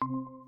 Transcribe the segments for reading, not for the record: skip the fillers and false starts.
Okay,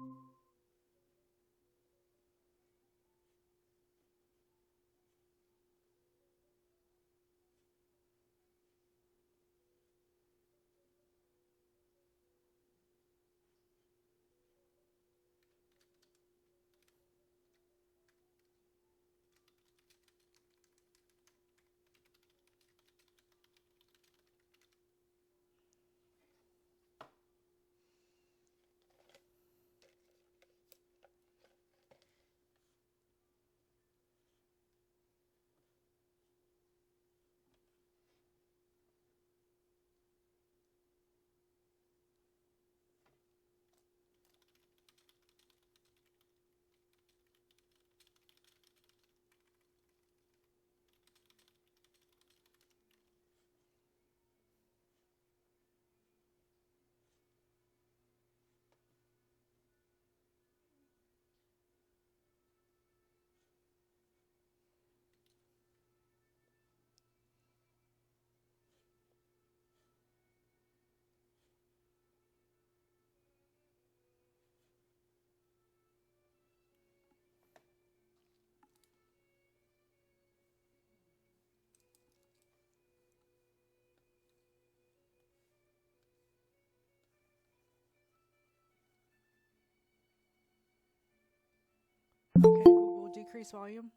Google, decrease volume.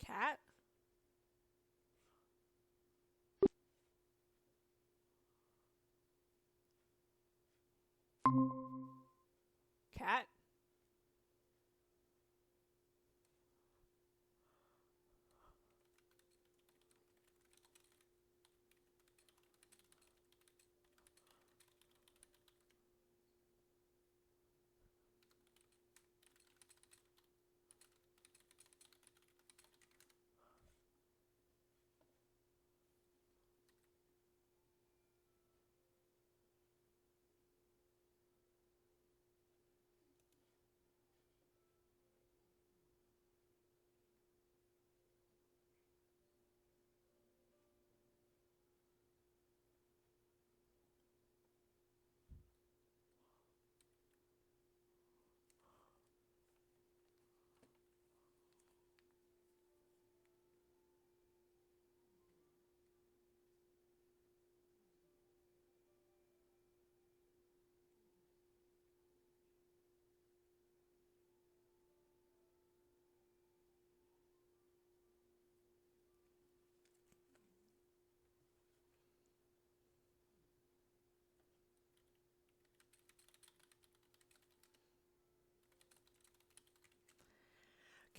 Cat? Cat?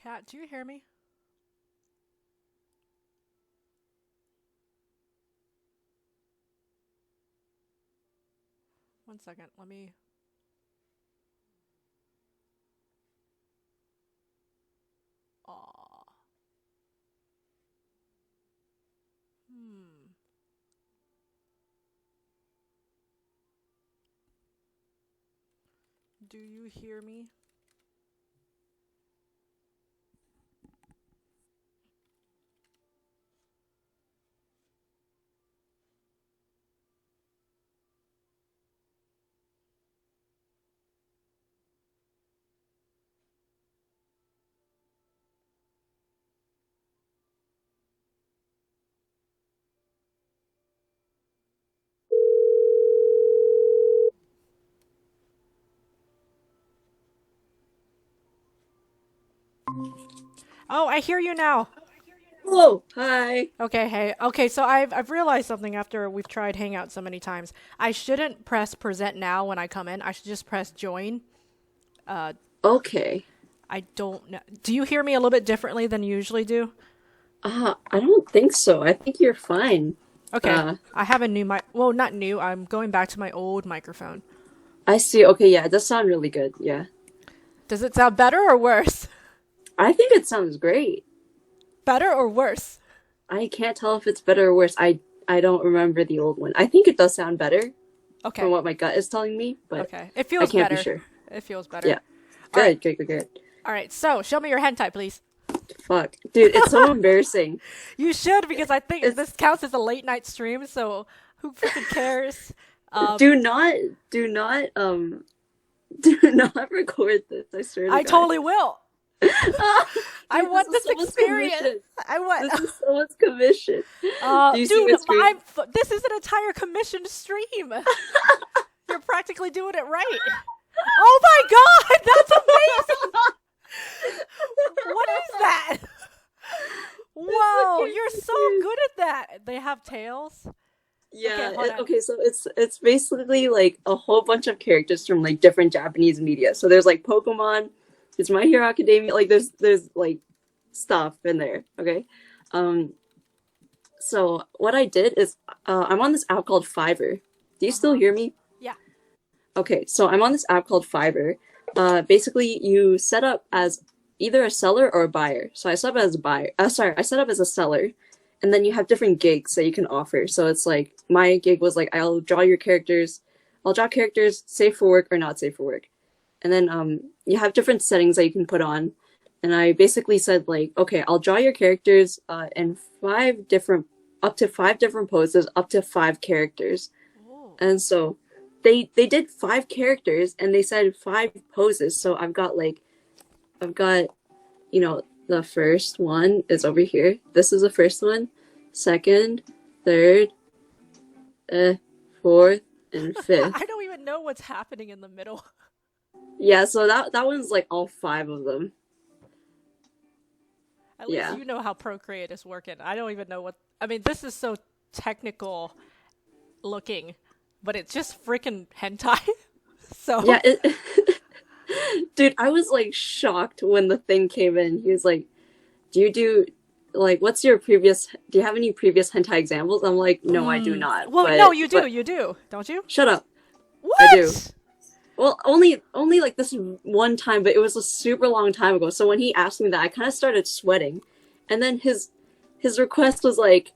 Cat, do you hear me? One second, let me... Aw. Do you hear me? Oh, I hear you now. Oh, hi. Okay, hey. Okay, so I've realized something after we've tried Hangout so many times. I shouldn't press present now when I come in. I should just press join. Okay. I don't know. Do you hear me a little bit differently than you usually do? I don't think so. I think you're fine. Okay. Uh, I have a new mic. Well, not new. I'm going back to my old microphone. I see. Okay, yeah, it does sound really good. Yeah. Does it sound better or worse? I think it sounds great. Better or worse? I can't tell if it's better or worse. I don't remember the old one. I think it does sound better from Okay. what my gut is telling me, but Okay. It I feels can't be better. sure. It feels better. Yeah. All right. Good. All right. So, show me your hentai, please. Fuck. Dude, it's so embarrassing. You should, because I think It's this counts as a late night stream, so who freaking cares? do not do not do not record this. I swear to I God. totally will. I Dude, want this this is so much experience. commission. I want. This is so much commission. Do you see Dude, my screen? this is an entire commissioned stream. You're practically doing it right. Oh my god, that's amazing! What is that? Whoa, you're so good at that. They have tails. Yeah, hold on. okay, so it's basically like a whole bunch of characters from like different Japanese media. So there's like Pokemon, there's My Hero Academia, like there's like stuff in there, okay? So what I did is I'm on this app called Fiverr. Do you still hear me? Yeah. Okay, so I'm on this app called Fiverr. Basically you set up as either a seller or a buyer. So I set up as a buyer. I set up as a seller. And then you have different gigs that you can offer. So it's like, my gig was like, I'll draw characters safe for work or not safe for work. And then you have different settings that you can put on. And I basically said like, okay, I'll draw your characters in up to five different poses, up to 5 characters. Oh. And so they did 5 characters and they said 5 poses. So I've got, you know, the first one is over here. This is the first one. Second, third, fourth, and 5th. I don't even know what's happening in the middle. Yeah, so that one's like all 5 of them. At least Yeah. you know how Procreate is working. I don't even know what... I mean, this is so technical looking, but it's just freaking hentai. So... Yeah, dude, I was like shocked when the thing came in. He was like, do you have any previous hentai examples? I'm like, no, I do not. Well, no, you do, don't you? Shut up. What? I do. Well, only like this one time, but it was a super long time ago. So when he asked me that, I kind of started sweating. And then his request was like,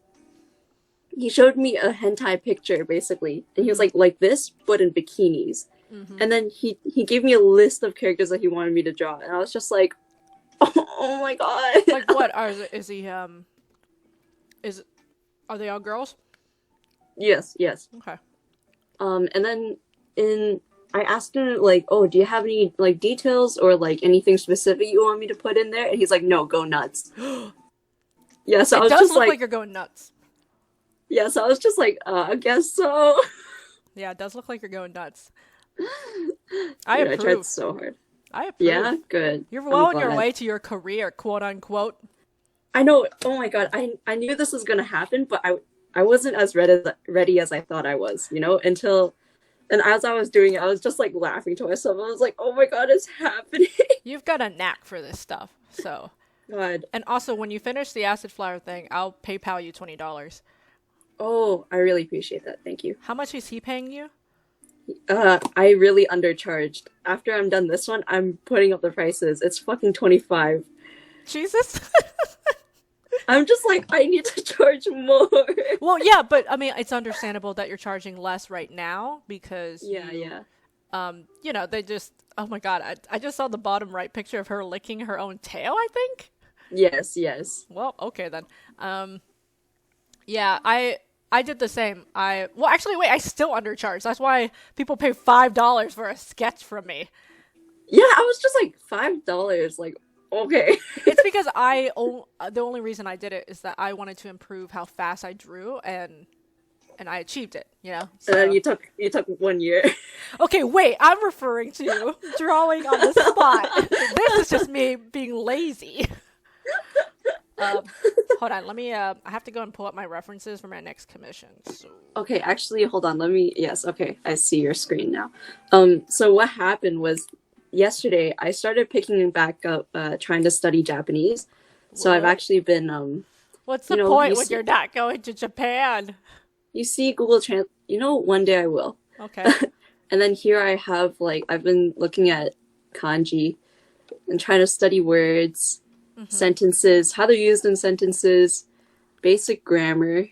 he showed me a hentai picture, basically. And he was like this, but in bikinis. Mm-hmm. And then he gave me a list of characters that he wanted me to draw. And I was just like, oh my god. Like what? Are they all girls? Yes. Okay. And then I asked him like, oh, do you have any like details or like anything specific you want me to put in there? And he's like, no, go nuts. Yeah, so I was It does just look like, like you're going nuts. yeah, so I was just like, I guess so. Yeah, it does look like you're going nuts. I Dude, I approve. tried so hard. I approve. Yeah, good. You're I'm well on your glad. way to your career, quote unquote. I know. Oh my god, I knew this was gonna happen, but I wasn't as ready as I thought I was, you know, and as I was doing it, I was just like laughing to myself. I was like, oh my god, it's happening. You've got a knack for this stuff, so God. And also, when you finish the acid flower thing, I'll PayPal you $20. Oh, I really appreciate that. Thank you. How much is he paying you? I really undercharged. After I'm done this one, I'm putting up the prices. It's fucking 25. Jesus. I'm just like, I need to charge more. Well, yeah, but I mean, it's understandable that you're charging less right now because Yeah. they just, oh my God, I just saw the bottom right picture of her licking her own tail, I think. Yes. Well, okay then. Yeah, I did the same. Well, actually, wait, I still undercharged. That's why people pay $5 for a sketch from me. Yeah, I was just like $5. Like, okay. It's because the only reason I did it is that I wanted to improve how fast I drew, and I achieved it. So. And then you took 1 year. Okay, wait, I'm referring to drawing on the spot. This is just me being lazy. Hold on, let me, I have to go and pull up my references for my next commission. So. Okay, actually, hold on. Yes, okay, I see your screen now. So what happened was yesterday I started picking back up, trying to study Japanese. So What? I've actually been, What's the point when you're not going to Japan? you see Google Translate, one day I will. Okay. And then here I have, I've been looking at kanji and trying to study words, sentences, how they're used in sentences, basic grammar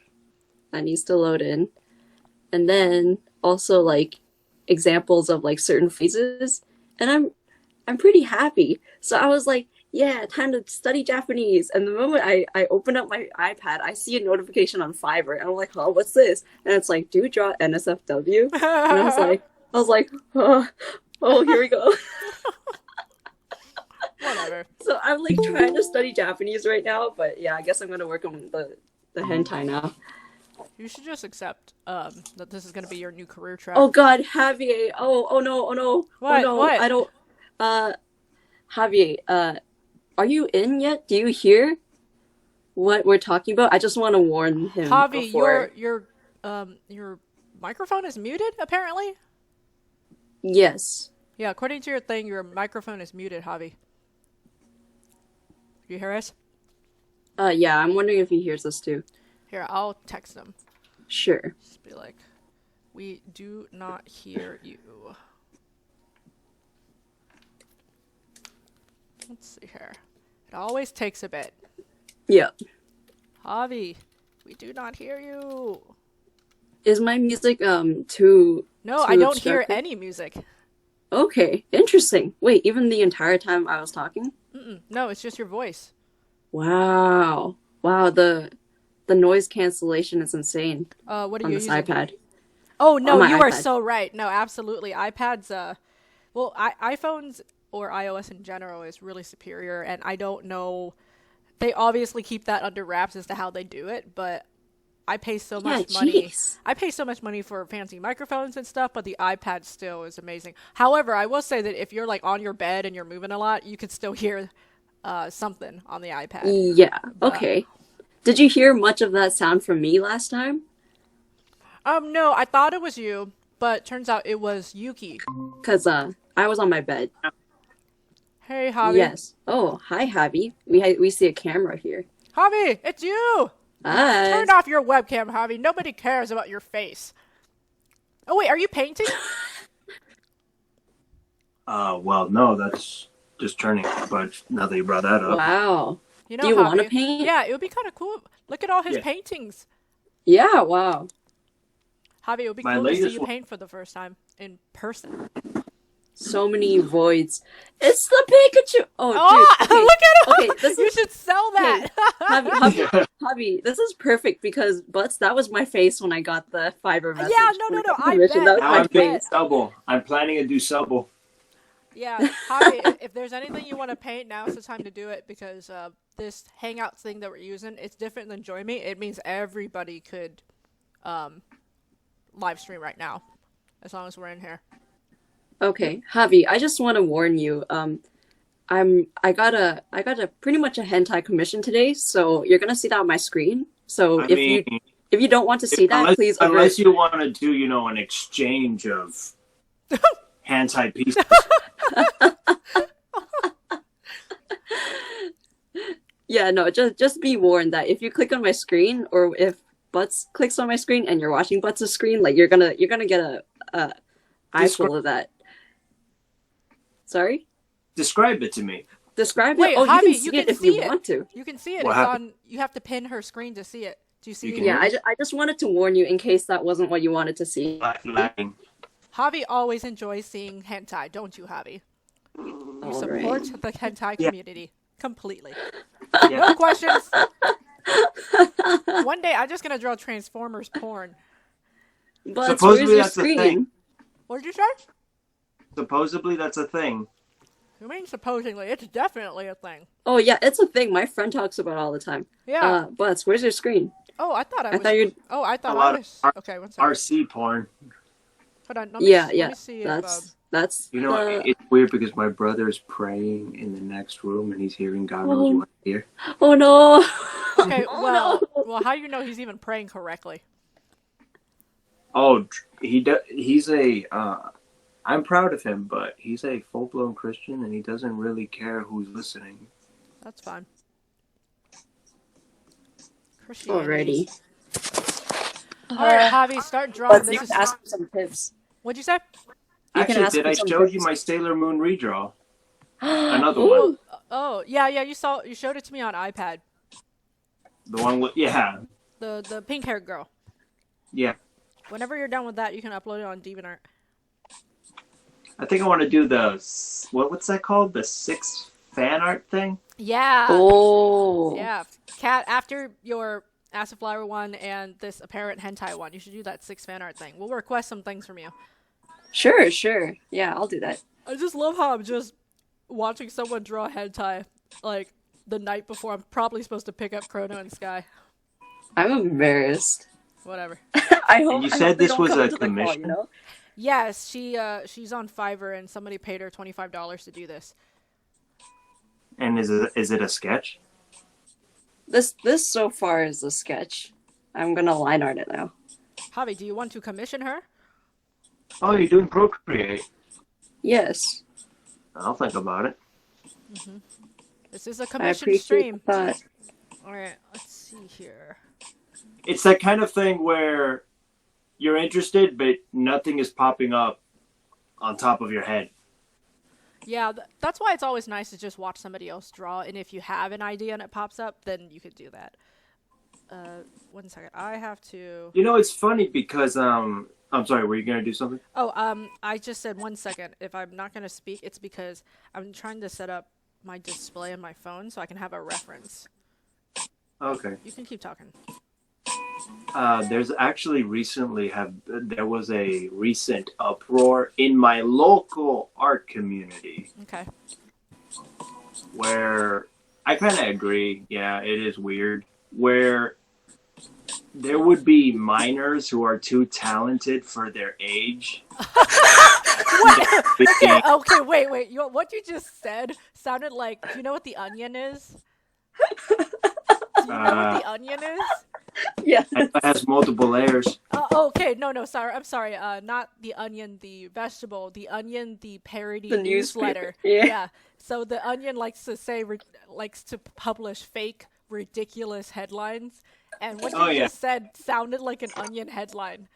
that needs to load in, and then also, examples of, certain phrases. And I'm pretty happy. So I was like, yeah, time to study Japanese. And the moment I open up my iPad, I see a notification on Fiverr. And I'm like, oh, what's this? And it's like, do draw NSFW. And I was like, oh, here we go. Whatever. So I'm trying to study Japanese right now, but yeah, I guess I'm gonna work on the hentai now. You should just accept that this is going to be your new career track. Oh God, Javier! Oh no! What? Oh no! What? I don't. Javier, are you in yet? Do you hear what we're talking about? I just want to warn him. Javi, before. your microphone is muted, apparently? Yes. Yeah, according to your thing, your microphone is muted, Javi. You hear us? Yeah, I'm wondering if he hears us too. Here, I'll text him. Sure. Just be like, we do not hear you. Let's see here. It always takes a bit. Yeah. Javi, we do not hear you. Is my music too? No, too I don't hear obstructive? any music. Okay, interesting. Wait, even the entire time I was talking? No, it's just your voice. Wow. The noise cancellation is insane. What are on you this using? iPad. Oh no, On my you are iPad. so right. No, absolutely. iPads, iPhones or iOS in general is really superior, and I don't know. They obviously keep that under wraps as to how they do it, but I pay so much money. Jeez. I pay so much money for fancy microphones and stuff, but the iPad still is amazing. However, I will say that if you're on your bed and you're moving a lot, you could still hear something on the iPad. Yeah. Okay. Did you hear much of that sound from me last time? No, I thought it was you, but turns out it was Yuki. Cause I was on my bed. Hey, Javi. Yes. Oh, hi, Javi. We see a camera here. Javi, it's you! Hi. Turn off your webcam, Javi. Nobody cares about your face. Oh, wait, are you painting? Well, no, that's just turning. But now that you brought that up, Wow. You know, Do you Javi, want to paint? Yeah, it would be kind of cool. Look at all his Yeah. paintings. Yeah. Wow. Javi, it would be My cool to see latest you one- paint for the first time in person. So many voids. It's the Pikachu. Oh, Oh, dude. Okay. look at him! Okay, this You is should sell that! Javi, this is perfect because Butts, that was my face when I got the Fiverr message. Yeah, no, When no, got the I permission, bet. That was now my I'm doing face. double. I'm planning to do double. Yeah, Javi, if there's anything you want to paint, now's the time to do it because this Hangouts thing that we're using, it's different than Join Me. It means everybody could live stream right now, as long as we're in here. Okay, Javi, I just want to warn you. I got a pretty much a hentai commission today, so you're gonna see that on my screen. So I if mean, you don't want to see that, unless, please unless you want to do, an exchange of hentai pieces. Yeah, no, just be warned that if you click on my screen, or if Butts clicks on my screen and you're watching Butts' screen, like you're gonna get a eyeful of that. Sorry? Describe it to me. Describe Wait, it? Oh, Javi, you can see it if you want to. You can see it. What It's happened? on. You have to pin her screen to see it. Do you see You it? can Yeah, hear I just wanted to warn you in case that wasn't what you wanted to see. Lagging. Javi always enjoys seeing hentai, don't you, Javi? You All support right. the hentai Yeah. community completely. Yeah. No questions. One day, I'm just gonna draw Transformers porn. But Supposedly where's your that's the screen? thing. What did you say? Supposedly that's a thing. You mean supposedly? It's definitely a thing. Oh yeah, it's a thing. My friend talks about it all the time. Yeah. Butts, where's your screen? Oh, I thought I I was. thought you'd. Oh, I A thought lot I of was. R- Okay, one second. RC porn. Hold on. Let me, Yeah, let yeah. me see That's You know, it's weird because my brother's praying in the next room and he's hearing God knows what here. Oh no. Okay, Oh, well, no. well, how do you know he's even praying correctly? Oh, he's a. I'm proud of him, but he's a full-blown Christian and he doesn't really care who's listening. That's fine. Christianity. Alrighty. All right, Javi, start drawing. Butts, This you is. can ask for some tips. What'd you say? You can Actually, ask did for I some show you tips. my Sailor Moon redraw? Another Ooh. one. Oh, yeah. You showed it to me on iPad. The one with The pink haired girl. yeah. Whenever you're done with that, you can upload it on DeviantArt. I think I want to do what's that called? The 6 fan art thing? Yeah. Oh. Yeah. Cat, after your Acid Flower one and this apparent hentai one, you should do that 6 fan art thing. We'll request some things from you. Sure. Yeah, I'll do that. I just love how I'm just watching someone draw hentai like the night before I'm probably supposed to pick up Chrono and Sky. I'm embarrassed. Whatever. I hope. And you I said hope they this don't was come a into the call, commission? you know? Yes, she's on Fiverr and somebody paid her $25 to do this. And is it a sketch? This so far is a sketch. I'm gonna line art it now. Javi, do you want to commission her? Oh, you're doing Procreate. Yes. I'll think about it. This is a I commission appreciate stream. that. Alright, let's see here. It's that kind of thing where you're interested, but nothing is popping up on top of your head. Yeah, that's why it's always nice to just watch somebody else draw, and if you have an idea and it pops up, then you could do that. 1 second. I have to... You know, it's funny because, I'm sorry, were you going to do something? Oh, I just said 1 second. If I'm not going to speak, it's because I'm trying to set up my display on my phone so I can have a reference. Okay. You can keep talking. There's actually there was a recent uproar in my local art community Okay. where I kind of agree. Yeah, it is weird. Where there would be minors who are too talented for their age. Okay, wait. What you just said sounded like, do you know what the Onion is? Do you know what the Onion is? Yeah. It has multiple layers. Okay, no, sorry. I'm sorry. Not the Onion, the vegetable. The Onion, the parody The newsletter. newspaper, yeah. So the Onion likes to publish fake, ridiculous headlines, and what you just said sounded like an Onion headline.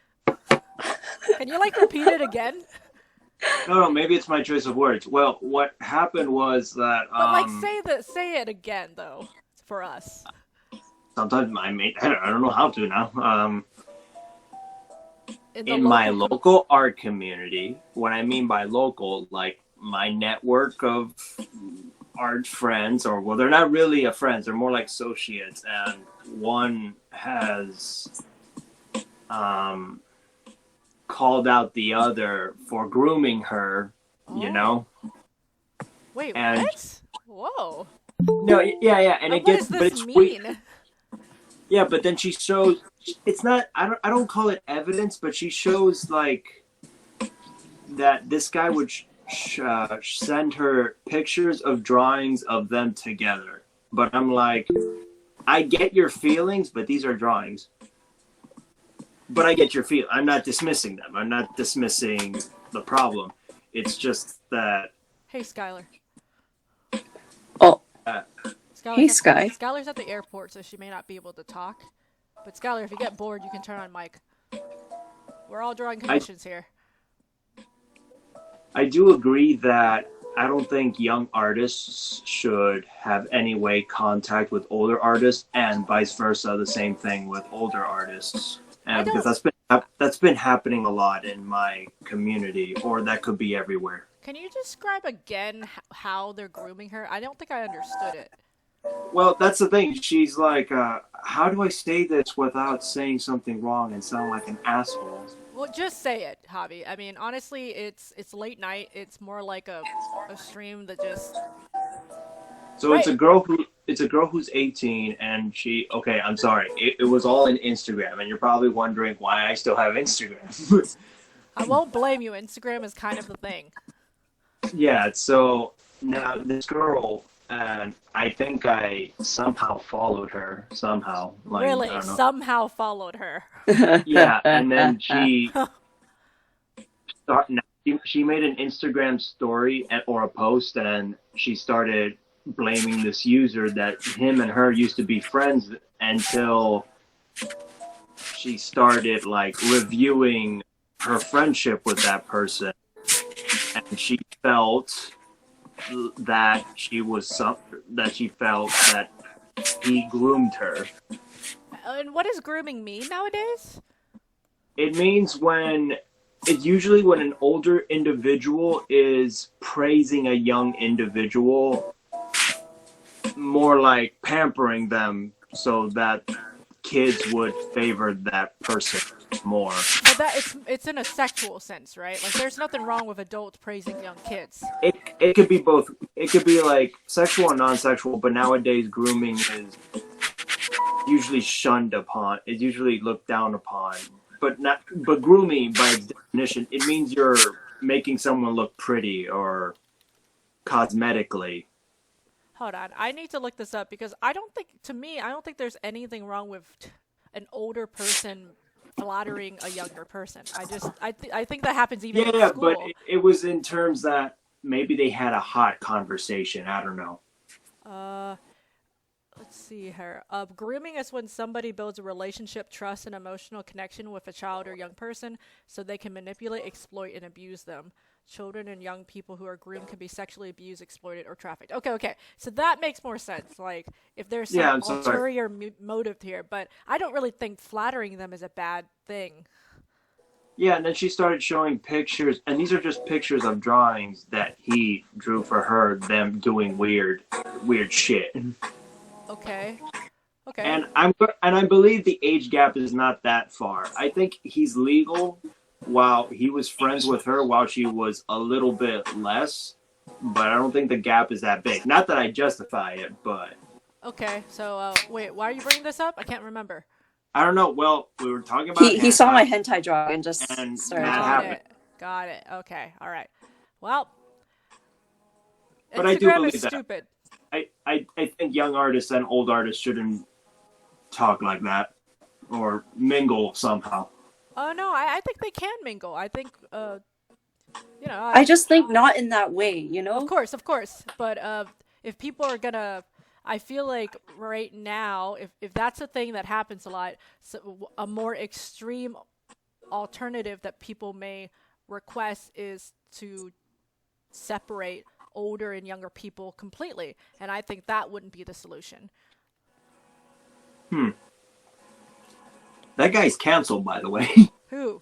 Can you repeat it again? No, maybe it's my choice of words. Well, what happened was that But say it again though, for us. sometimes I don't know how to now. In the In my local art community, what I mean by local, like my network of art friends, well, they're not really friends, they're more like associates, and one has called out the other for grooming her, you know? Wait, and- what? Whoa. No, yeah, and it What gets, does but this it's mean? Yeah, but then she shows. It's not. I don't call it evidence, but she shows like that this guy would send her pictures of drawings of them together. But I'm like, I get your feelings, but these are drawings. But I get your feel. I'm not dismissing them. I'm not dismissing the problem. It's just that. Hey, Skylar. Oh. Hey, Sky. Skylar's at the airport, so she may not be able to talk. But Skylar, if you get bored, you can turn on mic. We're all drawing commissions here. I do agree that I don't think young artists should have any way contact with older artists, and vice versa, the same thing with older artists. And because that's been happening a lot in my community, or that could be everywhere. Can you describe again how they're grooming her? I don't think I understood it. Well, that's the thing. She's like, how do I say this without saying something wrong and sound like an asshole? Well, just say it, Javi. I mean, honestly, it's late night. It's more like a stream that just. So right. It's a girl who's 18, and okay, I'm sorry. It was all in Instagram, and you're probably wondering why I still have Instagram. I won't blame you. Instagram is kind of the thing. Yeah. So now this girl. And I think I somehow followed her somehow. Like, really? Somehow followed her? Yeah, and then she made an Instagram story or a post, and she started blaming this user that him and her used to be friends until she started like reviewing her friendship with that person, and she felt that she felt that he groomed her. And what does grooming mean nowadays? It means it's usually when an older individual is praising a young individual, more like pampering them so that kids would favor that person more. But it's in a sexual sense, right? Like, there's nothing wrong with adults praising young kids. It could be both. It could be like sexual and non-sexual, but nowadays grooming is usually shunned upon. It's usually looked down upon. But grooming, by its definition, it means you're making someone look pretty or cosmetically. Hold on, I need to look this up because I don't think there's anything wrong with an older person flattering a younger person. I think that happens even in school. Yeah, but it was in terms that maybe they had a hot conversation. I don't know. Let's see here. Grooming is when somebody builds a relationship, trust, and emotional connection with a child or young person so they can manipulate, exploit, and abuse them. Children and young people who are groomed can be sexually abused, exploited, or trafficked. Okay. So that makes more sense. Like, if there's some ulterior motive here, but I don't really think flattering them is a bad thing. Yeah, and then she started showing pictures, and these are just pictures of drawings that he drew for her, them doing weird shit. Okay. And I believe the age gap is not that far. I think he's legal while he was friends with her while she was a little bit less, but I don't think the gap is that big. Not that I justify it, but... Okay, so, wait, why are you bringing this up? I can't remember. I don't know. Well, we were talking about he saw my hentai drawing and just started happened. Got it. Okay, all right. Well, but Instagram I do believe is stupid. I think young artists and old artists shouldn't talk like that or mingle somehow. Oh, no, I think they can mingle. I think, I just think not in that way, you know? Of course. But if people are gonna... I feel like right now, if that's a thing that happens a lot, so a more extreme alternative that people may request is to separate older and younger people completely. And I think that wouldn't be the solution. That guy's canceled, by the way. Who?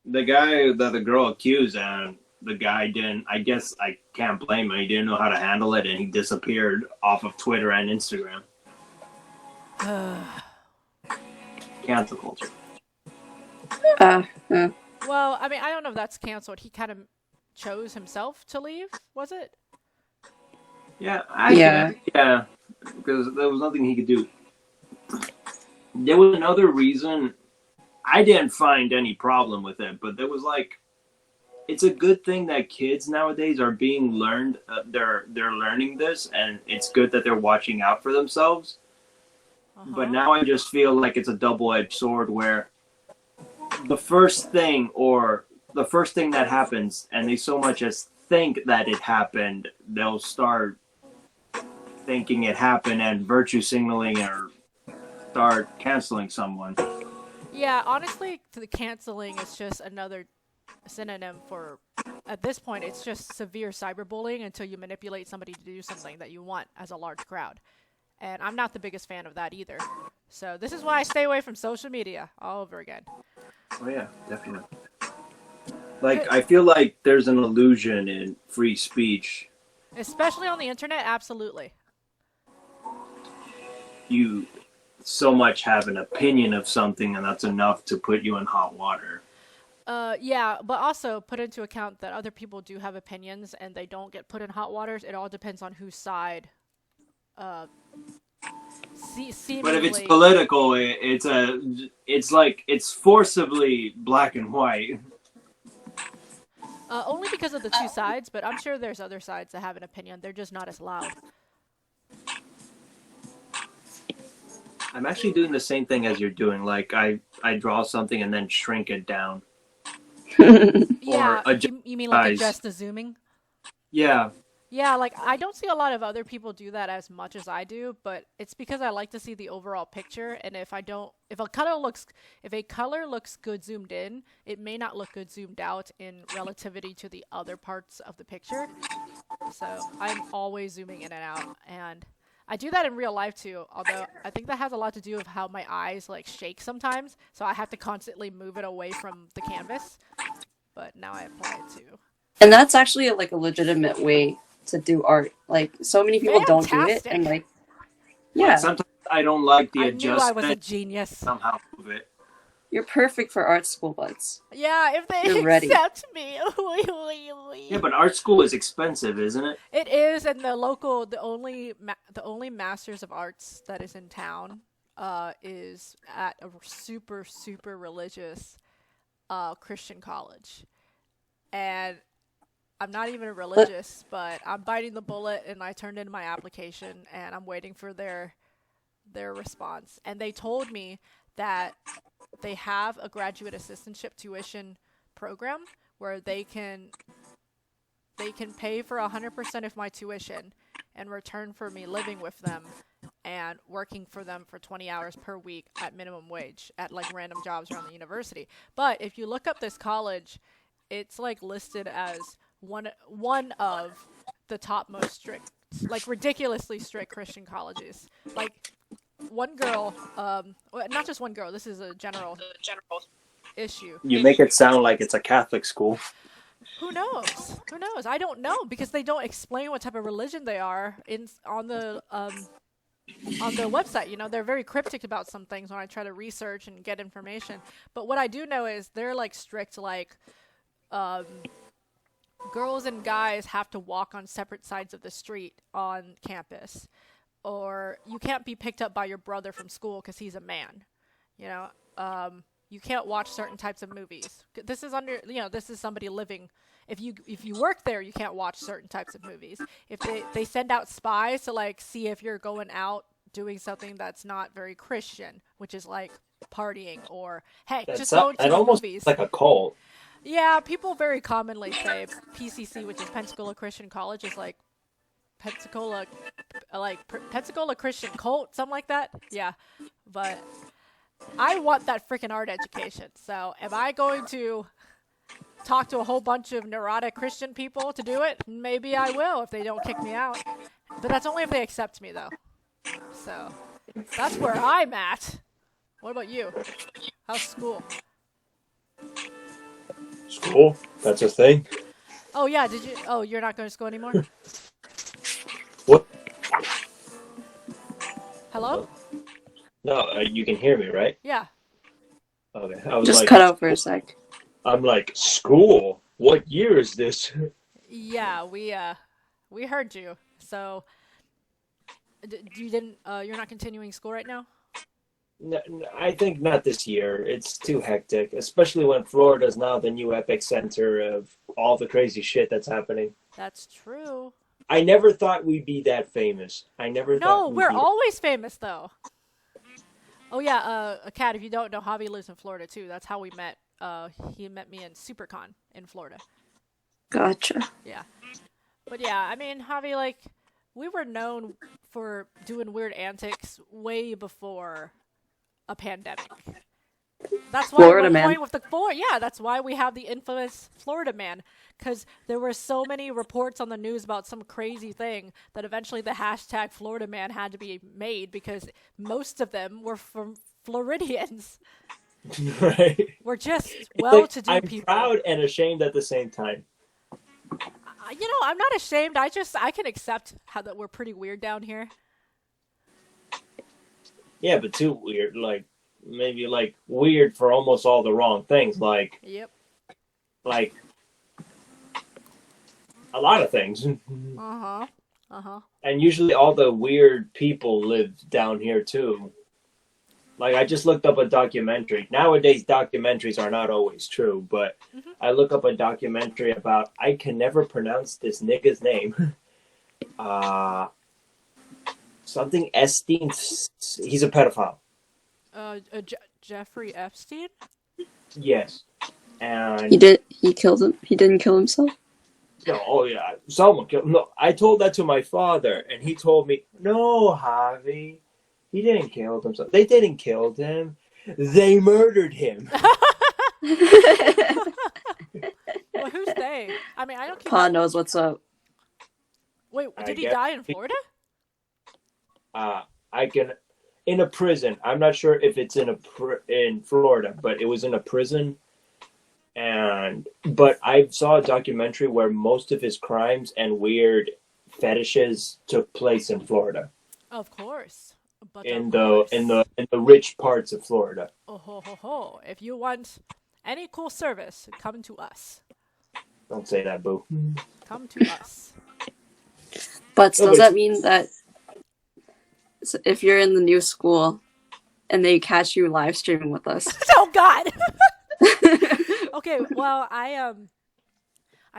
The guy that the girl accused, and the guy didn't, I guess I can't blame him. He didn't know how to handle it, and he disappeared off of Twitter and Instagram. Cancel culture. Well, I mean, I don't know if that's canceled. He kind of chose himself to leave, was it? Yeah, because there was nothing he could do. There was another reason. I didn't find any problem with it, but there was like, it's a good thing that kids nowadays are being learned. They're learning this, and it's good that they're watching out for themselves. But now I just feel like it's a double-edged sword where the first thing that happens, and they so much as think that it happened, they'll start thinking it happened and virtue signaling or start canceling someone. Yeah, honestly, the canceling is just another synonym for, at this point, it's just severe cyberbullying until you manipulate somebody to do something that you want as a large crowd. And I'm not the biggest fan of that either. So this is why I stay away from social media all over again. Oh yeah, definitely. Like, I feel like there's an illusion in free speech. Especially on the internet, absolutely. You so much have an opinion of something, and that's enough to put you in hot water. Yeah, but also put into account that other people do have opinions and they don't get put in hot waters. It all depends on whose side. Seemingly. But if it's political, it's like it's forcibly black and white. Only because of the two sides, but I'm sure there's other sides that have an opinion. They're just not as loud. I'm actually doing the same thing as you're doing. Like I draw something and then shrink it down. Yeah, adjust you mean like size. adjust the zooming? Yeah. Yeah, like I don't see a lot of other people do that as much as I do, but it's because I like to see the overall picture. And if a color looks good zoomed in, it may not look good zoomed out in relativity to the other parts of the picture. So I'm always zooming in and out, and I do that in real life too. Although I think that has a lot to do with how my eyes like shake sometimes, so I have to constantly move it away from the canvas. But now I apply it too. And that's actually like a legitimate way to do art. Like so many people don't do it, and like, yeah, Like, sometimes I don't like the I adjustment. knew I was a genius. Somehow move it. you're perfect for art school, buds. Yeah, if they You're ready. accept me. Yeah, but art school is expensive, isn't it? It is, and the only Masters of Arts that is in town is at a super religious Christian college, and I'm not even religious, but I'm biting the bullet, and I turned in my application, and I'm waiting for their response. And they told me that they have a graduate assistantship tuition program where they can pay for 100% of my tuition in return for me living with them and working for them for 20 hours per week at minimum wage at like random jobs around the university. But if you look up this college, it's like listed as one of the top most strict, like ridiculously strict Christian colleges. Like one girl, not just one girl, this is a general issue. You make it sound like it's a Catholic school. Who knows? Who knows? I don't know because they don't explain what type of religion they are on the website. You know, they're very cryptic about some things when I try to research and get information. But what I do know is they're like strict, like girls and guys have to walk on separate sides of the street on campus, or you can't be picked up by your brother from school because he's a man. You know, you can't watch certain types of movies. This is this is somebody living. If you work there, you can't watch certain types of movies. If they send out spies to like see if you're going out doing something that's not very Christian, which is like partying or hey, just going to the movies. Like a cult. Yeah, people very commonly say PCC, which is Pensacola Christian College, is like Pensacola Christian cult, something like that. Yeah, but I want that freaking art education. So, am I going to talk to a whole bunch of neurotic Christian people to do it? Maybe I will if they don't kick me out. But that's only if they accept me, though. So, that's where I'm at. What about you? How's school? School? That's a thing? Oh, yeah, did you? Oh, you're not going to school anymore? What? Hello? No, you can hear me, right? Yeah. Okay. I was Just like, cut out for a sec. I'm like, school? What year is this? Yeah, we heard you. So, you're not continuing school right now? No, I think not this year. It's too hectic, especially when Florida's now the new epicenter of all the crazy shit that's happening. That's true. I never thought we'd be that famous. No, we're always famous, though. Oh, yeah, Kat, if you don't know, Javi lives in Florida, too. That's how we met. He met me in SuperCon in Florida. Gotcha. Yeah. But, yeah, I mean, Javi, like, we were known for doing weird antics way before a pandemic. That's why Florida we're man. going with the Florida. Yeah, that's why we have the infamous Florida man. Because there were so many reports on the news about some crazy thing that eventually the hashtag Florida man had to be made because most of them were from Floridians. Right. We're just It's well-to-do I'm people. proud and ashamed at the same time. I'm not ashamed. I can accept how that we're pretty weird down here. Yeah, but too weird. Like maybe like weird for almost all the wrong things. Like Yep. a lot of things. Uh-huh. Uh-huh. And usually all the weird people live down here too. Like I just looked up a documentary. Nowadays documentaries are not always true, but I look up a documentary about I can never pronounce this nigga's name. Something Epstein. He's a pedophile. Jeffrey Epstein? Yes. And He killed him. He didn't kill himself. no, oh yeah, someone killed. No, I told that to my father, and he told me, "No, Javi, he didn't kill himself. They didn't kill him. They murdered him." Well, who's they? I mean, I don't care. Pa knows what's up. Wait, I did he guess- die in Florida? I can in a prison. I'm not sure if it's in Florida, but it was in a prison. But I saw a documentary where most of his crimes and weird fetishes took place in Florida. Of course. But In of the course. in the rich parts of Florida. Oh ho ho ho! If you want any cool service, come to us. Don't say that, boo. Come to us. But No, does but- that mean that if you're in the new school and they catch you live streaming with us? Oh God. Okay, well, I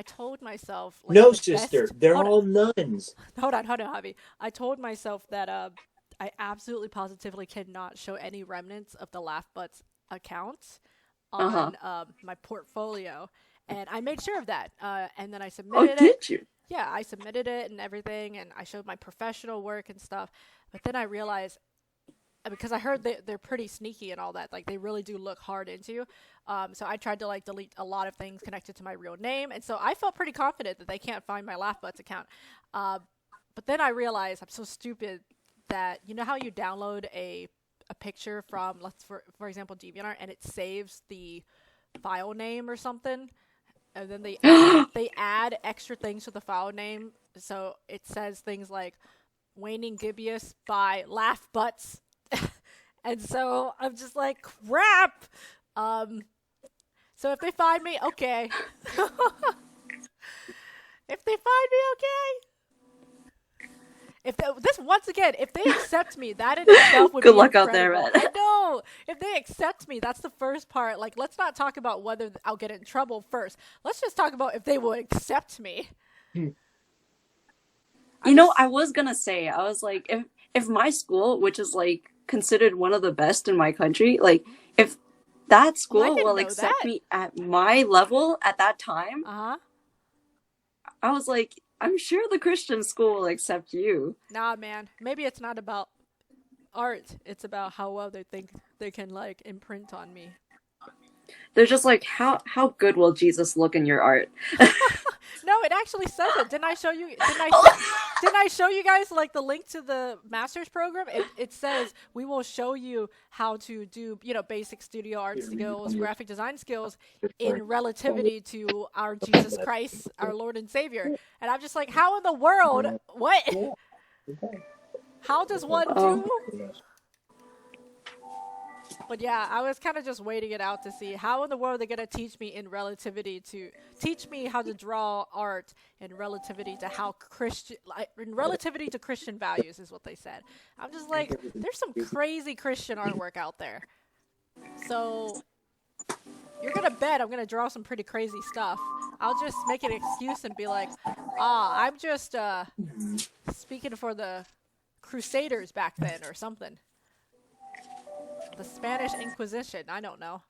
told myself. Like, No, the sister, best- they're hold all nuns. Hold on, Javi. I told myself that I absolutely positively cannot show any remnants of the Laugh Butts account on my portfolio, and I made sure of that. And then I Oh, submitted it. did you? Yeah, I submitted it and everything, and I showed my professional work and stuff. But then I realized, because I heard they're pretty sneaky and all that, like they really do look hard into you. So I tried to like delete a lot of things connected to my real name, and so I felt pretty confident that they can't find my Laugh Butts account. But then I realized I'm so stupid that you know how you download a picture from for example DeviantArt and it saves the file name or something, and then they add extra things to the file name, so it says things like Waning Gibeus by Laugh Butts. And so I'm just like, crap. So if they find me, okay. If they find me, okay. If they accept me, that in itself would Good be luck out there, incredible. man. I know. If they accept me, that's the first part. Like, let's not talk about whether I'll get in trouble first. Let's just talk about if they will accept me. You know, I was gonna say, I was like, if my school, which is like considered one of the best in my country, like if that school didn't will know accept that. me at my level at that time, Uh-huh. I was like, I'm sure the Christian school will accept you. Nah, man. Maybe it's not about art. It's about how well they think they can, like, imprint on me. They're just like, how good will Jesus look in your art? No, it actually says it. Didn't I show you? Didn't I show you guys like the link to the master's program? It says we will show you how to do basic studio art skills, graphic design skills in relativity to our Jesus Christ, our Lord and Savior. And I'm just like, how in the world? What? How does one do? But yeah, I was kind of just waiting it out to see how in the world they're gonna teach me how to draw art in relativity to Christian values is what they said. I'm just like, there's some crazy Christian artwork out there. So you're gonna bet I'm gonna draw some pretty crazy stuff. I'll just make an excuse and be like, I'm just speaking for the Crusaders back then or something. The Spanish Inquisition. I don't know.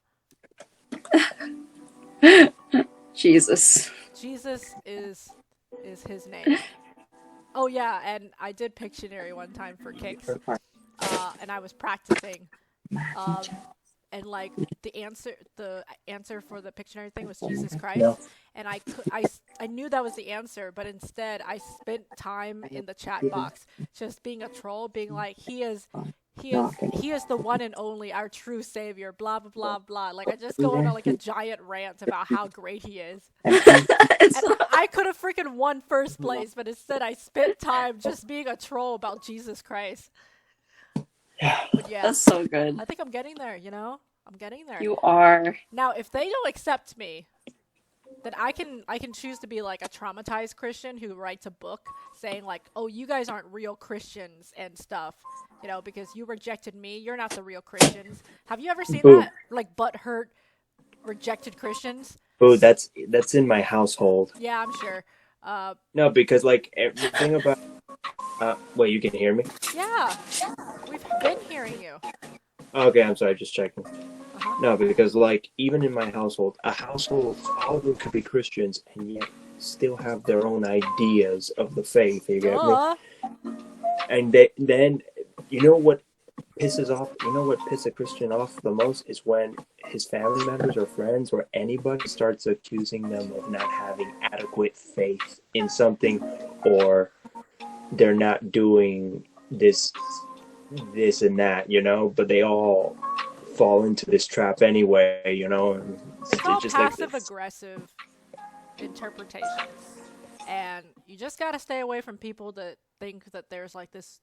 Jesus. Jesus is his name. Oh yeah, and I did Pictionary one time for kicks. And I was practicing. Um, and like the answer for the Pictionary thing was Jesus Christ, and I knew that was the answer, but instead I spent time in the chat box just being a troll, being like, he is the one and only, our true savior, blah blah blah blah. Like I just go on like a giant rant about how great he is. It's And I could have freaking won first place, but instead I spent time just being a troll about Jesus Christ. But yeah, that's so good. I think I'm getting there, you know? I'm getting there. You are. Now, if they don't accept me, then I can choose to be like a traumatized Christian who writes a book saying like, "Oh, you guys aren't real Christians and stuff." You know, because you rejected me, you're not the real Christians. Have you ever seen Boo. that? Like butthurt rejected Christians? Boo, that's in my household. Yeah, I'm sure. No, because like everything about wait, you can hear me? Yeah. We've been hearing you. Okay, I'm sorry, just checking. Uh-huh. No, because like even in my household, all of them could be Christians and yet still have their own ideas of the faith. You get me? Duh. And then you know what pisses a Christian off the most is when his family members or friends or anybody starts accusing them of not having adequate faith in something, or they're not doing this and that, but they all fall into this trap anyway, and It's all just like passive aggressive interpretations. And you just got to stay away from people that think that there's like this,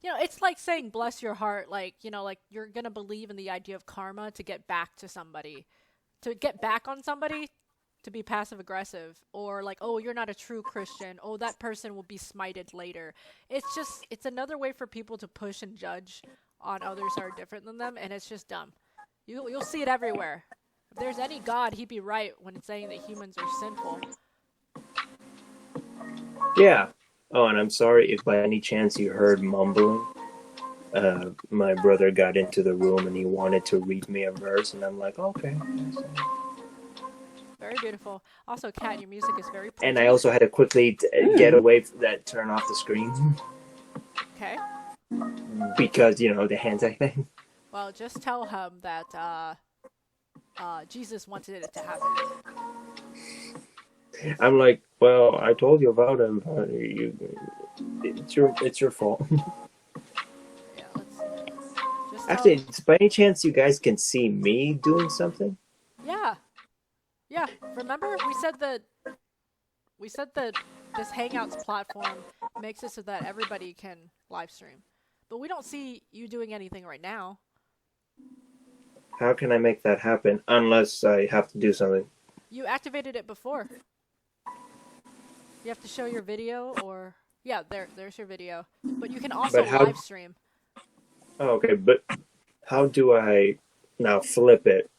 it's like saying bless your heart, like, like you're going to believe in the idea of karma to get back to somebody, to get back on somebody, to be passive aggressive, or like, oh, you're not a true Christian, oh, that person will be smited later. It's another way for people to push and judge on others that are different than them, and it's just dumb. You'll see it everywhere. If there's any God, he'd be right when saying that humans are sinful. yeah. Oh, and I'm sorry if by any chance you heard mumbling. My brother got into the room and he wanted to read me a verse, and I'm like, okay. Very beautiful. Also, Kat, your music is very And pretty. I also had to quickly get away from that, turn off the screen. Okay. Because, the hand-eye thing. Well, just tell him that Jesus wanted it to happen. I'm like, well, I told you about him, but it's your fault. Yeah, let's just Actually, by any chance you guys can see me doing something? Yeah. Yeah. Remember we said that this Hangouts platform makes it so that everybody can live stream. But we don't see you doing anything right now. How can I make that happen unless I have to do something? You activated it before. You have to show your video, or yeah, there's your video. But you can also live stream. Oh, okay, but how do I now flip it?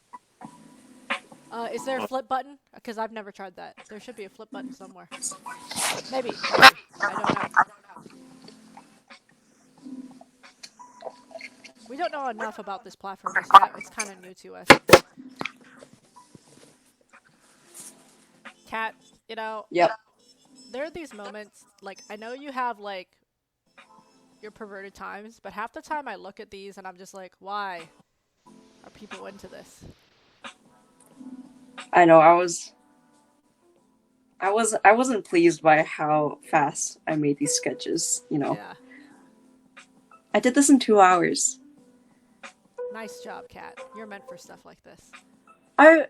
Is there a flip button? Because I've never tried that. There should be a flip button somewhere. Maybe. I don't know. We don't know enough about this platform just yet. It's kind of new to us. Kat, Yep. there are these moments, like, I know you have, like, your perverted times, but half the time I look at these and I'm just like, why are people into this? I know. I wasn't pleased by how fast I made these sketches. Yeah. I did this in 2 hours. Nice job, Kat. You're meant for stuff like this. I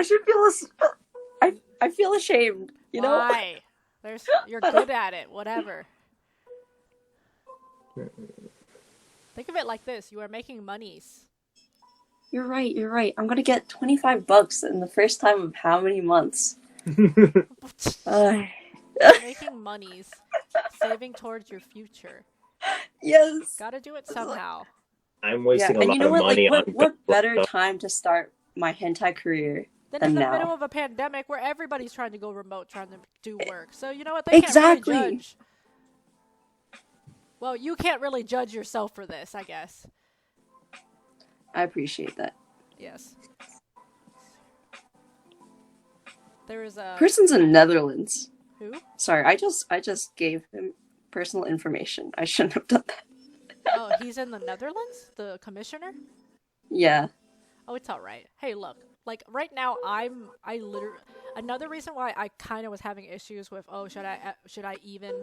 should feel I feel ashamed. Why? You're good at it. Whatever. Think of it like this: you are making monies. You're right. I'm gonna get $25 in the first time of how many months? Making monies, saving towards your future. Yes. Gotta do it somehow. I'm wasting a and lot you know of what? money on What better time to start my hentai career Then than in the now? middle of a pandemic where everybody's trying to go remote, trying to do work. So you know what? They can't really judge. Well, you can't really judge yourself for this, I guess. I appreciate that. Yes. There is a person's in Netherlands. Who? Sorry, I just gave him personal information. I shouldn't have done that. Oh, he's in the Netherlands? The commissioner? Yeah. Oh, it's all right. Hey, look. Like right now I literally another reason why I kind of was having issues with should I even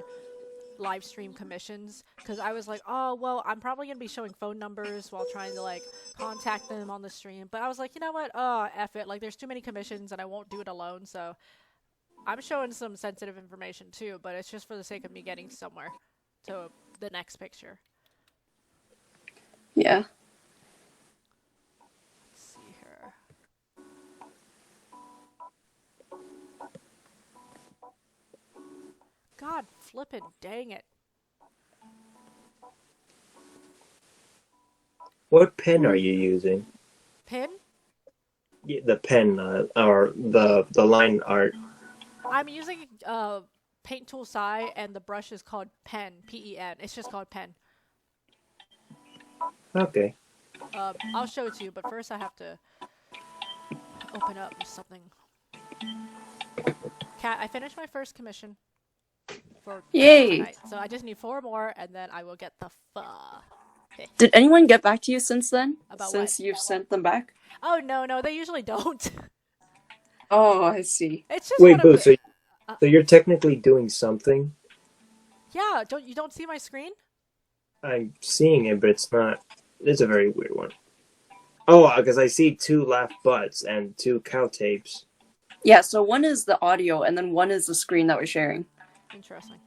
live stream commissions, because I was like, oh well, I'm probably gonna be showing phone numbers while trying to like contact them on the stream. But I was like, you know what? F it. Like there's too many commissions and I won't do it alone. So I'm showing some sensitive information too, but it's just for the sake of me getting somewhere to the next picture. Yeah. Let's see here. God flippin' dang it. What pen are you using? Pin? Yeah, the pen or the line art. I'm using Paint Tool Sai, and the brush is called Pen, Pen. It's just called Pen. Okay. I'll show it to you, but first I have to open up something. Cat, I finished my first commission for Yay! tonight, so I just need 4 more, and then I will get the Did anyone get back to you since then? About since what? you've sent them back? Oh no, they usually don't. Oh, I see. It's just Wait, one of Boo. the. So you're technically doing something. Yeah, don't see my screen? I'm seeing it, but it's not. It's a very weird one. Oh, because I see 2 laugh butts and 2 cow tapes. Yeah, so one is the audio, and then one is the screen that we're sharing. Interesting.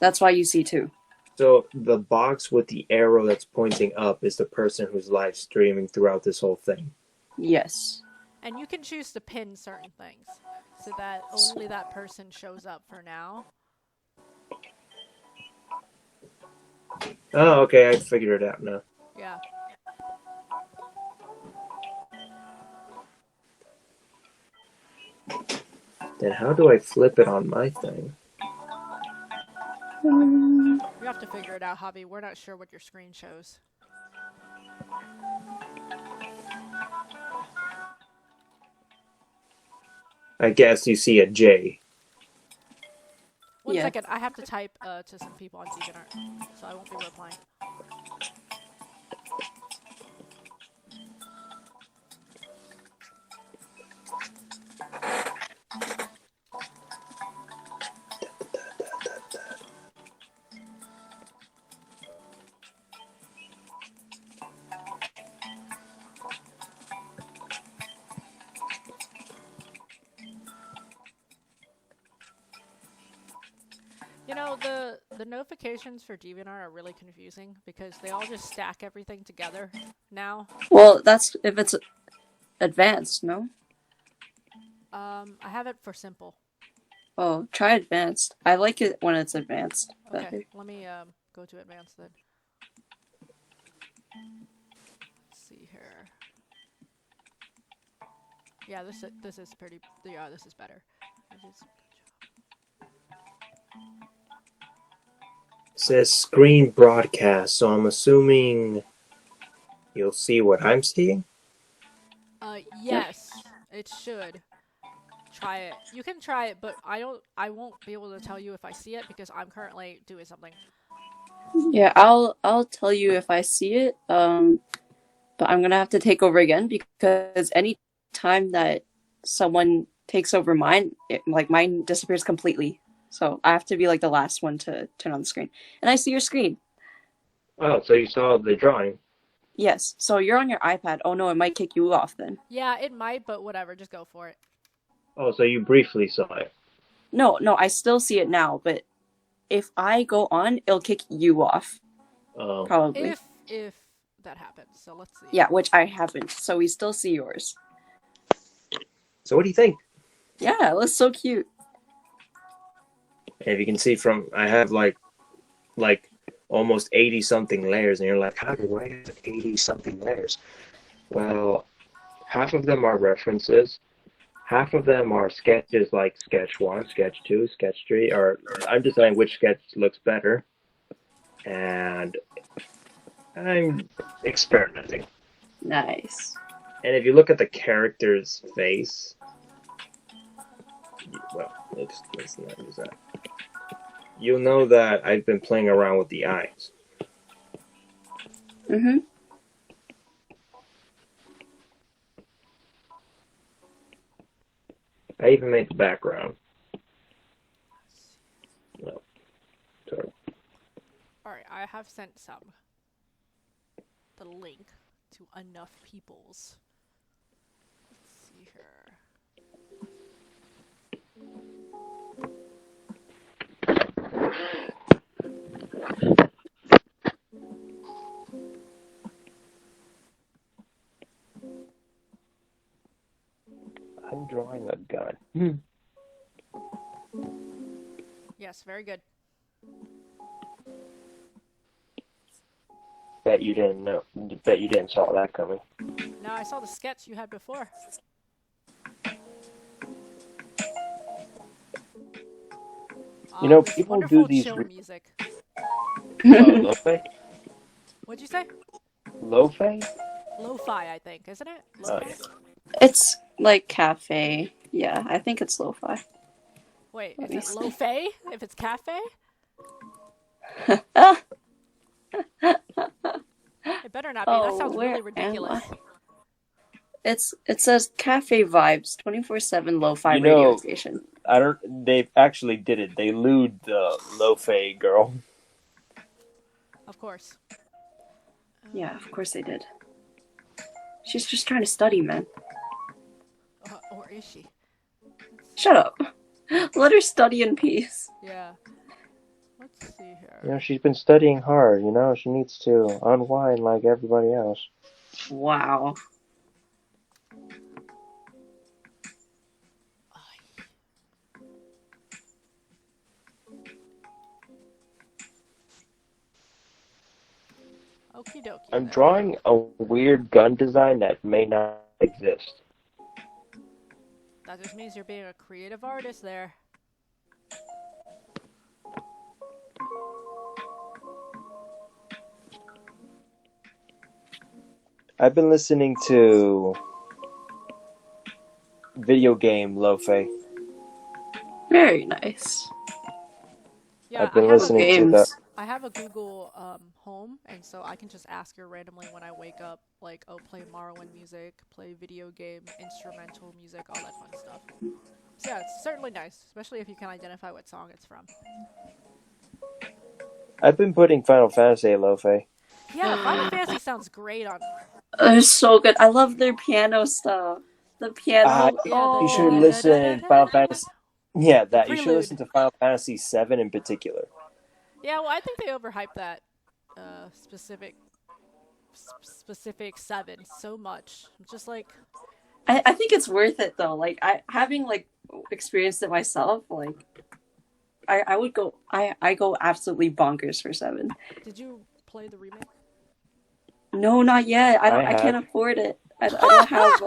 That's why you see 2. So the box with the arrow that's pointing up is the person who's live streaming throughout this whole thing. Yes. And you can choose to pin certain things so that only that person shows up for now. Oh, okay, I figured it out now. Yeah. Then how do I flip it on my thing? You have to figure it out, Hobby. We're not sure what your screen shows. I guess you see a J. One Yeah. second, I have to type to some people on DeviantArt, so I won't be replying. You know, the notifications for DeviantArt are really confusing because they all just stack everything together now. Well, that's if it's advanced, no? I have it for simple. Oh, try advanced. I like it when it's advanced. Okay, let me go to advanced then. Let's see here. Yeah, this is pretty. Yeah, this is better. It says screen broadcast, so I'm assuming you'll see what I'm seeing? Yes, it should. Try it. You can try it, but I won't be able to tell you if I see it because I'm currently doing something. Yeah, I'll tell you if I see it. But I'm gonna have to take over again because any time that someone takes over mine, mine disappears completely. So I have to be like the last one to turn on the screen. And I see your screen. Oh, so you saw the drawing. Yes. So you're on your iPad. Oh no, it might kick you off then. Yeah, it might, but whatever. Just go for it. Oh, so you briefly saw it. No, I still see it now, but if I go on, it'll kick you off. Oh. Probably. If that happens. So let's see. Yeah, which I haven't. So we still see yours. So what do you think? Yeah, it looks so cute. And if you can see from, I have like almost 80 something layers, and you're like, how do I have 80 something layers? Well, half of them are references. Half of them are sketches like sketch 1, sketch 2, sketch 3, or I'm deciding which sketch looks better. And I'm experimenting. Nice. And if you look at the character's face, well, let's not use that. You'll know that I've been playing around with the eyes. Mm-hmm. I even made the background. No, sorry. Alright, I have sent the link to enough peoples. Let's see here. I'm drawing a gun. Yes, very good. Bet you didn't know. Bet you didn't saw that coming. No, I saw the sketch you had before. You know, This people do wonderful these chill music. lo-fi? What'd you say? Lo-fi? Lo-fi, I think, isn't it? Oh, Lo-fi? yeah. It's like cafe. Yeah, I think it's lo-fi. Wait, Let is me it see. lo-fi if it's cafe? It better not be. That Oh, sounds where really am ridiculous. I? It says Cafe Vibes 24/7 lo-fi You radio know, station. They actually did it. They lewd the lo-fi girl. Of course. Yeah, of course they did. She's just trying to study, man. Or is she? Shut up. Let her study in peace. Yeah. Let's see here. You know, she's been studying hard. You know, she needs to unwind like everybody else. Wow. Okie dokie. I'm there. drawing a weird gun design that may not exist. That just means you're being a creative artist there. I've been listening to video game lo-fi. Very nice. Yeah, I've been I have listening to that. I have a Google Home, and so I can just ask her randomly when I wake up, like, oh, play Morrowind music, play video game, instrumental music, all that fun stuff. So yeah, it's certainly nice, especially if you can identify what song it's from. I've been putting Final Fantasy lo-fi. Yeah, Final Fantasy sounds great on. They're so good. I love their piano stuff. The piano. You should listen Final Fantasy. Yeah, that you should prelude. listen to Final Fantasy 7 in particular. Yeah, well, I think they overhyped that specific 7 so much. Just like, I think it's worth it though. Like having like experienced it myself, like I would go I go absolutely bonkers for 7. did you play the remake? No, not yet. I can't afford it. I don't have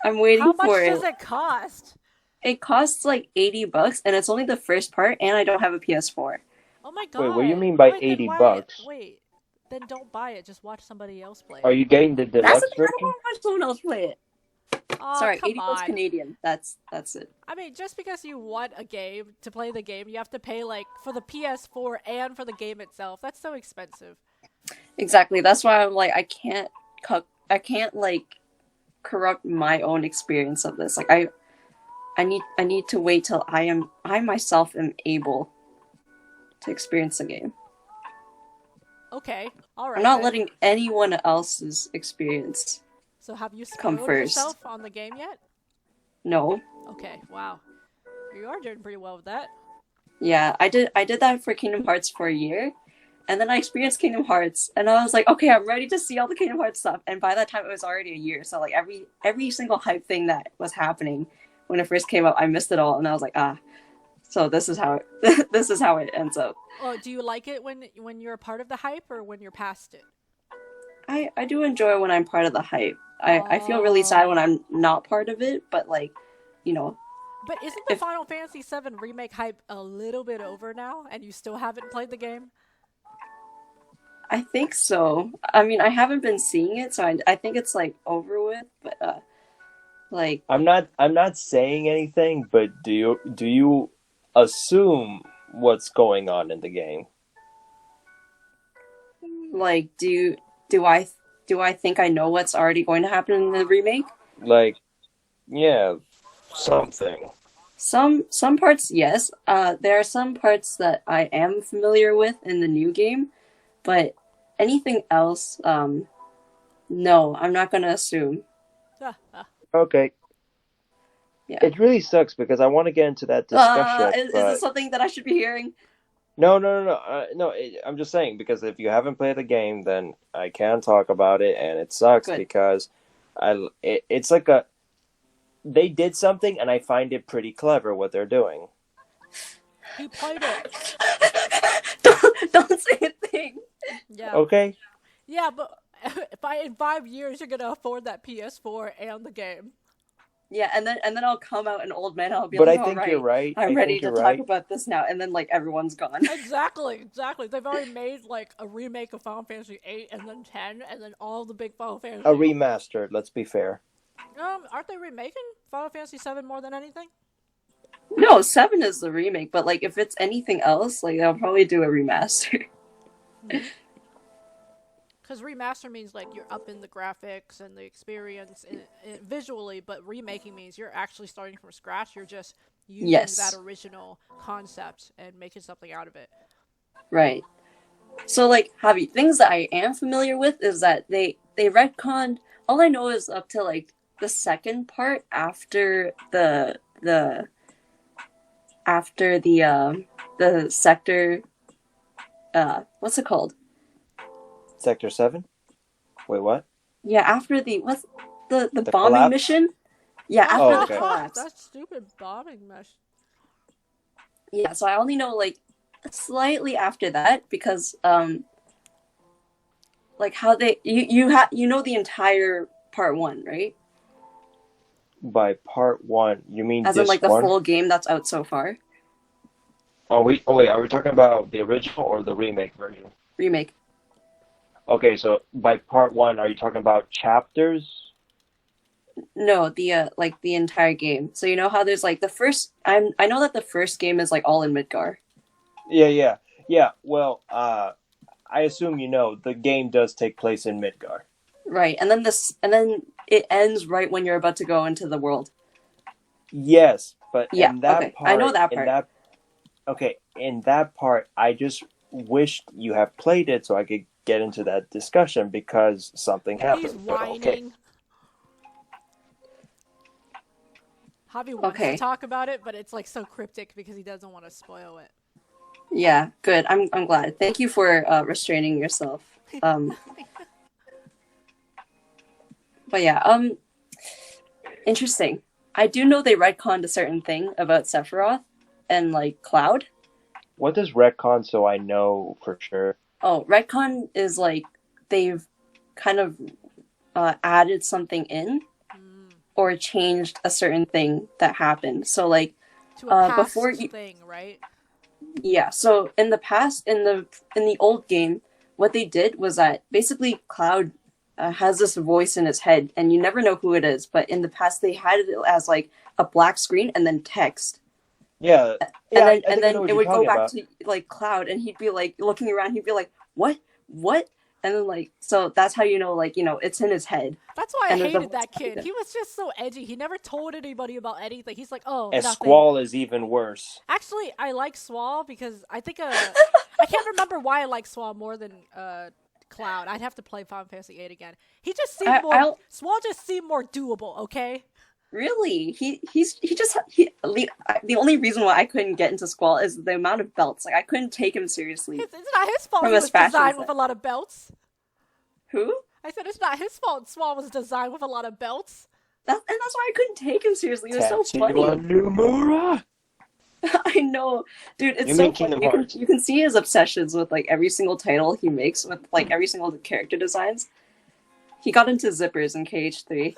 I'm waiting How much for it. does it cost? It costs like $80 and it's only the first part and I don't have a PS4. Oh my god. Wait, what do you mean by Wait, then $80? Wait, then don't buy it. Just watch somebody else play it. Are you getting the That's deluxe the thing, I version? don't want to watch someone else play it. Oh, Sorry, come 80 bucks on. Canadian. That's it. I mean, just because you want a game to play the game, you have to pay like for the PS4 and for the game itself. That's so expensive. Exactly. That's why I'm like I can't like corrupt my own experience of this. Like I need to wait till I myself am able to experience the game. Okay, all right. I'm not then. letting anyone else's experience. So have you come spoiled first. yourself on the game yet? No. Okay, wow. You are doing pretty well with that. Yeah, I did that for Kingdom Hearts for a year. And then I experienced Kingdom Hearts and I was like, okay, I'm ready to see all the Kingdom Hearts stuff. And by that time it was already a year. So like every single hype thing that was happening when it first came out, I missed it all and I was like, so this is how it ends up. Oh, do you like it when you're a part of the hype or when you're past it? I do enjoy when I'm part of the hype. I feel really sad when I'm not part of it, but like, you know. But isn't the Final Fantasy VII Remake hype a little bit over now and you still haven't played the game? I think so. I mean, I haven't been seeing it, so I think it's like over with, but Like, I'm not saying anything, but do you assume what's going on in the game? do I think I know what's already going to happen in the remake? Like, yeah, something. Some parts, yes. There are some parts that I am familiar with in the new game, but anything else, no, I'm not gonna assume. Okay. Yeah. It really sucks because I want to get into that discussion, Is but this something that I should be hearing? no. I'm just saying because if you haven't played the game, then I can talk about it, and it sucks Good. because it's like they did something, and I find it pretty clever what they're doing. He played it. Don't say a thing. Yeah. Okay. Yeah, but in 5 years you're gonna afford that PS4 and the game. Yeah, and then I'll come out an old man. I'll be But like, I all think right, you're right. I'm I ready think to you're talk right. about this now. And then like everyone's gone. Exactly. They've already made like a remake of Final Fantasy 8 and then 10 and then all the big Final Fantasy. A remastered, let's be fair. Aren't they remaking Final Fantasy 7 more than anything? No, 7 is the remake, but like if it's anything else, like I'll probably do a remaster. Because remaster means like you're upping the graphics and the experience visually, but remaking means you're actually starting from scratch. You're just using Yes. that original concept and making something out of it. Right. So like, Javi, things that I am familiar with is that they retconned. All I know is up to like the second part after the sector. What's it called? Sector 7? Wait, what? Yeah, after what's the The bombing collapse? mission? Yeah, after Oh, the okay. collapse. That stupid bombing mesh. Yeah, so I only know like slightly after that because like how they you know the entire part 1, right? By part 1, you mean As in disc like the 1? full game that's out so far. Oh wait, are we talking about the original or the remake version? Remake. Okay, so by part 1, are you talking about chapters? No, the like the entire game. So you know how there's like the first I know that the first game is like all in Midgar. Yeah. Well, I assume you know the game does take place in Midgar. Right. And then it ends right when you're about to go into the world. Yes, but Yeah, in that okay. part, I know that part. in that part, I just wished you had played it so I could get into that discussion because something happened. He's But whining. okay. Javi wants Okay. to talk about it, but it's like so cryptic because he doesn't want to spoil it. Yeah, good. I'm glad. Thank you for restraining yourself. But yeah, interesting. I do know they retconned a certain thing about Sephiroth and like Cloud. What does retcon so I know for sure? Oh, retcon is like they've kind of added something in or changed a certain thing that happened. So like To a past before you, thing, right? yeah. So in the past, in the old game, what they did was that basically Cloud has this voice in his head, and you never know who it is. But in the past, they had it as like a black screen and then text. Yeah, And I then think I know what it you're would go talking back about. to like Cloud, and he'd be like looking around. He'd be like, "What? What?" And then like, so that's how you know, like, you know, it's in his head. That's why I And there's a hated that voice kid. behind He was just so edgy. He never told anybody about anything. He's like, oh, And nothing. Squall is even worse. Actually, I like Swall because I think I can't remember why I like Swall more than Cloud. I'd have to play Final Fantasy 8 again. He just seemed more. Swall just seemed more doable. Okay. Really, the only reason why I couldn't get into Squall is the amount of belts. Like I couldn't take him seriously. It's not his fault. From He a was fashion designed sense. with a lot of belts. Who? I said it's not his fault. Swall was designed with a lot of belts. And that's why I couldn't take him seriously. It was so Tattoo funny. on Nomura. I know, dude. It's You so mean funny. Kingdom Hearts. You can see his obsessions with like every single title he makes with like every single character designs. He got into zippers in KH3.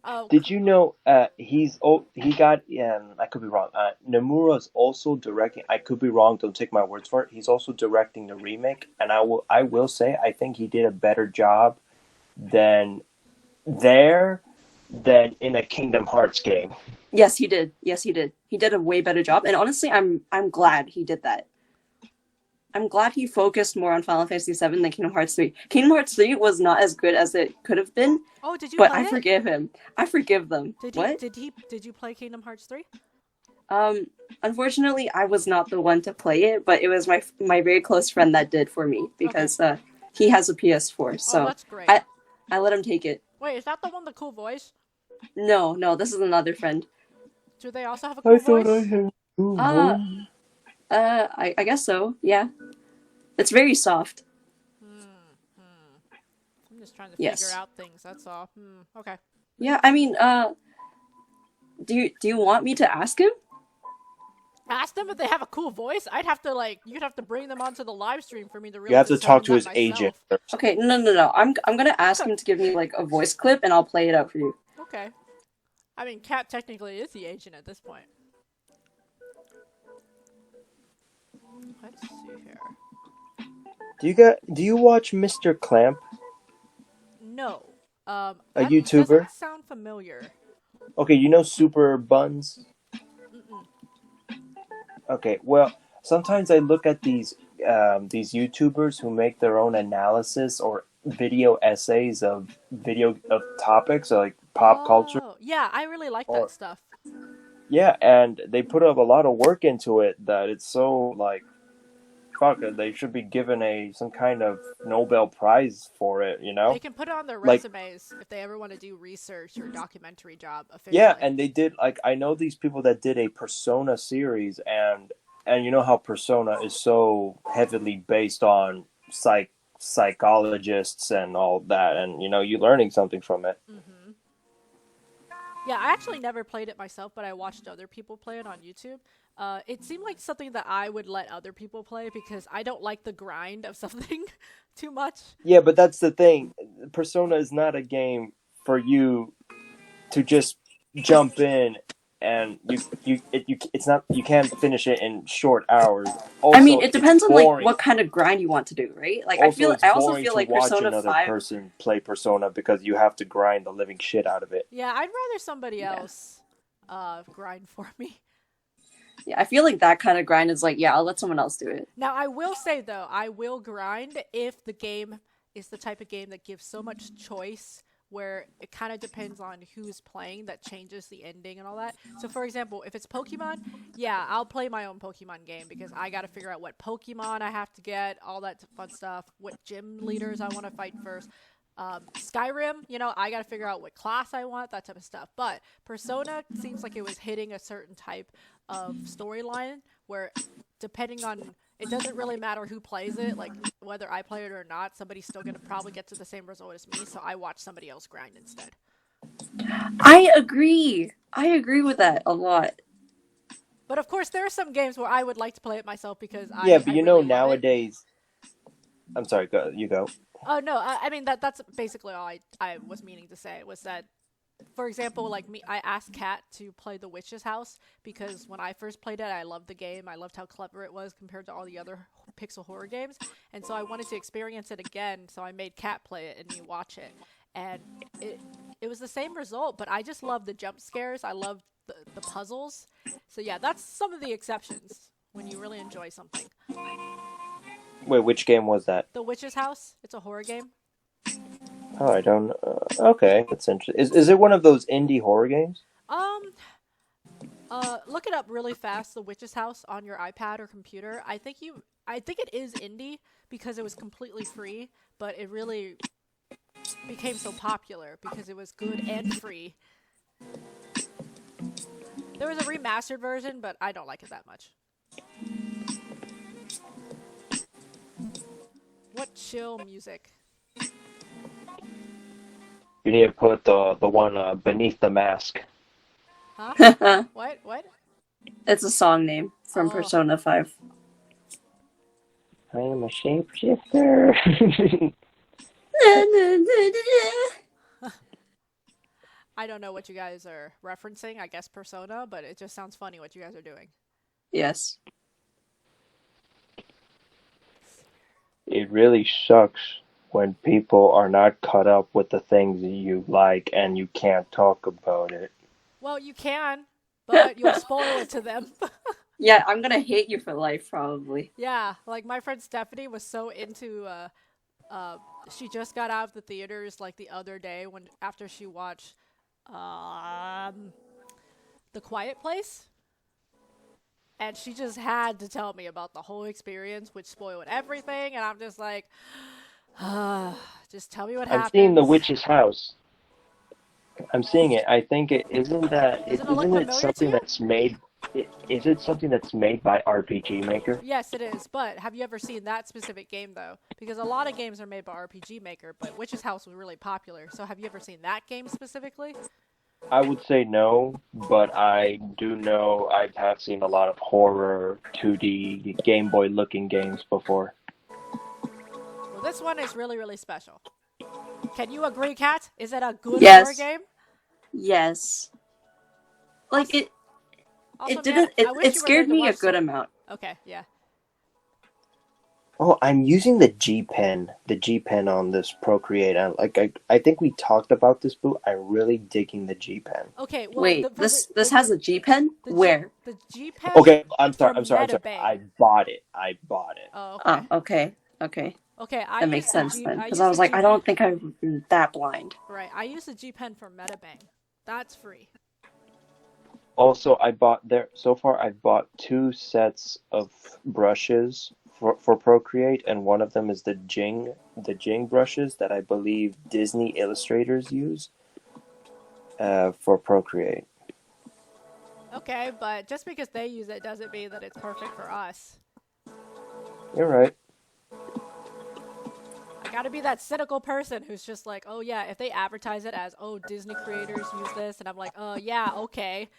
Oh, Did you know he got I could be wrong. Nomura's also directing. I could be wrong. Don't take my words for it. He's also directing the remake, and I will say I think he did a better job than there. than in a Kingdom Hearts game. Yes, he did. Yes, he did. He did a way better job, and honestly, I'm glad he did that. I'm glad he focused more on Final Fantasy VII than Kingdom Hearts 3. Kingdom Hearts 3 was not as good as it could have been, Oh, did you but play I it? forgive him. I forgive them. Did What? Did you play Kingdom Hearts 3? Unfortunately, I was not the one to play it, but it was my very close friend that did for me because he has a PS4, so that's great. I let him take it. Wait, is that the one with the cool voice? No, this is another friend. Do they also have a cool voice? I guess so. Yeah, it's very soft. I'm just trying to Yes. figure out things. That's all. Okay. Yeah, I mean, do you want me to ask him? Ask them if they have a cool voice. I'd have to you'd have to bring them onto the live stream for me to really. You have to talk to determine his that agent myself. first. Okay, no. I'm gonna ask him to give me like a voice clip, and I'll play it out for you. Okay. I mean, Cat technically is the agent at this point. Let's see here. Do you watch Mr. Clamp? No. A that YouTuber? doesn't sound familiar. Okay, you know Super Buns? Mm-mm. Okay, well, sometimes I look at these YouTubers who make their own analysis or video essays of topics like pop culture. Yeah, I really like Or- that stuff. Yeah, and they put up a lot of work into it that it's so like fuck it, they should be given some kind of Nobel Prize for it, you know? They can put it on their Like- resumes if they ever want to do research or documentary job officially. Yeah, and they did I know these people that did a Persona series, and you know how Persona is so heavily based on psychologists and all that, and you know you're learning something from it. Mm-hmm. Yeah, I actually never played it myself, but I watched other people play it on YouTube. It seemed like something that I would let other people play because I don't like the grind of something too much. Yeah, but that's the thing. Persona is not a game for you to just jump in and you can't finish it in short hours. Also, I mean, it depends on like boring. what kind of grind you want to do, right? Like Also, I also boring feel to like watch Persona another 5. person play Persona because you have to grind the living shit out of it. Yeah, I'd rather somebody else grind for me. Yeah, I feel like that kind of grind is like, yeah, I'll let someone else do it. Now, I will say, though, I will grind if the game is the type of game that gives so much choice where it kind of depends on who's playing that changes the ending and all that. So, for example, if it's Pokemon, yeah, I'll play my own Pokemon game because I got to figure out what Pokemon I have to get, all that fun stuff, what gym leaders I want to fight first. Skyrim, you know, I got to figure out what class I want, that type of stuff. But Persona seems like it was hitting a certain type of storyline where depending on, it doesn't really matter who plays it, like whether I play it or not, somebody's still going to probably get to the same result as me, so I watch somebody else grind instead. I agree with that a lot. But of course, there are some games where I would like to play it myself because Yeah, but you know really love it. nowadays. I'm sorry, you go. Oh no, I mean that's basically all I was meaning to say was that, for example, like me, I asked Kat to play The Witch's House because when I first played it, I loved the game. I loved how clever it was compared to all the other pixel horror games, and so I wanted to experience it again. So I made Kat play it and me watch it, and it was the same result. But I just love the jump scares. I love the puzzles. So yeah, that's some of the exceptions when you really enjoy something. Wait, which game was that? The Witch's House. It's a horror game. Oh, I don't. Okay, that's interesting. Is it one of those indie horror games? Look it up really fast. The Witch's House on your iPad or computer. I think it is indie because it was completely free, but it really became so popular because it was good and free. There was a remastered version, but I don't like it that much. What chill music? You need to put the one Beneath the Mask. Huh? What? It's a song name from Persona 5. I am a shapeshifter. I don't know what you guys are referencing. I guess Persona, but it just sounds funny what you guys are doing. Yes. It really sucks when people are not caught up with the things that you like and you can't talk about it. Well, you can, but you'll spoil it to them. Yeah, I'm gonna hate you for life, probably. Yeah, like my friend Stephanie was so into uh she just got out of the theaters like the other day when after she watched um The Quiet Place, and she just had to tell me about the whole experience, which spoiled everything, and I'm just like, just tell me what I'm seeing The happens. Witch's House. I'm seeing it. I think it Doesn't it look isn't it familiar to something you? that's made is it something that's made by RPG Maker? Yes, it is. But have you ever seen that specific game though? Because a lot of games are made by RPG Maker, but Witch's House was really popular. So have you ever seen that game specifically? I would say no, but I do know I have seen a lot of horror 2D Game Boy looking games before. Well, this one is really, really special. Can you agree, Kat? Is it a good horror Yes. game? Yes. Like Also, it also, it man, didn't I it, wish it you were there scared to me a watch good some. amount. Okay, yeah. Oh, I'm using the G Pen on this Procreate. I think we talked about this, but I'm really digging the G Pen. Okay, well, Wait, this has a G pen? Where? The G Pen Okay, I'm sorry, I'm from sorry, I'm sorry. Metabang. I bought it. I bought it. Oh, Oh, okay. okay. Okay. Okay, That makes sense then. I Because use I the was like, G I don't think I'm that blind. right. I use the G Pen from Metabang. That's free. Also, I bought there so far. I've bought two sets of brushes for Procreate, and one of them is the Jing brushes that I believe Disney illustrators use for Procreate. Okay, but just because they use it doesn't mean that it's perfect for us. You're right. I gotta be that cynical person who's just like, oh yeah, if they advertise it as, oh, Disney creators use this, and I'm like, oh yeah, okay.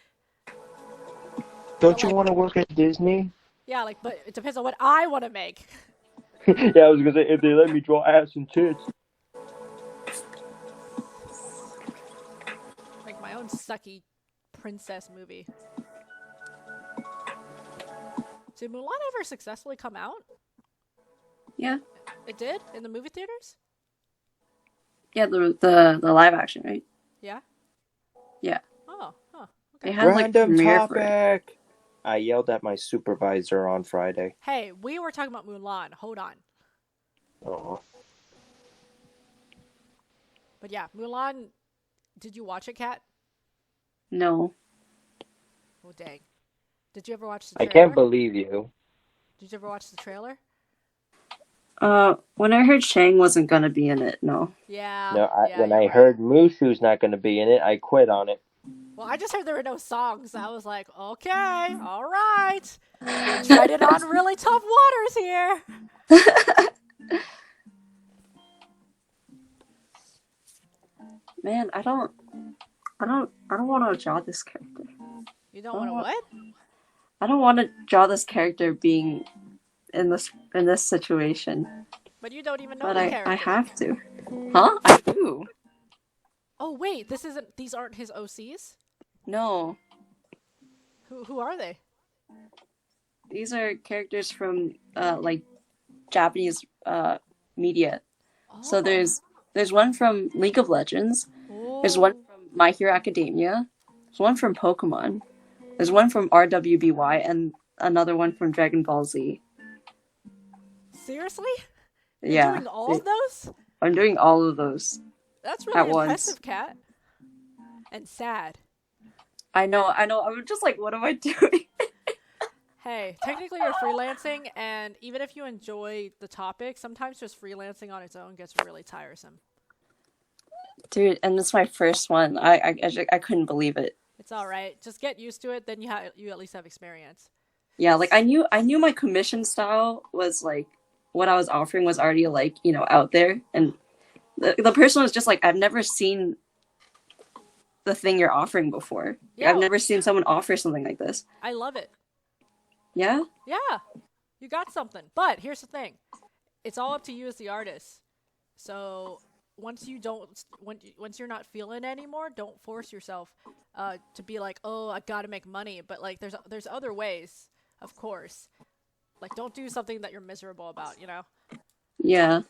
But Don't you like, want to work at Disney? yeah, like, but it depends on what I want to make. Yeah, I was gonna say if they let me draw ass and tits. Make my own sucky princess movie. Did Mulan ever successfully come out? Yeah. It did? In the movie theaters? Yeah, the live action, right? Yeah? Yeah. Oh, huh. They Okay. had like Random premiere for it. topic. I yelled at my supervisor on Friday. Hey, we were talking about Mulan. Hold on. Oh. But yeah, Mulan. Did you watch it, Kat? No. Oh, dang. Did you ever watch the I trailer? can't believe you. Did you ever watch the trailer? When I heard Shang wasn't gonna be in it, no. Yeah. No, Yeah, when you're I right. heard Mushu's not going to be in it, I quit on it. Well, I just heard there were no songs. I was like, okay, all right. We're treading on really tough waters here. Man, I don't want to draw this character. You don't want to what? I don't want to draw this character being in this situation, But you don't even know but the I character. have to. Huh? I do. Oh wait, these aren't his OCs? No, Who are they? these are characters from like Japanese media. Oh. So there's one from League of Legends. Oh. There's one from My Hero Academia. There's one from Pokemon. There's one from RWBY and another one from Dragon Ball Z. Seriously? You're Yeah, doing all of those? I'm doing all of those. That's really at once. impressive, Kat. And sad. I know. I'm just like, what am I doing? Hey, technically you're freelancing, and even if you enjoy the topic, sometimes just freelancing on its own gets really tiresome. Dude, and it's my first one. I couldn't believe it. It's all right. Just get used to it. Then you at least have experience. Yeah, like I knew my commission style was like what I was offering was already like, out there, and the person was just like, I've never seen the thing you're offering before. Yeah. I've never seen someone offer something like this. I love it. Yeah? Yeah, you got something. But here's the thing. It's all up to you as the artist. So once you're not feeling it anymore, don't force yourself to be like, oh, I gotta make money. But like, there's other ways, of course. Like, don't do something that you're miserable about, Yeah.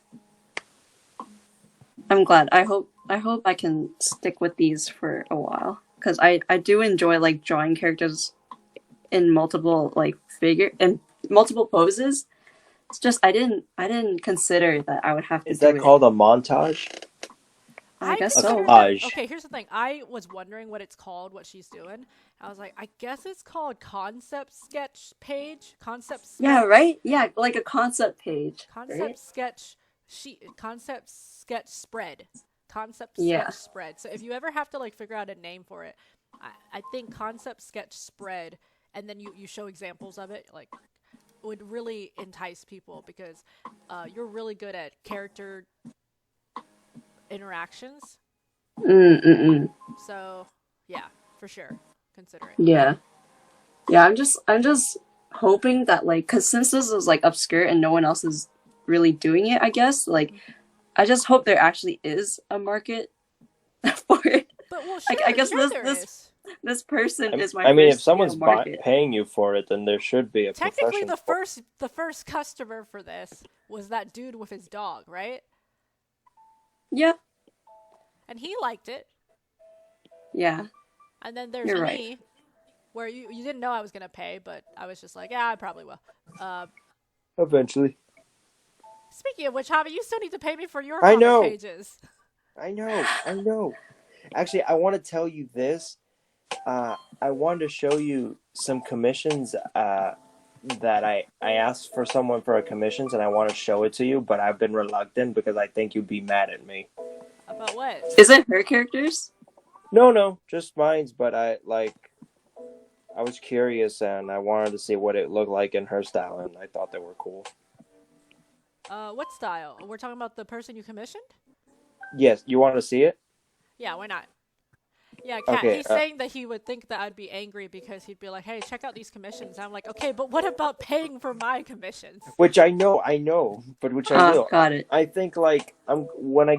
I'm glad. I hope I can stick with these for a while because I do enjoy like drawing characters in multiple like multiple poses. It's just I didn't consider that I would have to Is do that it. called a montage? I guess A so. considered collage. that. Okay, here's the thing. I was wondering what it's called, what she's doing. I was like, I guess it's called concept sketch page, concept sketch. Yeah, right? Yeah, like a concept page. Concept Right? sketch sheet, concept sketch spread, concept Yeah. sketch spread. So if you ever have to like figure out a name for it, I think concept sketch spread, and then you show examples of it, like would really entice people because you're really good at character interactions. So yeah, for sure, consider it. Yeah. Yeah, I'm just hoping that like cuz since this is like obscure and no one else is really doing it, I guess, like I just hope there actually is a market for it. But well, sure, I guess sure this person is my I mean, if first someone's market. paying you for it, then there should be a Technically, profession. the first customer for this was that dude with his dog, right? Yeah. And he liked it. Yeah. And then there's You're me, right. where you didn't know I was gonna pay, but I was just like, yeah, I probably will. Eventually. Speaking of which, Javi, you still need to pay me for your I comic know. pages. I know. Actually, I want to tell you this. I wanted to show you some commissions that I asked for someone for a commissions, and I want to show it to you, but I've been reluctant because I think you'd be mad at me. About what? Is it her characters? No, just mine's, but I was curious and I wanted to see what it looked like in her style, and I thought they were cool. What style? We're talking about the person you commissioned? Yes, you want to see it? Yeah, why not? Yeah, Kat, Okay, he's saying that he would think that I'd be angry because he'd be like, hey, check out these commissions. I'm like, okay, but what about paying for my commissions? Which I know, but which I will. Got it. I think like when I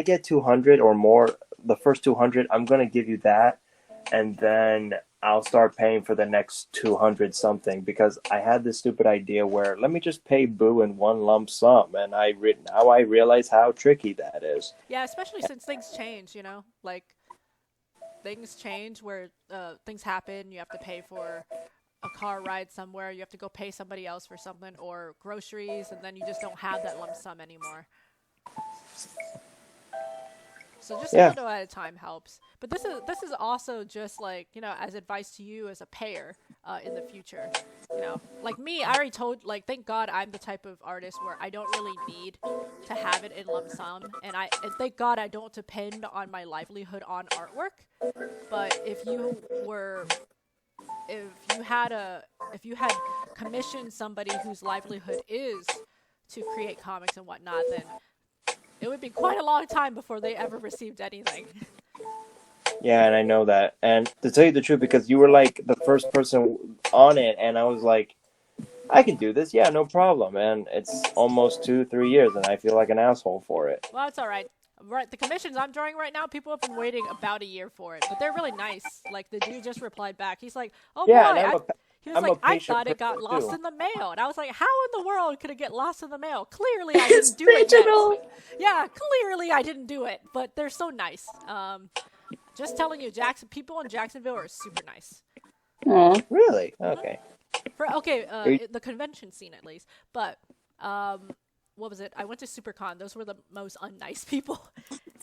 get 200 or more, the first 200, I'm gonna give you that, and then I'll start paying for the next 200 something because I had this stupid idea where let me just pay Boo in one lump sum, and now I realize how tricky that is. Yeah, especially since things change, you know? Like, things change where things happen, you have to pay for a car ride somewhere, you have to go pay somebody else for something, or groceries, and then you just don't have that lump sum anymore. So just a little at a time helps. But this is also just like, you know, as advice to you as a payer in the future. You know, like me, I already told, like, thank God I'm the type of artist where I don't really need to have it in lump sum, and thank God I don't depend on my livelihood on artwork. But if you had commissioned somebody whose livelihood is to create comics and whatnot, then it would be quite a long time before they ever received anything. Yeah, and I know that. And to tell you the truth, because you were like the first person on it, and I was like, I can do this. Yeah, no problem. And it's almost 2-3 years, and I feel like an asshole for it. Well, it's all right. Right, the commissions I'm drawing right now, people have been waiting about a year for it, but they're really nice. Like, the dude just replied back. He's like, "Oh Yeah, boy," he was I'm like, a "I patient thought it got person, lost too." in the mail," and I was like, "How in the world could it get lost in the mail? Clearly, I didn't do digital. it." Yeah, clearly I didn't do it, but they're so nice. Just telling you, people in Jacksonville are super nice. Aw. Really? Okay. The convention scene at least, but what was it? I went to SuperCon. Those were the most unnice people.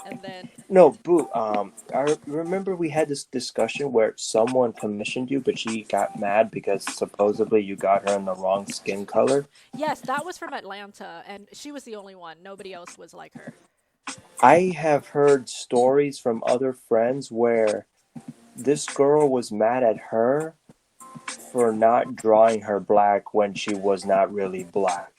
And then No, Boo. I remember we had this discussion where someone commissioned you, but she got mad because supposedly you got her in the wrong skin color. yes, that was from Atlanta, and she was the only one. Nobody else was like her. I have heard stories from other friends where this girl was mad at her for not drawing her black when she was not really black.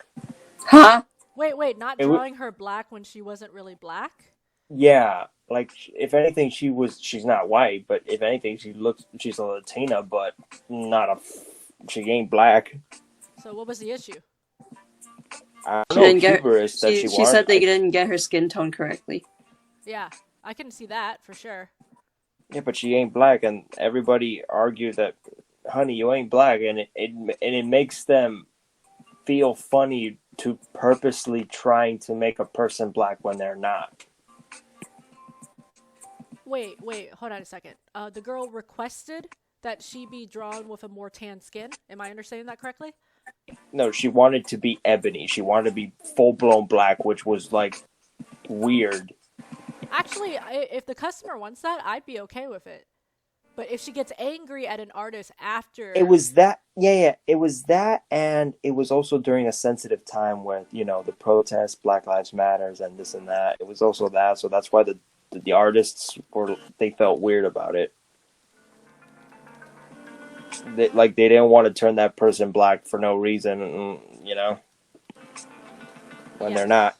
Huh? Wait, not drawing her black when she wasn't really black? Yeah, like if anything, she's not white, but if anything, she's a Latina, but she ain't black. So what was the issue? I don't know, hubris that she wanted. said they didn't get her skin tone correctly. Yeah, I can see that for sure. Yeah, but she ain't black, and everybody argued that, honey, you ain't black, and it makes them feel funny to purposely trying to make a person black when they're not. Wait, hold on a second. The girl requested that she be drawn with a more tan skin. Am I understanding that correctly? No, she wanted to be ebony. She wanted to be full blown black, which was like weird. Actually, if the customer wants that, I'd be okay with it. But if she gets angry at an artist after, It was that, yeah. It was that, and it was also during a sensitive time with the protests, Black Lives Matters, and this and that. It was also that, so that's why the artists they felt weird about it. They didn't want to turn that person black for no reason, when Yeah. they're not.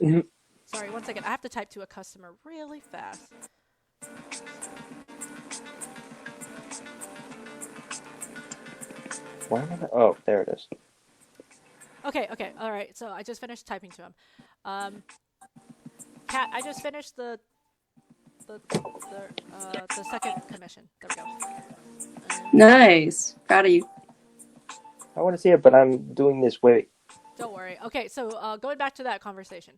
Sorry, one second. I have to type to a customer really fast. Why am I not? Oh, there it is. Okay, all right. So I just finished typing to him. Kat, I just finished the second commission. There we go. Nice. Proud of you. I want to see it, but I'm doing this. Wait. Don't worry. Okay, so going back to that conversation.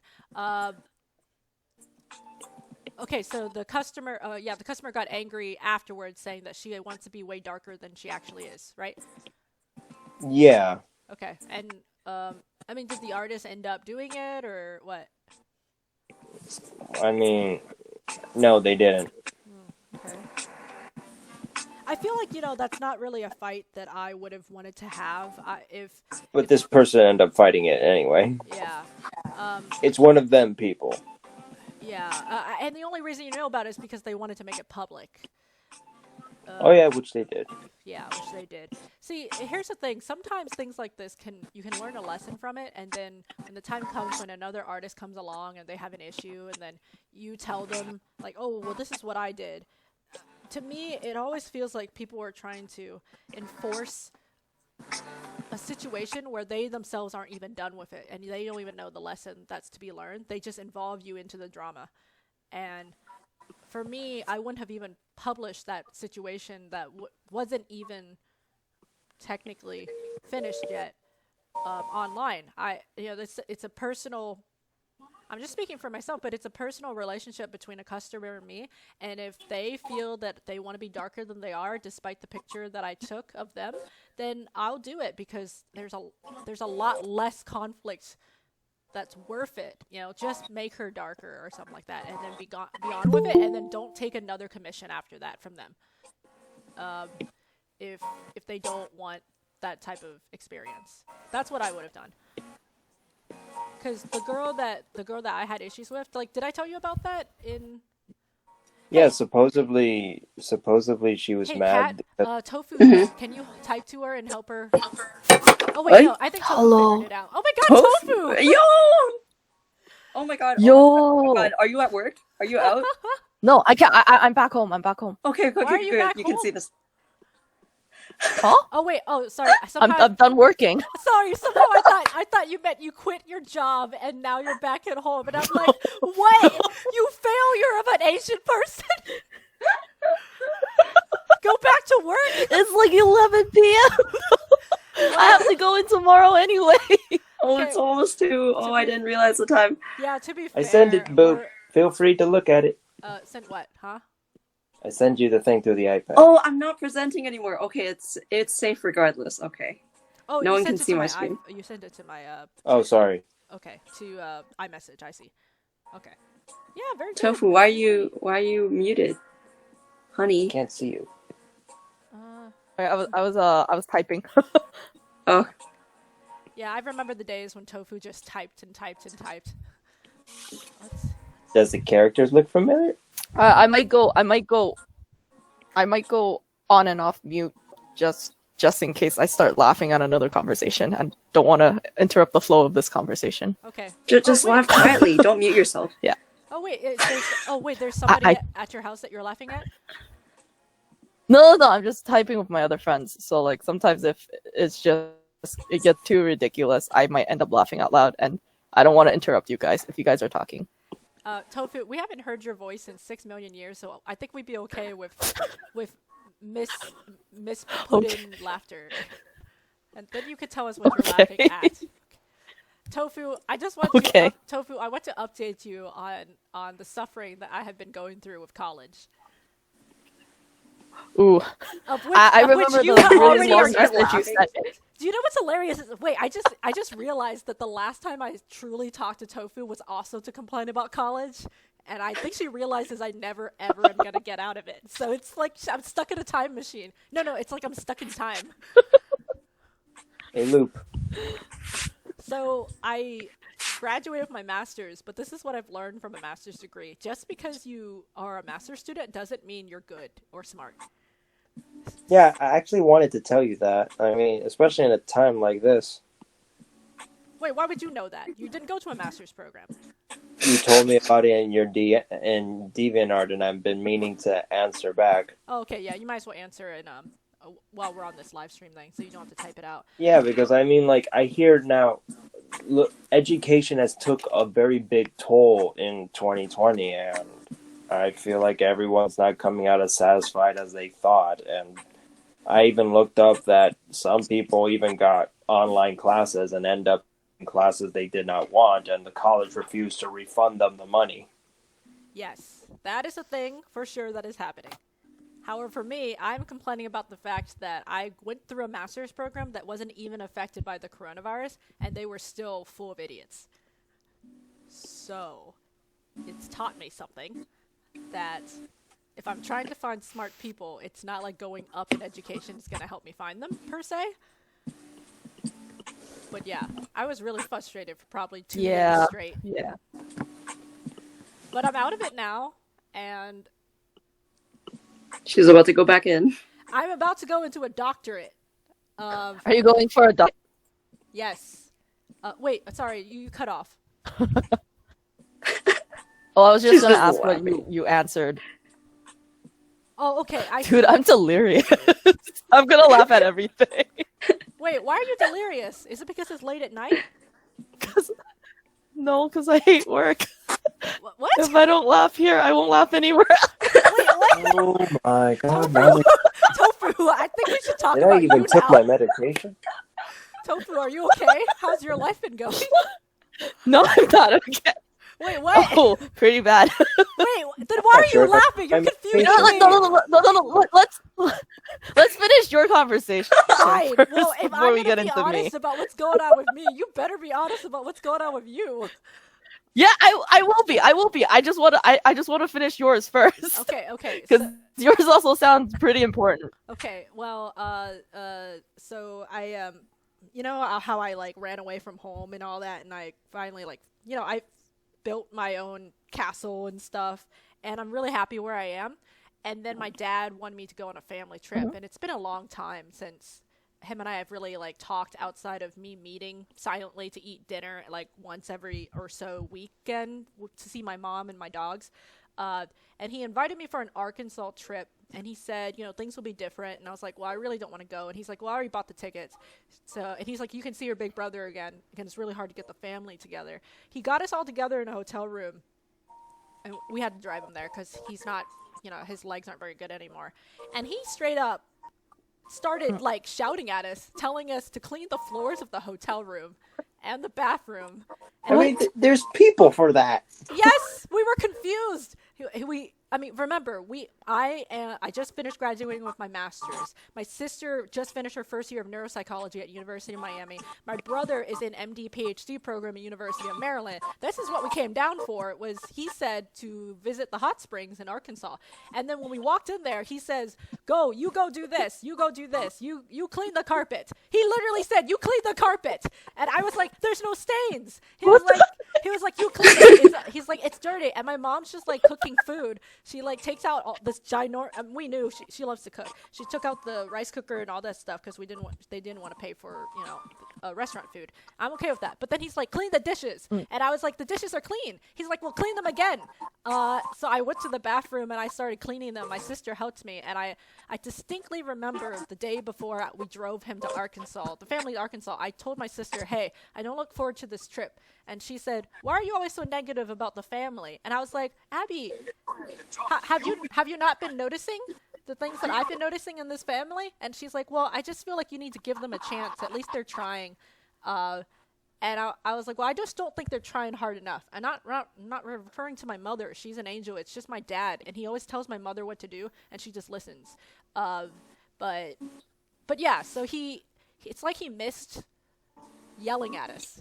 Okay, so the customer got angry afterwards, saying that she wants to be way darker than she actually is, right? Yeah. Okay, and I mean, did the artist end up doing it or what? I mean, no, they didn't. Okay. I feel like that's not really a fight that I would have wanted to have But this person ended up fighting it anyway. Yeah. It's one of them people. Yeah, and the only reason you know about it is because they wanted to make it public. Oh yeah, which they did. Yeah, which they did. See, here's the thing. Sometimes things like this you can learn a lesson from it, and then when the time comes when another artist comes along and they have an issue, and then you tell them like, "Oh, well, this is what I did." To me, it always feels like people are trying to enforce a situation where they themselves aren't even done with it, and they don't even know the lesson that's to be learned. They just involve you into the drama, and for me, I wouldn't have even published that situation that wasn't even technically finished yet online. It's a personal. I'm just speaking for myself, but it's a personal relationship between a customer and me. And if they feel that they want to be darker than they are, despite the picture that I took of them, then I'll do it because there's a lot less conflict that's worth it. Just make her darker or something like that, and then be on with it, and then don't take another commission after that from them. If they don't want that type of experience, that's what I would have done. Because the girl that I had issues with, like, did I tell you about that in? Yeah, supposedly she was Hey, mad. Kat, Tofu, can you type to her and help her? Oh wait, no, I think Tofu figured it out. Oh my God, Tofu! Yo! Oh my God. Yo! Oh my God. Are you at work? Are you out? No, I can't. I'm back home. Okay, Why are you good. back You can home? see this. Huh? Oh wait, sorry. Somehow, I'm done working. Sorry, somehow I thought you meant you quit your job and now you're back at home, and I'm like, what? You failure of an Asian person? Go back to work. It's like 11 p.m. I have to go in tomorrow anyway. Oh, Okay. it's almost 2. Oh, I didn't realize the time. Yeah, to be fair. I send it, boo. Feel free to look at it. Send what? Huh? I send you the thing through the iPad. Oh, I'm not presenting anymore. Okay, it's safe regardless. Okay. Oh, No you one sent can it see to my my screen. you sent it to my Oh, sorry. Okay, to iMessage. I see. Okay. Yeah, very good. Tofu, why are you muted? Honey. Can't see you. I was typing. Oh. Yeah, I remember the days when Tofu just typed and typed and typed. Does the characters look familiar? I might go on and off mute just in case I start laughing at another conversation and don't want to interrupt the flow of this conversation. Okay. Just laugh quietly. Don't mute yourself. Yeah. There's somebody at your house that you're laughing at? No, I'm just typing with my other friends. So like sometimes if it's just it gets too ridiculous, I might end up laughing out loud, and I don't want to interrupt you guys if you guys are talking. Tofu, we haven't heard your voice in 6 million years, so I think we'd be okay with put in laughter. And then you could tell us what you're laughing at. Tofu, I just want to I want to update you on the suffering that I have been going through with college. Ooh, Of which, I of which remember you the really already long are stress that you laughing. sent me. Do you know what's hilarious? Wait, I just realized that the last time I truly talked to Tofu was also to complain about college, and I think she realizes I never ever am gonna get out of it. So it's like I'm stuck in a time machine. No, it's like I'm stuck in time. A loop. So I graduated with my master's, but this is what I've learned from a master's degree. Just because you are a master's student doesn't mean you're good or smart. Yeah, I actually wanted to tell you that. I mean, especially in a time like this. Wait, why would you know that? You didn't go to a master's program. You told me about it in your in DeviantArt, and I've been meaning to answer back. Oh, okay, yeah, you might as well answer it while we're on this live stream thing, so you don't have to type it out. Yeah, because I mean, like, I hear now, look, education has took a very big toll in 2020, and I feel like everyone's not coming out as satisfied as they thought. And I even looked up that some people even got online classes and end up in classes they did not want, and the college refused to refund them the money. Yes, that is a thing for sure that is happening. However, for me, I'm complaining about the fact that I went through a master's program that wasn't even affected by the coronavirus, and they were still full of idiots. So, it's taught me something, that if I'm trying to find smart people, it's not like going up in education is going to help me find them, per se. But yeah, I was really frustrated for probably 2 years straight. Yeah. But I'm out of it now, and She's about to go back in. I'm about to go into a doctorate of... Are you going for a doc? Yes. Wait, sorry, you cut off. Oh, I was just She's gonna just ask what laughing. you answered. Oh, okay. Dude, I'm delirious. I'm gonna laugh at everything. Wait, why are you delirious? Is it because it's late at night? No, because I hate work. What? If I don't laugh here, I won't laugh anywhere else. Wait, what? Oh my god, now that Tofu, I think we should talk did about I even you took now. my medication? Tofu, are you okay? How's your life been going? No, I'm not okay. Wait, what? Oh, pretty bad. Wait, then why are Sure, you laughing? You're I'm- confusing You know, me. no. Let's finish your conversation Fine. first Well, if before I'm we gonna get be into honest me. about what's going on with me, you better be honest about what's going on with you. Yeah, I will be. I will be. I just want to finish yours first. Okay. Because yours also sounds pretty important. Okay, well, so I, you know how I, like, ran away from home and all that, and I finally, like, you know, I built my own castle and stuff, and I'm really happy where I am, and then my dad wanted me to go on a family trip, and it's been a long time since him and I have really, like, talked outside of me meeting silently to eat dinner, like, once every or so weekend to see my mom and my dogs. And he invited me for an Arkansas trip, and he said, you know, things will be different. And I was like, well, I really don't want to go. And he's like, well, I already bought the tickets. So, and he's like, you can see your big brother again. Again, it's really hard to get the family together. He got us all together in a hotel room, and we had to drive him there because he's not, you know, his legs aren't very good anymore. And he straight up started, like, shouting at us, telling us to clean the floors of the hotel room and the bathroom. I And mean, there's people for that. yes, we were confused. I mean, remember, I just finished graduating with my master's. My sister just finished her first year of neuropsychology at University of Miami. My brother is in MD PhD program at University of Maryland. This is what we came down for. Was he said to visit the hot springs in Arkansas, and then when we walked in there, he says, you go do this, you go do this, you clean the carpet. He literally said, you clean the carpet, and I was like, there's no stains. He was like, you clean it. He's like, it's dirty, and my mom's just like cooking food. She like takes out all this we knew she loves to cook. She took out the rice cooker and all that stuff because they didn't want to pay for, you know, restaurant food. I'm okay with that. But then he's like, clean the dishes, and I was like, the dishes are clean. He's like, well, clean them again. So I went to the bathroom and I started cleaning them. My sister helped me, and I distinctly remember the day before we drove him to Arkansas, the family to Arkansas. I told my sister, hey, I don't look forward to this trip. And she said, why are you always so negative about the family? And I was like, Abby, have you not been noticing the things that I've been noticing in this family? And she's like, well, I just feel like you need to give them a chance. At least they're trying. And I was like, well, I just don't think they're trying hard enough. And not referring to my mother. She's an angel. It's just my dad. And he always tells my mother what to do, and she just listens. But yeah, so it's like he missed yelling at us.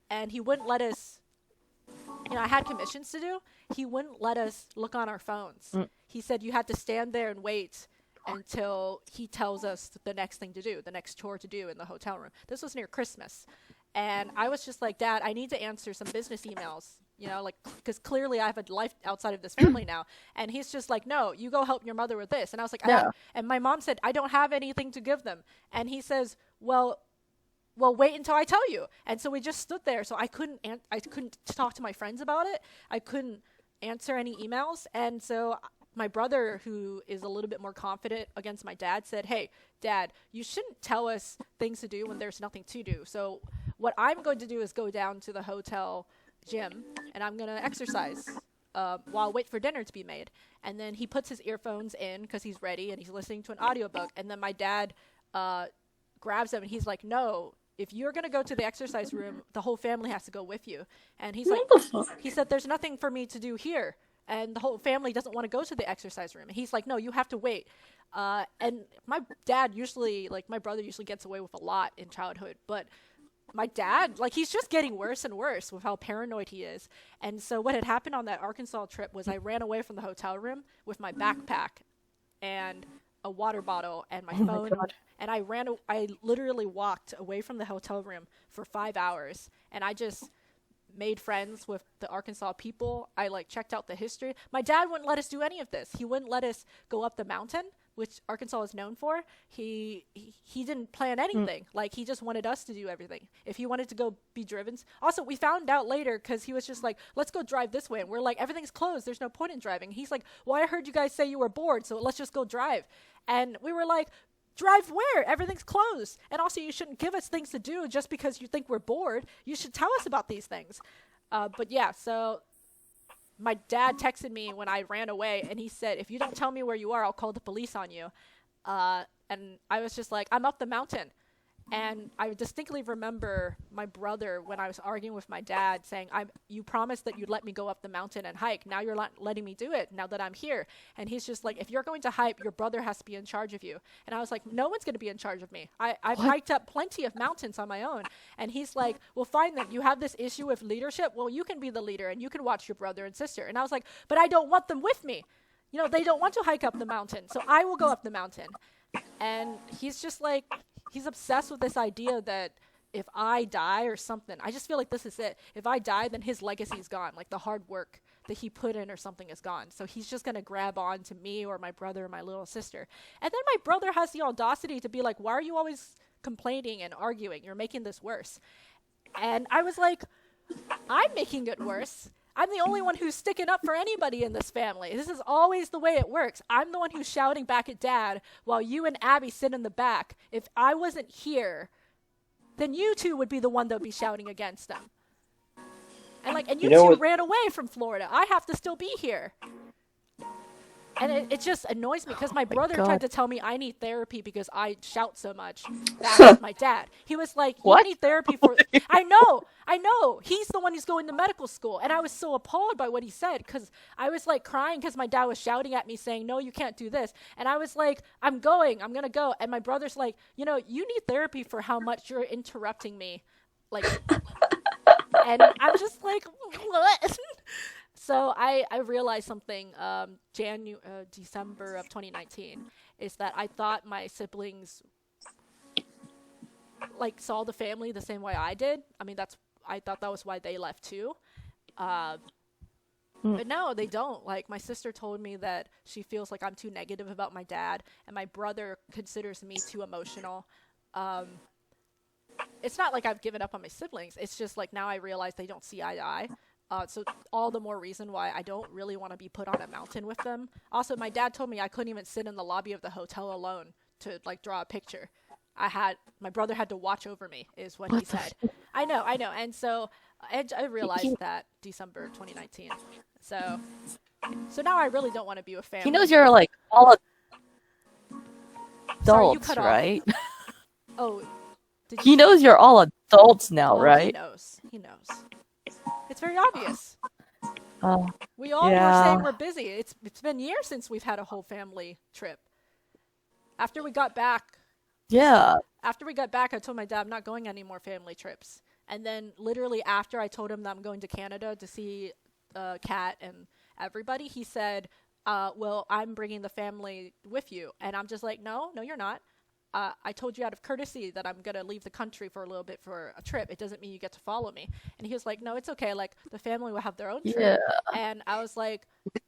And he wouldn't let us, I had commissions to do. He wouldn't let us look on our phones. He said you had to stand there and wait until he tells us the next thing to do, the next chore to do in the hotel room. This was near Christmas. And I was just like, Dad, I need to answer some business emails, because clearly I have a life outside of this family now. And he's just like, no, you go help your mother with this. And I was like, and my mom said, I don't have anything to give them. And he says, well, wait until I tell you. And so we just stood there. So I couldn't talk to my friends about it. I couldn't answer any emails. And so my brother, who is a little bit more confident against my dad, said, hey, Dad, you shouldn't tell us things to do when there's nothing to do. So what I'm going to do is go down to the hotel gym, and I'm going to exercise while I wait for dinner to be made. And then he puts his earphones in because he's ready, and he's listening to an audiobook. And then my dad grabs him, and he's like, no, if you're going to go to the exercise room, the whole family has to go with you. And he's like, he said, there's nothing for me to do here. And the whole family doesn't want to go to the exercise room. And he's like, no, you have to wait. And my dad usually, my brother usually gets away with a lot in childhood. But my dad, he's just getting worse and worse with how paranoid he is. And so what had happened on that Arkansas trip was I ran away from the hotel room with my backpack and a water bottle and my phone. And I literally walked away from the hotel room for 5 hours. And I just made friends with the Arkansas people. I checked out the history. My dad wouldn't let us do any of this. He wouldn't let us go up the mountain, which Arkansas is known for. He didn't plan anything. He just wanted us to do everything. If he wanted to go be driven. Also, we found out later because he was just like, let's go drive this way. And we're like, everything's closed. There's no point in driving. He's like, well, I heard you guys say you were bored, so let's just go drive. And we were like, drive where? Everything's closed. And also, you shouldn't give us things to do just because you think we're bored. You should tell us about these things. But yeah, so my dad texted me when I ran away, and he said, if you don't tell me where you are, I'll call the police on you. And I was just like, I'm up the mountain. And I distinctly remember my brother, when I was arguing with my dad, saying, you promised that you'd let me go up the mountain and hike. Now you're not letting me do it now that I'm here. And he's just like, if you're going to hike, your brother has to be in charge of you. And I was like, no one's going to be in charge of me. I've hiked up plenty of mountains on my own. And he's like, well, fine then. You have this issue with leadership. Well, you can be the leader and you can watch your brother and sister. And I was like, but I don't want them with me. They don't want to hike up the mountain. So I will go up the mountain. And he's just like, he's obsessed with this idea that if I die or something, I just feel like this is it. If I die, then his legacy is gone. The hard work that he put in or something is gone. So he's just going to grab on to me or my brother or my little sister. And then my brother has the audacity to be like, why are you always complaining and arguing? You're making this worse. And I was like, I'm making it worse. I'm the only one who's sticking up for anybody in this family. This is always the way it works. I'm the one who's shouting back at Dad while you and Abby sit in the back. If I wasn't here, then you two would be the one that would be shouting against them. And you two ran away from Florida. I have to still be here. And it just annoys me because my brother tried to tell me I need therapy because I shout so much at my dad. He was like, you need therapy for... I know. He's the one who's going to medical school. And I was so appalled by what he said because I was crying because my dad was shouting at me saying, no, you can't do this. And I was like, I'm going to go. And my brother's like, you need therapy for how much you're interrupting me. And I'm just like, what? So I realized something December of 2019 is that I thought my siblings saw the family the same way I did. I mean, I thought that was why they left too. But no, they don't. My sister told me that she feels like I'm too negative about my dad, and my brother considers me too emotional. It's not like I've given up on my siblings. It's just now I realize they don't see eye to eye. So all the more reason why I don't really want to be put on a mountain with them. Also, my dad told me I couldn't even sit in the lobby of the hotel alone to draw a picture. My brother had to watch over me is what he said. I know. And so I realized that December 2019. So now I really don't want to be with family. He knows you're all adults, Sorry, you cut right? off. Oh, He knows you're all adults now, Oh, He right? knows. He knows. It's very obvious. Oh, We all were yeah. saying we're busy. It's been years since we've had a whole family trip. After we got back, Yeah. I told my dad I'm not going any more family trips. And then literally after I told him that I'm going to Canada to see Kat and everybody, he said, well, I'm bringing the family with you. And I'm just like, no, you're not. I told you out of courtesy that I'm going to leave the country for a little bit for a trip. It doesn't mean you get to follow me. And he was like, no, it's okay. Like, the family will have their own trip. Yeah. And I was like,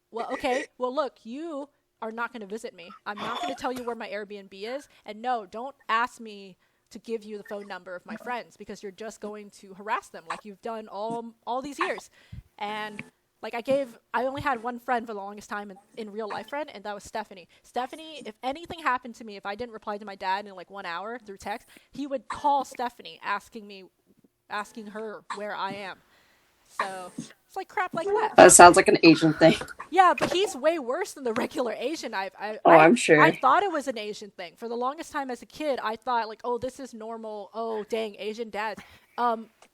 well, okay. Well, look, you are not going to visit me. I'm not going to tell you where my Airbnb is. And no, don't ask me to give you the phone number of my friends because you're just going to harass them like you've done all these years. And like I only had one friend for the longest time in real life friend, and that was Stephanie. Stephanie, if anything happened to me, if I didn't reply to my dad in like 1 hour through text, he would call Stephanie asking her where I am. So it's like crap like that. That sounds like an Asian thing. Yeah, but he's way worse than the regular Asian. I'm sure. I thought it was an Asian thing. For the longest time as a kid, I thought like, oh, this is normal. Oh, dang, Asian dads.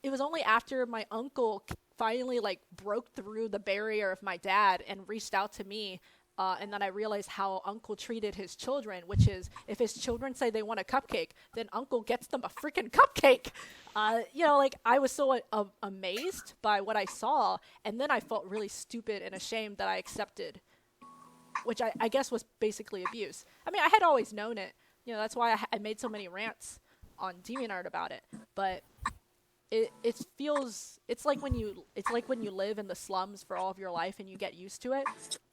It was only after my uncle finally like broke through the barrier of my dad and reached out to me, and then I realized how uncle treated his children, which is if his children say they want a cupcake, then uncle gets them a freaking cupcake. Like I was so amazed by what I saw, and then I felt really stupid and ashamed that I accepted, which I guess was basically abuse. I mean, I had always known it. That's why I made so many rants on DeviantArt about it. But it's like when you live in the slums for all of your life and you get used to it.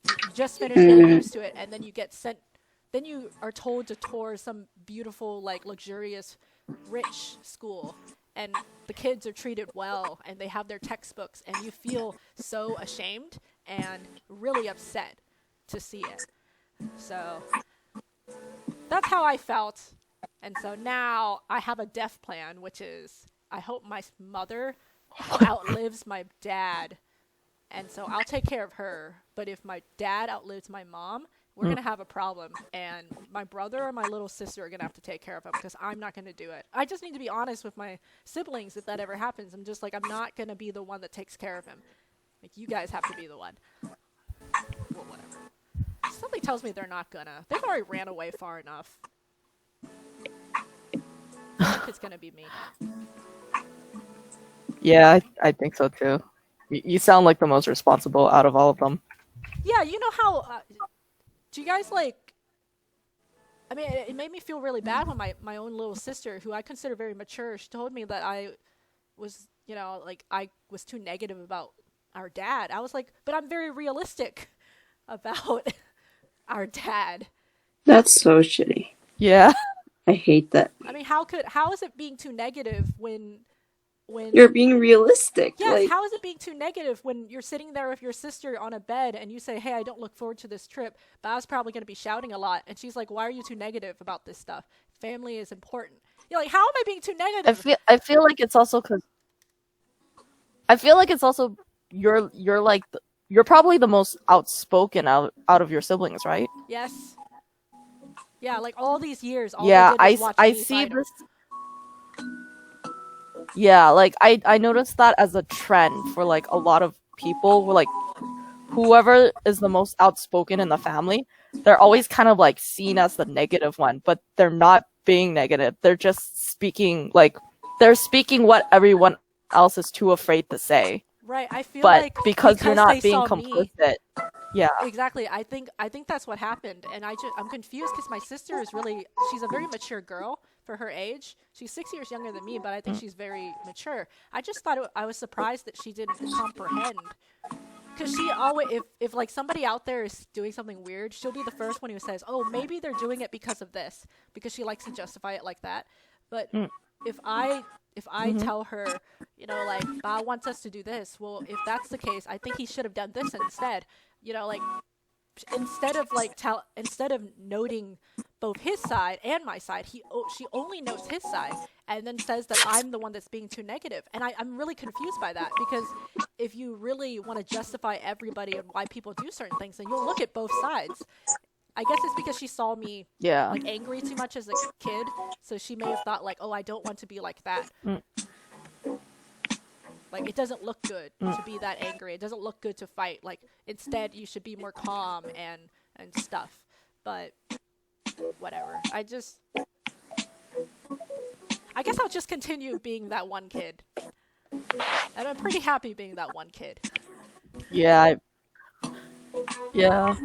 You just finish getting used to it, and then you get sent. Then you are told to tour some beautiful, like luxurious, rich school, and the kids are treated well, and they have their textbooks, and you feel so ashamed and really upset to see it. So that's how I felt, and so now I have a death plan, which is I hope my mother outlives my dad, and so I'll take care of her. But if my dad outlives my mom, we're going to have a problem, and my brother or my little sister are going to have to take care of him because I'm not going to do it. I just need to be honest with my siblings if that ever happens. I'm just like, I'm not going to be the one that takes care of him. Like, you guys have to be the one. Well, whatever. Something tells me they're not gonna. They've already ran away far enough. I think it's going to be me. Yeah, I think so too. You sound like the most responsible out of all of them. Yeah, you know how... do you guys, like... I mean, it made me feel really bad when my own little sister, who I consider very mature, she told me that I was, I was too negative about our dad. I was like, but I'm very realistic about our dad. That's so shitty. Yeah. I hate that. I mean, how is it being too negative when you're being realistic? Yes, like... how is it being too negative when you're sitting there with your sister on a bed and you say, hey, I don't look forward to this trip, but I was probably going to be shouting a lot. And she's like, why are you too negative about this stuff? Family is important. You're like, how am I being too negative? I feel like it's also because you're probably the most outspoken out of your siblings, right? Yes. Yeah, like all these years. I see this. Yeah, like I noticed that as a trend for like a lot of people, where like whoever is the most outspoken in the family, they're always kind of like seen as the negative one, but they're not being negative. They're just speaking what everyone else is too afraid to say. Right, I feel but like because you're not being complicit. Yeah. Exactly. I think that's what happened, and I'm confused because my sister is she's a very mature girl for her age. She's 6 years younger than me, but I think she's very mature. I just thought I was surprised that she didn't comprehend, because she always, if like somebody out there is doing something weird, she'll be the first one who says, oh, maybe they're doing it because of this, because she likes to justify it like that. But if I tell her, like, Ba wants us to do this, well, if that's the case, I think he should have done this instead. Like, instead of noting both his side and my side, she only notes his side and then says that I'm the one that's being too negative. And I'm really confused by that, because if you really want to justify everybody and why people do certain things, then you'll look at both sides. I guess it's because she saw me Yeah. like angry too much as a kid, so she may have thought like, oh, I don't want to be like that. Mm. Like, it doesn't look good to be that angry. It doesn't look good to fight. Like, instead, you should be more calm and stuff. But whatever. I guess I'll just continue being that one kid. And I'm pretty happy being that one kid. Yeah. Yeah.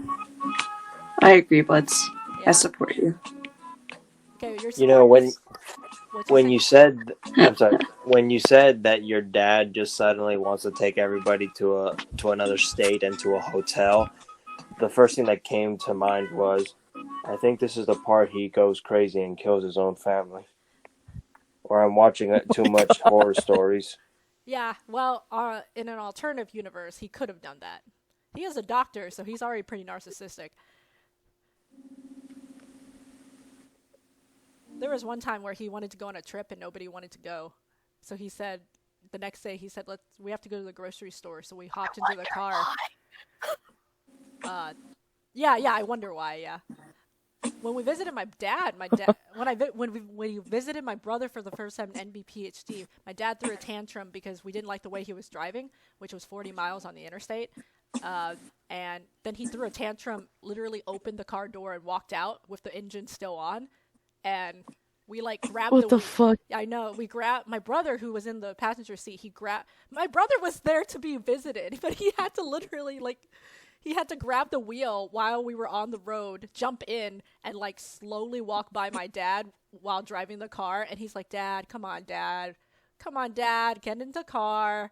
I agree, Buds. Yeah. I support you. Okay, you're You know, smart. when you said, I'm sorry, when you said that your dad just suddenly wants to take everybody to another state and to a hotel, the first thing that came to mind was, I think this is the part he goes crazy and kills his own family. Or I'm watching too much horror stories. Yeah, well, in an alternative universe, he could have done that. He is a doctor, so he's already pretty narcissistic. There was one time where he wanted to go on a trip and nobody wanted to go. So he said, the next day, he said, we have to go to the grocery store. So we hopped into the car. Yeah, I wonder why, yeah. When we visited my dad, when we visited my brother for the first time in NBPhD, my dad threw a tantrum because we didn't like the way he was driving, which was 40 miles on the interstate. And then he threw a tantrum, literally opened the car door and walked out with the engine still on. And we grabbed What the fuck? I know. We grabbed my brother who was in the passenger seat. My brother was there to be visited, but he had to literally he had to grab the wheel while we were on the road, jump in, and slowly walk by my dad while driving the car. And he's like, "Dad, come on, Dad, get in the car."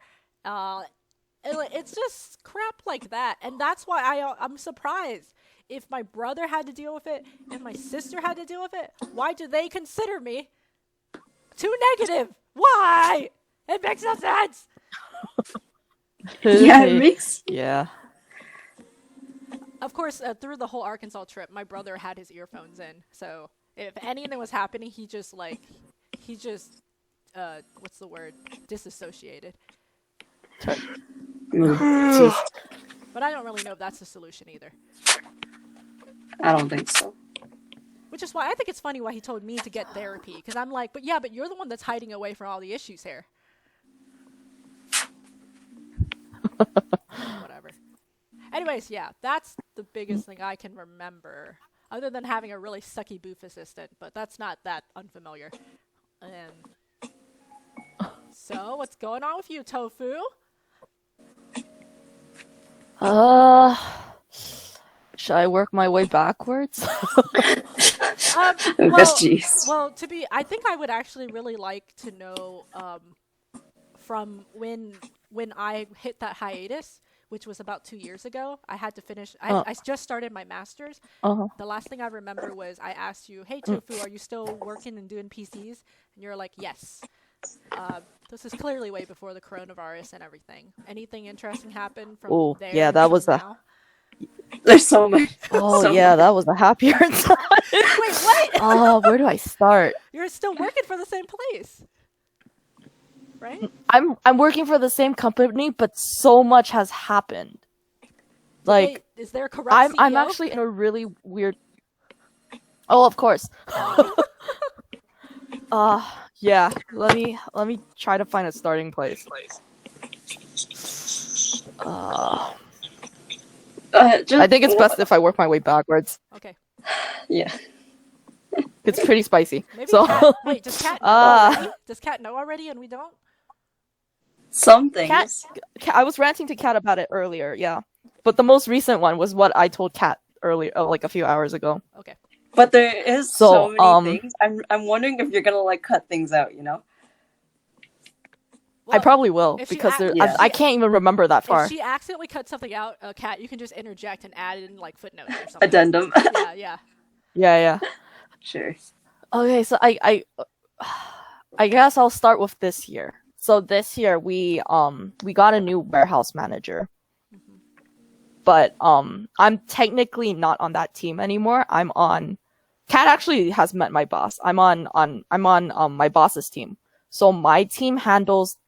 It's just crap like that, and that's why I'm surprised. If my brother had to deal with it and my sister had to deal with it, why do they consider me too negative? Why? It makes no sense. Yeah, it makes. Yeah. Of course, through the whole Arkansas trip, my brother had his earphones in, so if anything was happening, he just what's the word? Disassociated. But I don't really know if that's the solution either. I don't think so. Which is why I think it's funny why he told me to get therapy. Because I'm like, but you're the one that's hiding away from all the issues here. Whatever. Anyways, yeah, that's the biggest thing I can remember. Other than having a really sucky booth assistant. But that's not that unfamiliar. And so, what's going on with you, Tofu? Should I work my way backwards? Well, I think I would actually really like to know from when I hit that hiatus, which was about 2 years ago. I had to finish. I just started my master's. The last thing I remember was I asked you, "Hey Tofu, are you still working and doing PCs?" And you're like, "Yes." This is clearly way before the coronavirus and everything. Anything interesting happened from there? Yeah, that was now? There's so many. That was a happier time. Wait, what? Where do I start? You're still working for the same place, right? I'm working for the same company, but so much has happened. Wait, is there a corrupt CEO? I'm actually in a really weird. Oh, of course. Yeah. Let me try to find a starting place. I think it's best if I work my way backwards. Okay. Yeah. It's pretty spicy. Maybe so. Kat, wait, does Kat know already? Does Kat know already and we don't? Some things. Kat, I was ranting to Kat about it earlier, yeah. But the most recent one was what I told Kat earlier, a few hours ago. Okay. But there is so many things. I'm wondering if you're gonna cut things out, you know? Well, I probably will because I can't even remember that far. If she accidentally cut something out, Kat, you can just interject and add in footnotes or something. Addendum. Yeah. Sure. Okay, so I guess I'll start with this year. So this year we got a new warehouse manager. Mm-hmm. But I'm technically not on that team anymore. I'm on Kat actually has met my boss. I'm on my boss's team. So my team handles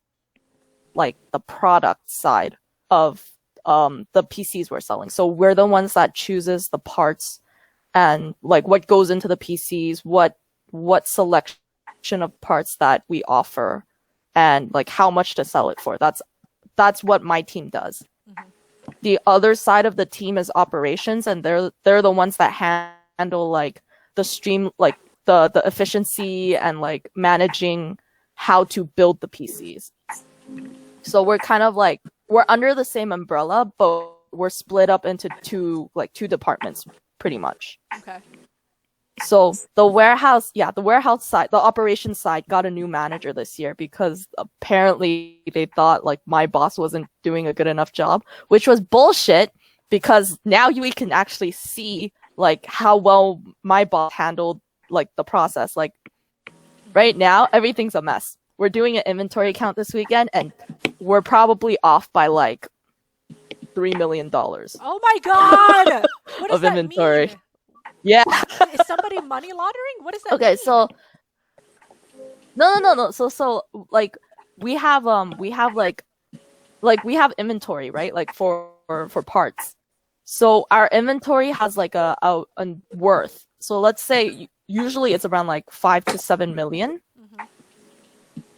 the product side of the PCs we're selling. So we're the ones that chooses the parts and like what goes into the PCs, what selection of parts that we offer, and like how much to sell it for. That's what my team does. The other side of the team is operations, and they're the ones that handle like the stream, like the efficiency and like managing how to build the PCs. So we're kind of like, we're under the same umbrella, but we're split up into two departments pretty much. Okay. So the warehouse side, the operations side got a new manager this year because apparently they thought like my boss wasn't doing a good enough job, which was bullshit, because now we can actually see like how well my boss handled like the process. Like right now, everything's a mess. We're doing an inventory count this weekend, and we're probably off by like $3 million Oh my god! What does of that inventory. mean? Yeah. Is somebody money laundering? What does that Okay, mean? so no. So like we have we have inventory, right? Like for parts. So our inventory has like a worth. So let's say usually it's around like 5 to 7 million.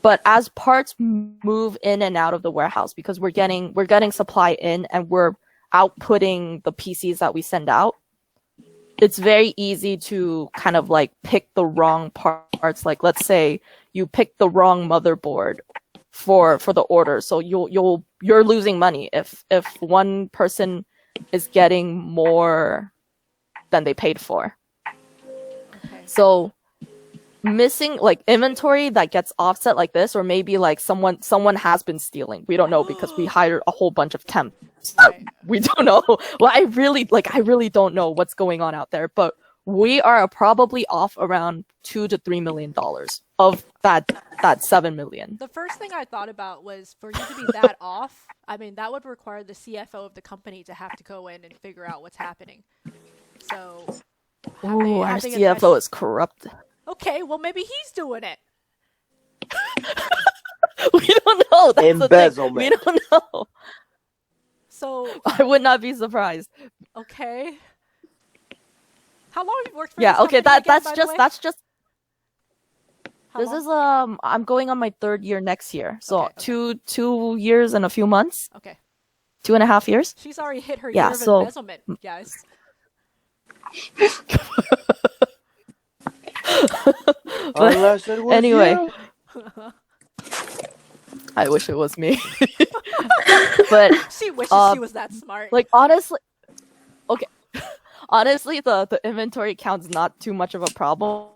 But as parts move in and out of the warehouse, because we're getting supply in and we're outputting the PCs that we send out, it's very easy to kind of like pick the wrong parts. Like let's say you pick the wrong motherboard for the order, so you're losing money if one person is getting more than they paid for. Okay. So missing like inventory that gets offset like this, or maybe like someone has been stealing. We don't know because we hired a whole bunch of temps. Right. We don't know. Well, I really don't know what's going on out there, but we are probably off around $2 to $3 million of that 7 million. The first thing I thought about was for you to be that off. I mean, that would require the CFO of the company to have to go in and figure out what's happening. So, Oh, our have they CFO addressed- is corrupt. Okay, well maybe he's doing it. We don't know. That's the thing. Embezzlement. We don't know. So, I would not be surprised. okay. How long have you worked for Yeah. this Okay. company again, That's by the just way? that's just. How This long? is I'm going on my 3rd year next year, so Okay. two years and a few months, Okay. 2.5 years. She's already hit her Yeah, year of so- embezzlement, guys. Unless it was Anyway. you. I wish it was me. But She wishes she was that smart. like honestly, okay. Honestly, the inventory count's not too much of a problem.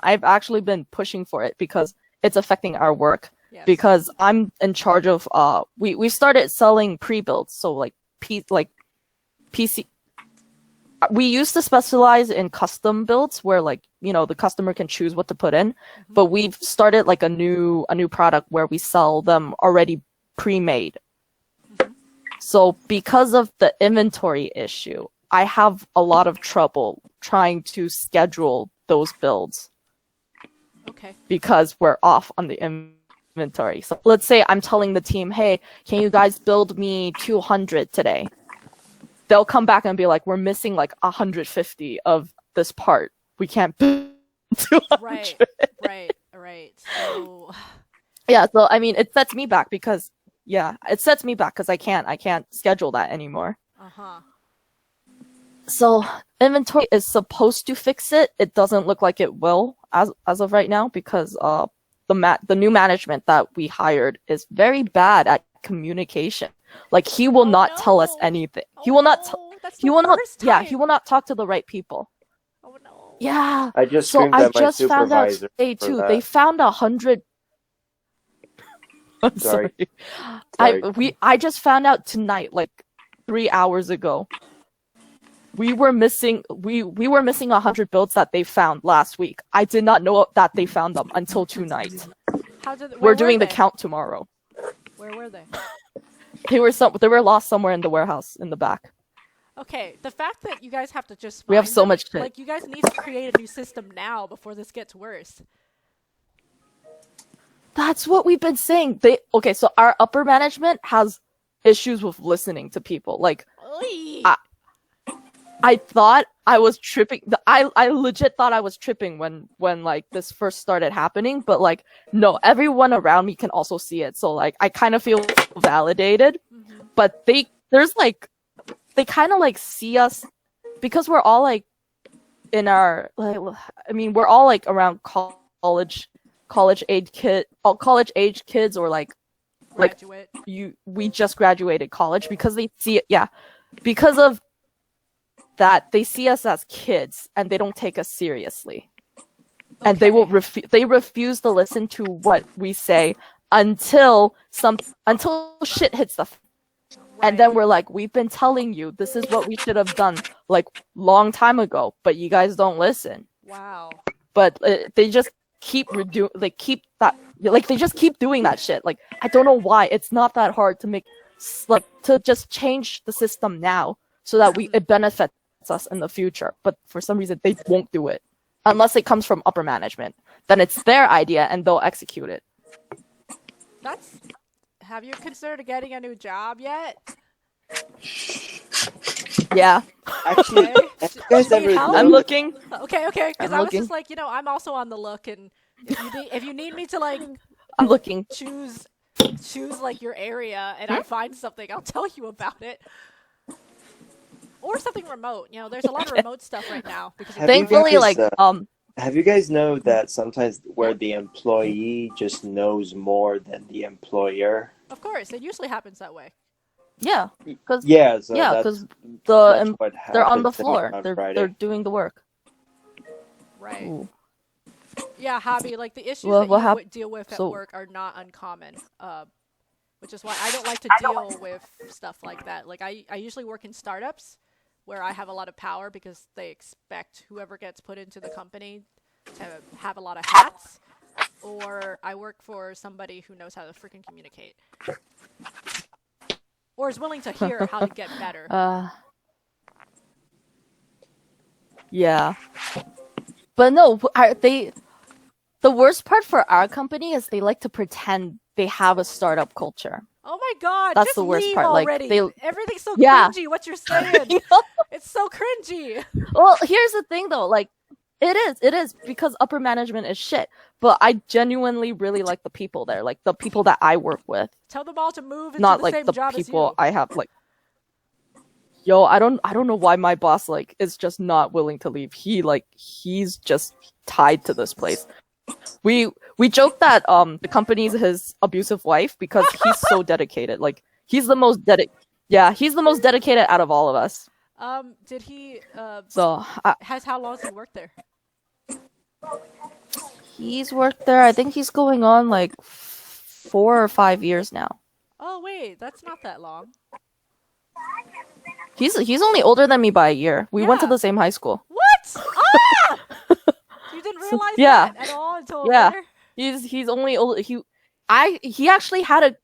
I've actually been pushing for it because it's affecting our work. Yes. Because I'm in charge of we started selling pre-builds, so like PC. We used to specialize in custom builds where like, you know, the customer can choose what to put in, but we've started like a new product where we sell them already pre-made. So because of the inventory issue, I have a lot of trouble trying to schedule those builds Okay. because we're off on the inventory. So let's say I'm telling the team, hey, can you guys build me 200 today? They'll come back and be like, we're missing like 150 of this part. We can't build 200. Right. So, Yeah, so I mean, it sets me back because I can't schedule that anymore. So inventory is supposed to fix it. It doesn't look like it will as of right now because the new management that we hired is very bad at communication. Like he will not tell us anything. He will not. He will not. Yeah, he will not talk to the right people. Oh no. Yeah. I just So screamed I at my just found out supervisor today for too. that. They found 100. I'm Sorry. sorry. I just found out tonight, like 3 hours ago. We were missing 100 builds that they found last week. I did not know that they found them until tonight. We're doing the count tomorrow. Where were they? They were lost somewhere in the warehouse in the back. Okay, the fact that you guys have to just We have find so them, much shit. like you guys need to create a new system now before this gets worse. That's what we've been saying. So our upper management has issues with listening to people. Like Oy. I thought I was tripping. I legit thought I was tripping when like this first started happening, but like no, everyone around me can also see it. So like I kind of feel validated. Mm-hmm. But they kind of like see us because we're all like in our like I mean we're all like around college age kids or like Graduate. we just graduated college because they see it because of that they see us as kids and they don't take us seriously. And they will they refuse to listen to what we say until shit hits the and then we're like, we've been telling you this is what we should have done like long time ago, but you guys don't listen. Wow. But they just keep they just keep doing that shit. Like I don't know why. It's not that hard to make like to just change the system now so that it benefits us in the future. But for some reason they won't do it unless it comes from upper management. Then it's their idea and they'll execute it. Have you considered getting a new job yet? Yeah. Actually, Okay. have you guys ever Help? I'm looking. Okay. Because I'm I was looking. just like, I'm also on the look, and if you need me to like I'm looking. choose like your area, and I find something, I'll tell you about it. Or something remote. There's a lot of remote stuff right now because Have you Thankfully, guys, like have you guys know that sometimes where the employee just knows more than the employer? of course, it usually happens that way. yeah, because Yeah, so because that's what they're on the happened to me floor. on They're Friday. doing the work. Right. Ooh. Yeah, Hobby, like the issues Well, that what you hap- would deal with at so- work are not uncommon. Which is why I don't like to deal with stuff like that. Like I usually work in startups where I have a lot of power because they expect whoever gets put into the company to have a lot of hats. Or I work for somebody who knows how to freaking communicate. Or is willing to hear how to get better. Yeah. But no, the worst part for our company is they like to pretend they have a startup culture. Oh my god, That's just the worst leave part. Like, already. Everything's so Yeah. cringy, what you're saying. It's so cringy. Well, here's the thing though, like it is because upper management is shit. But I genuinely really like the people there, like the people that I work with. Tell them all to move into Not the like same the job as people you. I have like Yo, I don't know why my boss like is just not willing to leave. He's just tied to this place. We joke that the company's his abusive wife because he's so dedicated. Like he's the most dedicated out of all of us. Did he So how long has he worked there? he's worked there. I think he's going on like 4 or 5 years now. Oh wait, that's not that long. He's only older than me by a year. We went to Yeah. the same high school. What? Ah! You didn't realize Yeah. that at all until Yeah. later? He's only old. He actually had a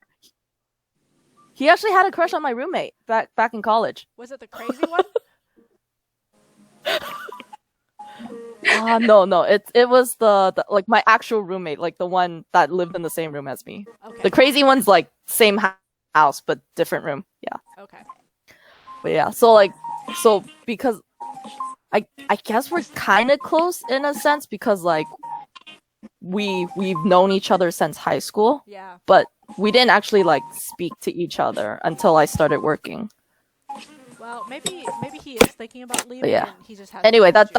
crush on my roommate back in college. Was it the crazy one? No. It was the like my actual roommate, like the one that lived in the same room as me. Okay. The crazy one's like same house but different room. Yeah. Okay. But yeah, so because I guess we're kind of close in a sense because like we've known each other since high school, Yeah. but we didn't actually like speak to each other until I started working. Well, maybe he is thinking about leaving yeah. and he just has Anyway, that's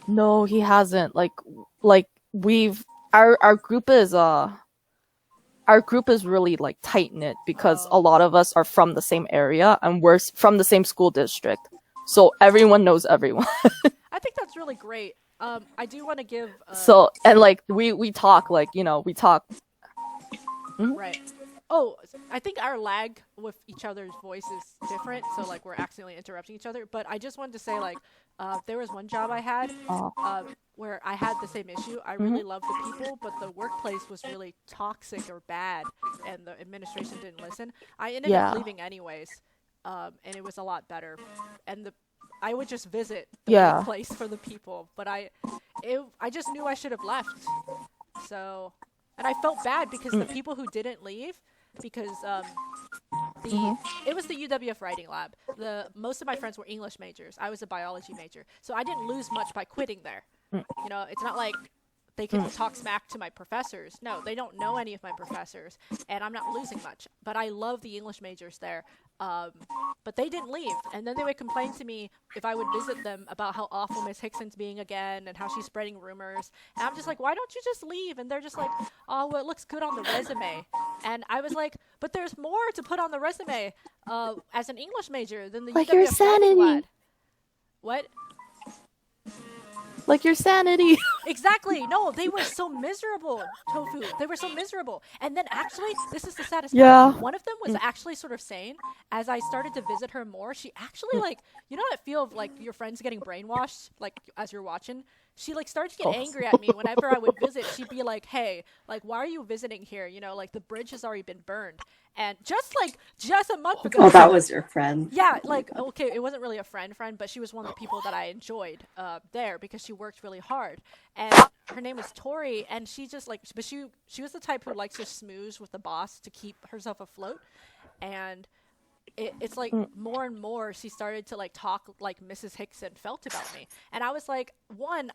no, he hasn't. Like we've our group is really like tight knit because a lot of us are from the same area and we're from the same school district, so everyone knows everyone. I think that's really great. I do want to give So and like we talk like we talk. right. Oh, I think our lag with each other's voice is different, so like we're accidentally interrupting each other. But I just wanted to say like there was one job I had where I had the same issue. I really loved the people, but the workplace was really toxic or bad, and the administration didn't listen. I ended up leaving anyways, and it was a lot better. And I would just visit the workplace for the people, but I just knew I should have left. So, and I felt bad because the people who didn't leave, because It was the UWF writing lab. Most of my friends were English majors. I was a biology major, so I didn't lose much by quitting there. You know, it's not like they can talk smack to my professors. No, they don't know any of my professors, and I'm not losing much. But I love the English majors there. But they didn't leave, and then they would complain to me if I would visit them about how awful Miss Hickson's being again and how she's spreading rumors. And I'm just like, why don't you just leave? And they're just like, oh, well, it looks good on the resume. And I was like, but there's more to put on the resume as an English major than the Like UWF your writing sanity. lab. What? Like your sanity. Exactly. No, they were so miserable, Tofu. They were so miserable. And then actually, this is the saddest Yeah. part. One of them was actually sort of sane. As I started to visit her more, she actually like, you know that feel of like your friends getting brainwashed, like as you're watching? She like started to get angry at me whenever I would visit. She'd be like, hey, like, why are you visiting here? You know, like the bridge has already been burned. And just a month ago. Oh, that was your friend. Yeah, like, okay, it wasn't really a friend, but she was one of the people that I enjoyed there because she worked really hard. And her name was Tori, and she just, like, but she was the type who likes to smooze with the boss to keep herself afloat. And it's like more and more she started to, like, talk like Mrs. Hickson felt about me. And I was like,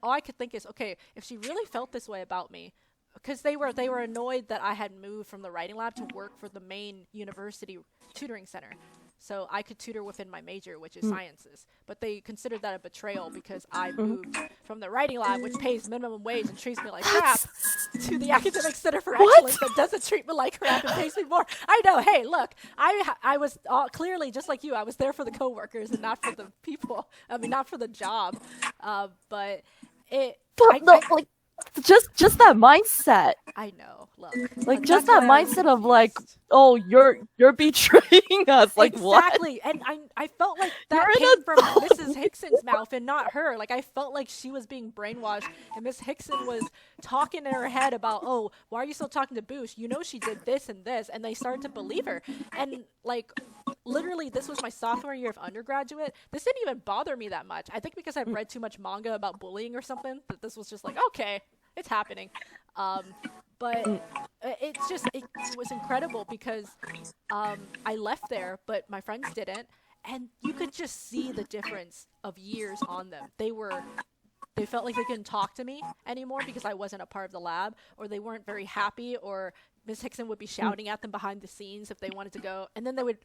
all I could think is, okay, if she really felt this way about me, because they were annoyed that I had moved from the writing lab to work for the main university tutoring center. So I could tutor within my major, which is sciences. But they considered that a betrayal because I moved from the writing lab, which pays minimum wage and treats me like crap, to the academic center for excellence that doesn't treat me like crap and pays me more. I know. Hey, look, I was clearly just like you. I was there for the coworkers and not for the people. I mean, not for the job. But it. Like just that mindset. I know. Look, Like but just that's that where I mindset of was like, raised. oh, you're betraying us. Like what? Exactly. And I felt like that You're came an from Mrs. Hickson's mouth and not her. Like I felt like she was being brainwashed and Miss Hickson was talking in her head about, oh, why are you still talking to Boosh? You know she did this and this, and they started to believe her. And like literally this was my sophomore year of undergraduate. This didn't even bother me that much. I think because I've read too much manga about bullying or something, that this was just like, okay, it's happening. But it was incredible because I left there, but my friends didn't, and you could just see the difference of years on them. They felt like they couldn't talk to me anymore because I wasn't a part of the lab, or they weren't very happy, or Miss Hickson would be shouting at them behind the scenes if they wanted to go, and then they would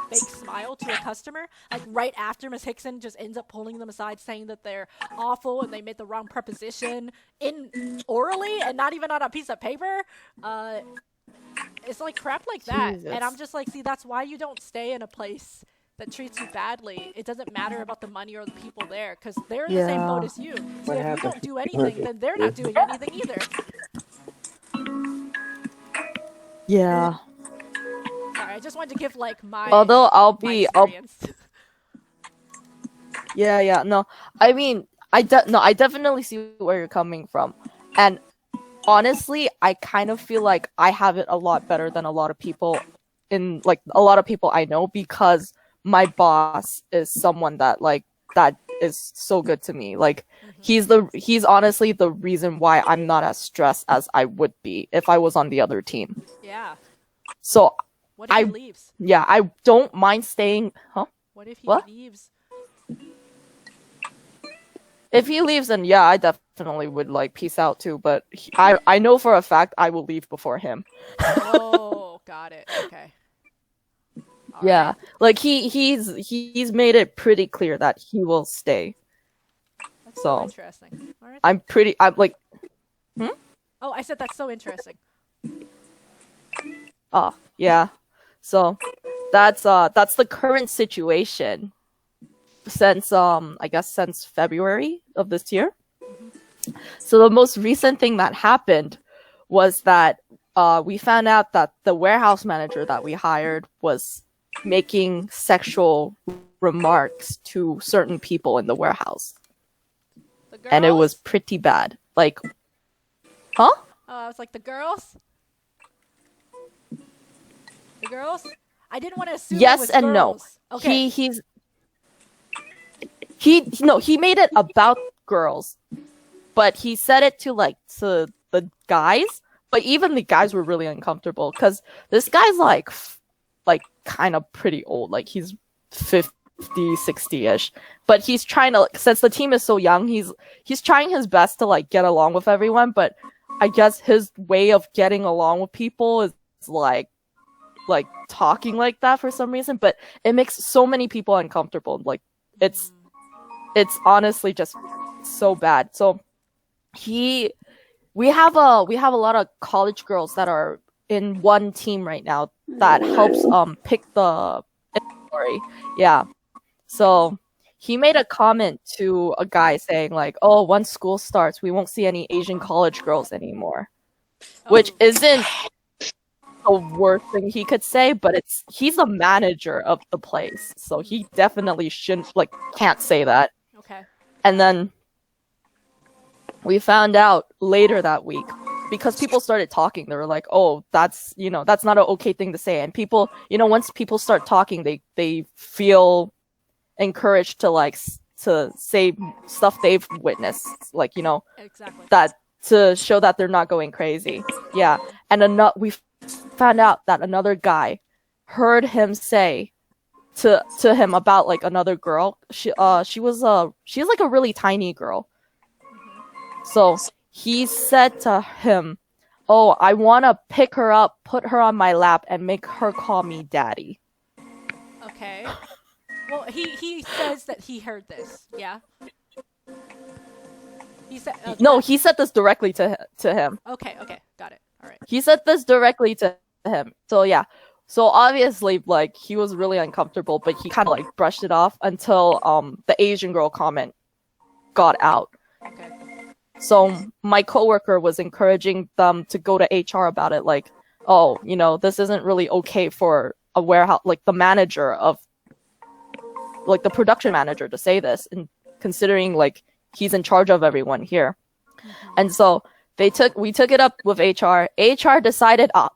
fake smile to a customer, like right after Miss Hickson just ends up pulling them aside saying that they're awful and they made the wrong preposition in orally and not even on a piece of paper. It's like crap like that. Jesus. And I'm just like, see, that's why you don't stay in a place that treats you badly. It doesn't matter about the money or the people there because they're in the same boat as you. So if you don't do anything, then they're not doing anything either. Yeah. Sorry, I just wanted to give like my Although I'll my be, experience. yeah. No, I mean, I definitely see where you're coming from, and honestly, I kind of feel like I have it a lot better than a lot of people I know because my boss is someone that is so good to me. Like he's honestly the reason why I'm not as stressed as I would be if I was on the other team. Yeah. So What if he leaves? yeah, I don't mind staying. Huh? What if he What? leaves? If he leaves, then yeah, I definitely would like peace out too. But I know for a fact I will leave before him. Oh, got it. Okay. All Yeah, right. like he's made it pretty clear that he will stay. That's so interesting. All right. I'm like, Oh, I said that's so interesting. oh yeah. So that's the current situation since I guess since February of this year. So the most recent thing that happened was that we found out that the warehouse manager that we hired was making sexual remarks to certain people in the warehouse. The girls? And it was pretty bad. Like, huh? Oh, I was like, the girls? The girls? I didn't want to assume it Yes was and no. girls. Okay. He made it about girls, but he said it to the guys. But even the guys were really uncomfortable because this guy's like like kind of pretty old. Like he's 50, 60-ish. But he's trying to, since the team is so young, he's trying his best to like get along with everyone, but I guess his way of getting along with people is like talking like that for some reason, but it makes so many people uncomfortable. Like it's honestly just so bad. So we have a lot of college girls that are in one team right now that helps pick the inventory. Yeah. So he made a comment to a guy saying like, "Oh, once school starts, we won't see any Asian college girls anymore," which isn't the worst thing he could say, but he's the manager of the place, so he definitely can't say that. Okay. And then we found out later that week, because people started talking, they were like, "Oh, that's not an okay thing to say." And people, once people start talking, they feel encouraged to say stuff they've witnessed, Exactly. that to show that they're not going crazy. Yeah. And we found out that another guy heard him say to him about like another girl. She's like a really tiny girl. So he said to him, "Oh, I want to pick her up, put her on my lap, and make her call me daddy." Okay. Well, he says that he heard this. Yeah. He said. No, he said this directly to him. Okay. Got it. All right. He said this directly to him. So yeah. So obviously, like, he was really uncomfortable, but he kind of like brushed it off until the Asian girl comment got out. Okay. So my coworker was encouraging them to go to HR about it, like, "Oh, this isn't really okay for a warehouse, like the manager of, like the production manager to say this, and considering like he's in charge of everyone here." And so we took it up with HR. HR decided how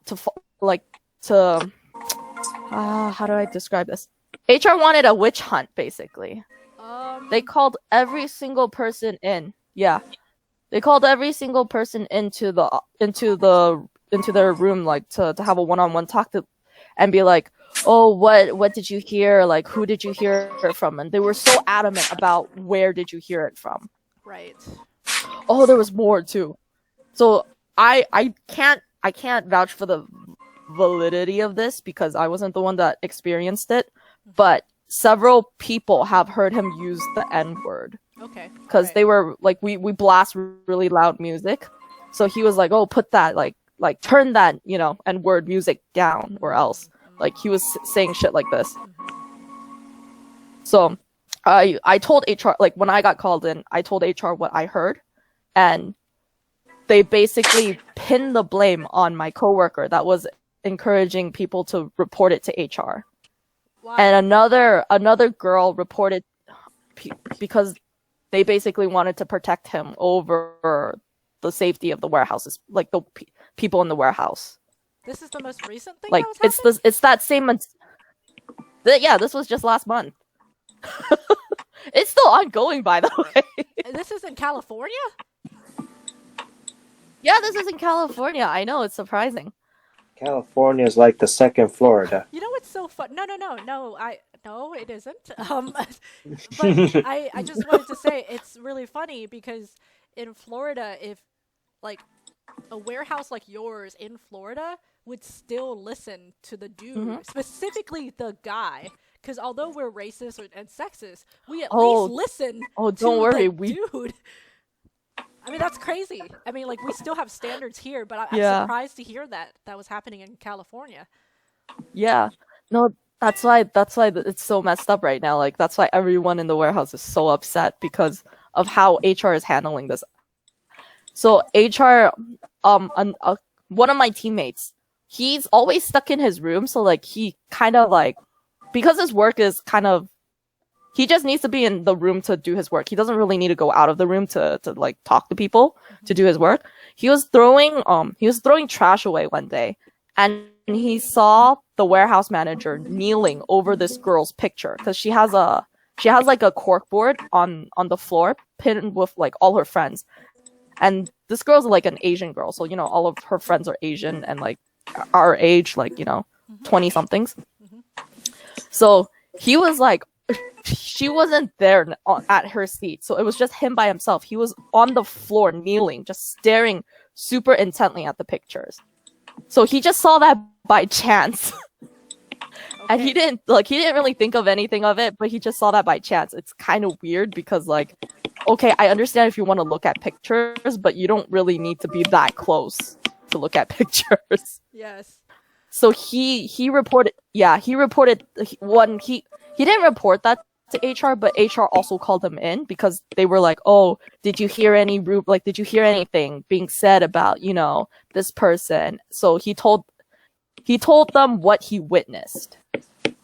do I describe this? HR wanted a witch hunt, basically. They called every single person in. Yeah. They called every single person into their room, like to have a one-on-one talk and be like, "Oh, what did you hear? Like, who did you hear it from?" And they were so adamant about where did you hear it from. Right. Oh, there was more too. So I can't vouch for the validity of this because I wasn't the one that experienced it, but several people have heard him use the N-word. Okay. Because right. they were like, we blast really loud music, so he was like, "Oh, put that like turn that N-word music down or else." Like he was saying shit like this. So I told HR, like when I got called in, I told HR what I heard, and they basically pinned the blame on my coworker that was encouraging people to report it to HR. Wow. And another girl reported because they basically wanted to protect him over the safety of the warehouses, like the people in the warehouse. This is the most recent thing. Like that was happening? it's that same. Yeah, this was just last month. It's still ongoing, by the way. And this is in California? Yeah, this is in California. I know, it's surprising. California is like the second Florida. You know what's so fun? No, it isn't. But I just wanted to say it's really funny because in Florida, if like a warehouse like yours in Florida would still listen to the dude, specifically the guy, because although we're racist and sexist, we at least listen. Oh, to don't worry, the dude. I mean, that's crazy. I mean, like, we still have standards here, but I'm surprised to hear that was happening in California. Yeah. No, that's why it's so messed up right now. Like, that's why everyone in the warehouse is so upset because of how HR is handling this. So HR, one of my teammates, he's always stuck in his room. So like, he kind of like, because his work is kind of, he just needs to be in the room to do his work. He doesn't really need to go out of the room to like talk to people to do his work. He was throwing trash away one day, and he saw the warehouse manager kneeling over this girl's picture because she has like a cork board on the floor pinned with like all her friends, and this girl's like an Asian girl, so all of her friends are Asian and like our age, like 20 somethings. So he was like, she wasn't there at her seat, so it was just him by himself. He was on the floor kneeling, just staring super intently at the pictures. So he just saw that by chance. And he didn't really think of anything of it, but he just saw that by chance. It's kind of weird because, like, okay, I understand if you want to look at pictures, but you don't really need to be that close to look at pictures. Yes. So he reported he didn't report that to HR, but HR also called him in because they were like, "Oh, did you hear anything being said about, this person?" So he told them what he witnessed.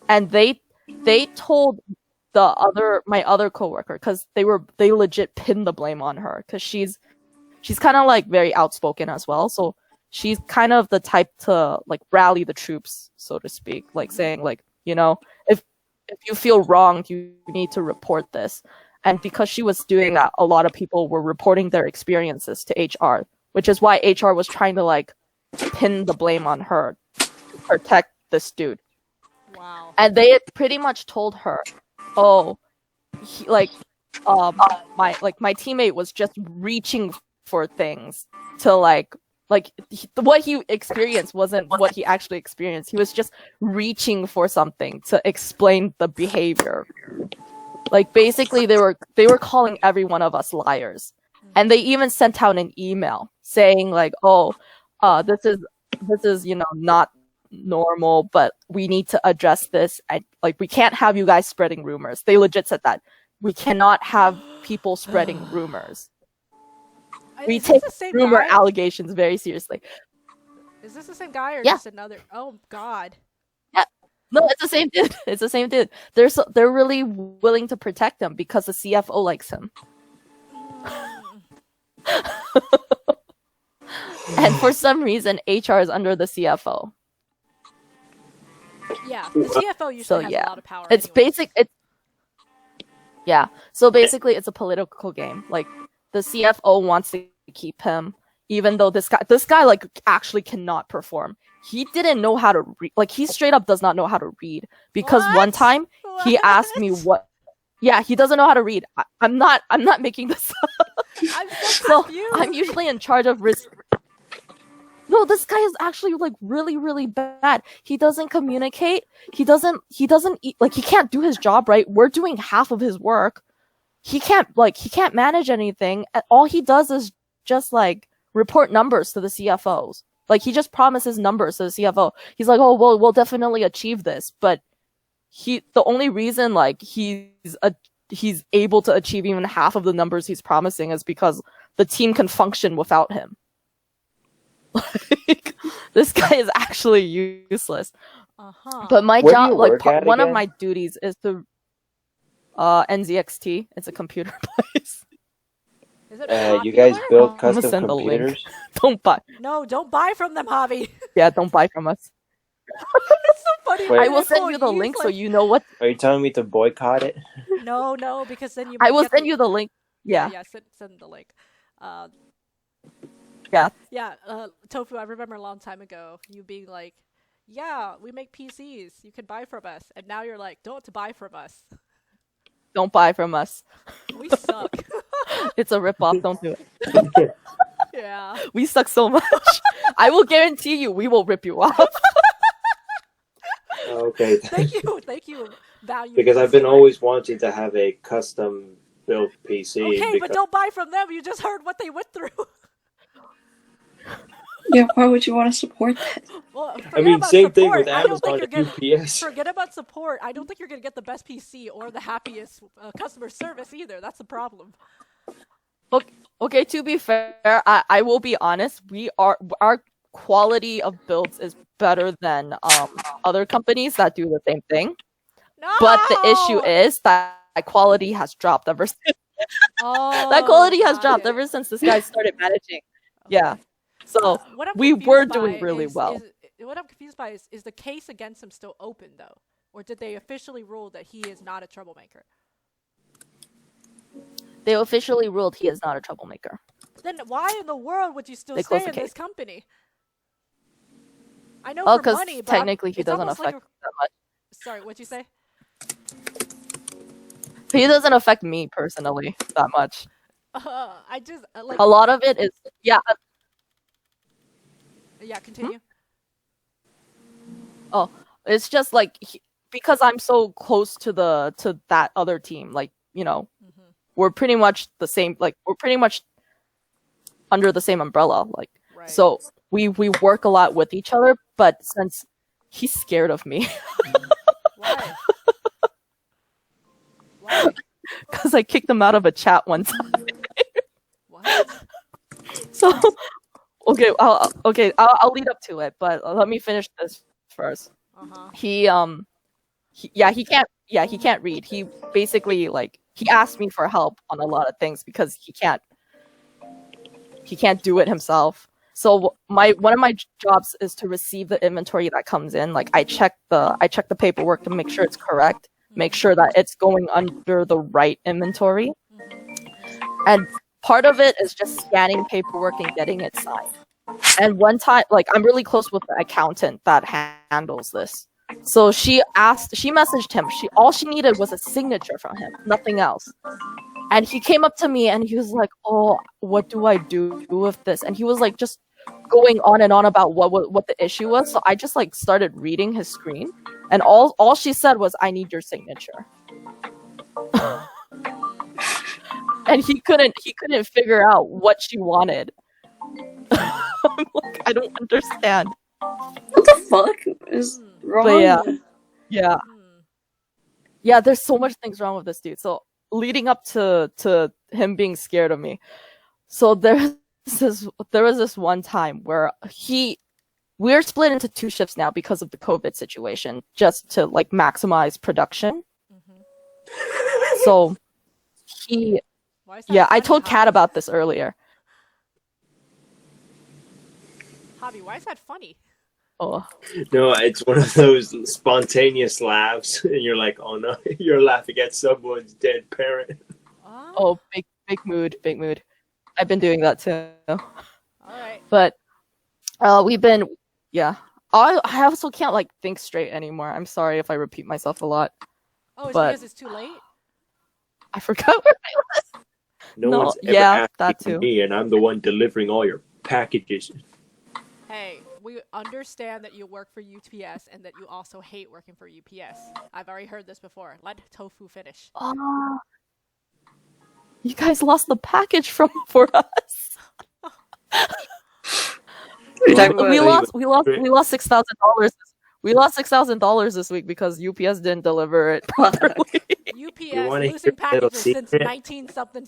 And they told my other coworker, because they legit pinned the blame on her, because she's kind of like very outspoken as well. So she's kind of the type to like rally the troops, so to speak, like saying like, if you feel wronged, you need to report this. And because she was doing that, a lot of people were reporting their experiences to HR, which is why HR was trying to like pin the blame on her to protect this dude. Wow. And they had pretty much told her, "Oh, my teammate was just reaching for things to what he experienced wasn't what he actually experienced. He was just reaching for something to explain the behavior." Like basically, they were calling every one of us liars, and they even sent out an email saying like, "Oh, this is not normal, but we need to address this. And like, we can't have you guys spreading rumors." They legit said that we cannot have people spreading rumors. We take rumor allegations very seriously. Is this the same guy or Yeah. just another? Oh God. Yeah, no, it's the same dude. It's the same dude. They're really willing to protect him because the CFO likes him. And for some reason, HR is under the CFO. Yeah, the CFO usually has a lot of power. It's anyways. So basically, it's a political game. Like the CFO wants to keep him, even though this guy like actually cannot perform. He didn't know how to read. Like he straight up does not know how to read because one time he asked me what. Yeah, he doesn't know how to read. I'm not making this up. I'm so confused. I'm usually in charge of risk. No, this guy is actually like really, really bad. He doesn't communicate. He doesn't eat, like he can't do his job right. We're doing half of his work. He can't manage anything. And all he does is just like report numbers to the CFOs. Like he just promises numbers to the CFO. He's like, "Oh, well, we'll definitely achieve this." But the only reason like he's able to achieve even half of the numbers he's promising is because the team can function without him. Like, this guy is actually useless. But my Where do job, you like work at one of again? my duties is to NZXT. It's a computer place. Is it You guys popular? build I'm gonna custom send a link. computers? Don't buy. No, don't buy from them, Javi. Yeah, don't buy from us. It's so funny. Wait. when I will people send you the use, link so like- you know what. Are you telling me to boycott it? No, because then you. I might will get send you the link. Yeah. Send the link. Yeah. Yeah, Tofu, I remember a long time ago you being like, "Yeah, we make PCs. You can buy from us." And now you're like, "Don't buy from us. Don't buy from us. We suck." It's a ripoff. Don't do it. Yeah. We suck so much. I will guarantee you, we will rip you off. Okay. Thank you, value. Because I've been customer. always wanting to have a custom built PC. Okay, because but don't buy from them. You just heard what they went through. Yeah, why would you want to support that? Well, I forget mean, about same thing support. with I don't think Amazon you're and gonna UPS. forget about support. I don't think you're gonna get the best PC or the happiest customer service either. That's the problem. Okay, to be fair, I will be honest. Our quality of builds is better than other companies that do the same thing. No. But the issue is that quality has dropped ever since. Oh, That quality has got dropped it. ever since this guy started managing. Yeah. So What I'm we confused were by doing really is- well. what I'm confused by is the case against him still open though, or did they officially rule that he is not a troublemaker? They officially ruled he is not a troublemaker. Then why in the world would you still They stay closed in the this case. company? I know Well, for because money, but technically he it's doesn't almost affect like that much. Sorry, what'd you say? He doesn't affect me personally that much. I just like. A lot of it is Yeah, continue. Oh, it's just like because I'm so close to that other team. Like Mm-hmm. we're pretty much the same. Like we're pretty much under the same umbrella. Like Right. so we work a lot with each other. But since he's scared of me. Why? Why? Because I kicked him out of a chat one time. What? So, I'll lead up to it, but let me finish this first. He can't read. He basically he asked me for help on a lot of things because he can't do it himself. So one of my jobs is to receive the inventory that comes in. Like I check the paperwork to make sure it's correct, make sure that it's going under the right inventory. And part of it is just scanning paperwork and getting it signed. And one time, I'm really close with the accountant that handles this. So she messaged him. All she needed was a signature from him, nothing else. And he came up to me and he was like, "Oh, what do I do with this?" And he was like just going on and on about what the issue was. So I just started reading his screen, and all she said was, "I need your signature." And he couldn't figure out what she wanted. I'm like, I don't understand. What the fuck is wrong? But yeah, there's so much things wrong with this dude. So leading up to him being scared of me, so there was this one time where we're split into 2 shifts now because of the COVID situation, just to maximize production. So I told Kat about this earlier. Javi, why is that funny? Oh. No, it's one of those spontaneous laughs, and you're like, "Oh no, you're laughing at someone's dead parent." Oh, big mood. I've been doing that too. All right. But we've been, I also can't think straight anymore. I'm sorry if I repeat myself a lot. Oh, it's but because it's too late? I forgot where I was. No one's ever that asking too. me, and I'm the one delivering all your packages. Hey, we understand that you work for UPS and that you also hate working for UPS. I've already heard this before. Let Tofu finish. You guys lost the package for us. We lost $6,000. We lost $6,000 this week because UPS didn't deliver it properly. UPS losing packages since 19-something.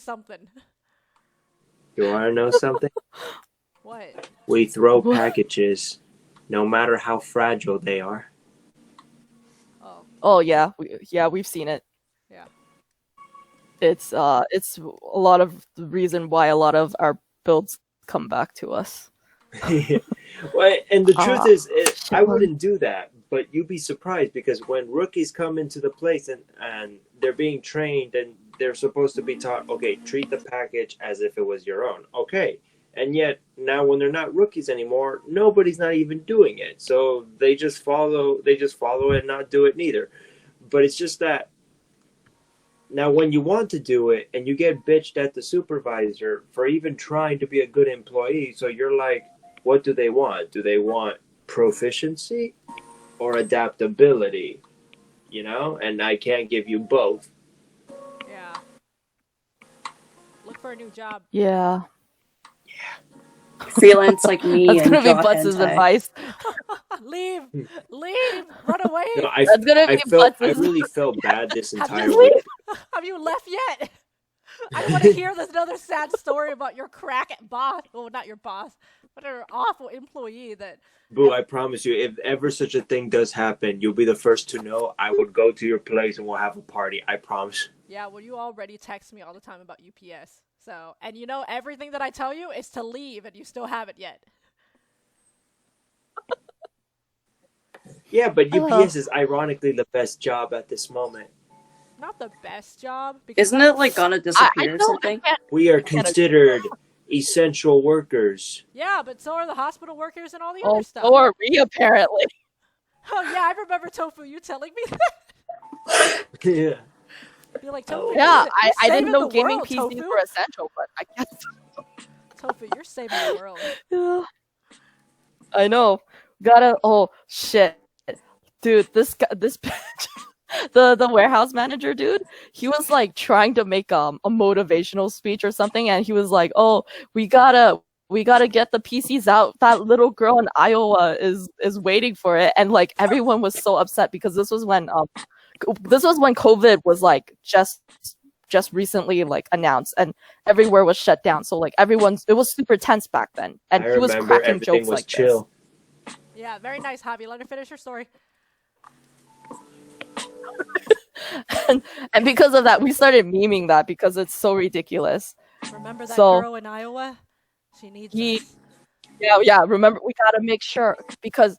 You want to know something? What? We throw packages, no matter how fragile they are. Oh yeah, we've seen it. Yeah. It's a lot of the reason why a lot of our builds come back to us. Well, and the truth is, I wouldn't do that, but you'd be surprised because when rookies come into the place and they're being trained and they're supposed to be taught, okay, treat the package as if it was your own. Okay. And yet now when they're not rookies anymore, nobody's not even doing it. So they just follow it and not do it neither. But it's just that now when you want to do it and you get bitched at the supervisor for even trying to be a good employee, so you're like, what do they want? Do they want proficiency or adaptability? You know? And I can't give you both. Yeah. Look for a new job. Yeah. Freelance like me. That's and gonna be draw Butts' hentai. advice. Leave, run away. No, That's gonna be I Butts'. really felt bad this entire you week. Have you left yet? I don't want to hear this another sad story about your crack boss. Well, not your boss, but an awful employee that. Boo, I promise you, if ever such a thing does happen, you'll be the first to know. I would go to your place and we'll have a party. I promise. Yeah, well, you already text me all the time about UPS. So, and you know, everything that I tell you is to leave, and you still haven't yet. Yeah, but UPS is ironically the best job at this moment. Not the best job. Because Isn't it gonna disappear or something? We are considered essential workers. Yeah, but so are the hospital workers and all the other stuff. So are we, apparently. Oh yeah, I remember Tofu. You telling me that? Yeah. You're like Tofu. Yeah, you're I saving didn't know the gaming world, PCs Tofu. were essential, but I guess. Tofu, you're saving the world. Yeah, I know. Gotta. Oh shit, dude. This guy, this bitch, the warehouse manager, dude. He was like trying to make a motivational speech or something, and he was like, "Oh, we gotta get the PCs out. That little girl in Iowa is waiting for it." And like everyone was so upset because this was when COVID was like just recently like announced, and everywhere was shut down. So like it was super tense back then, and I he was remember cracking everything jokes was like chill. Yeah, very nice, Javi. Let her finish her story. this. And because of that, we started memeing that because it's so ridiculous. Remember that So girl in Iowa? She needs he us. yeah, remember, we gotta make sure because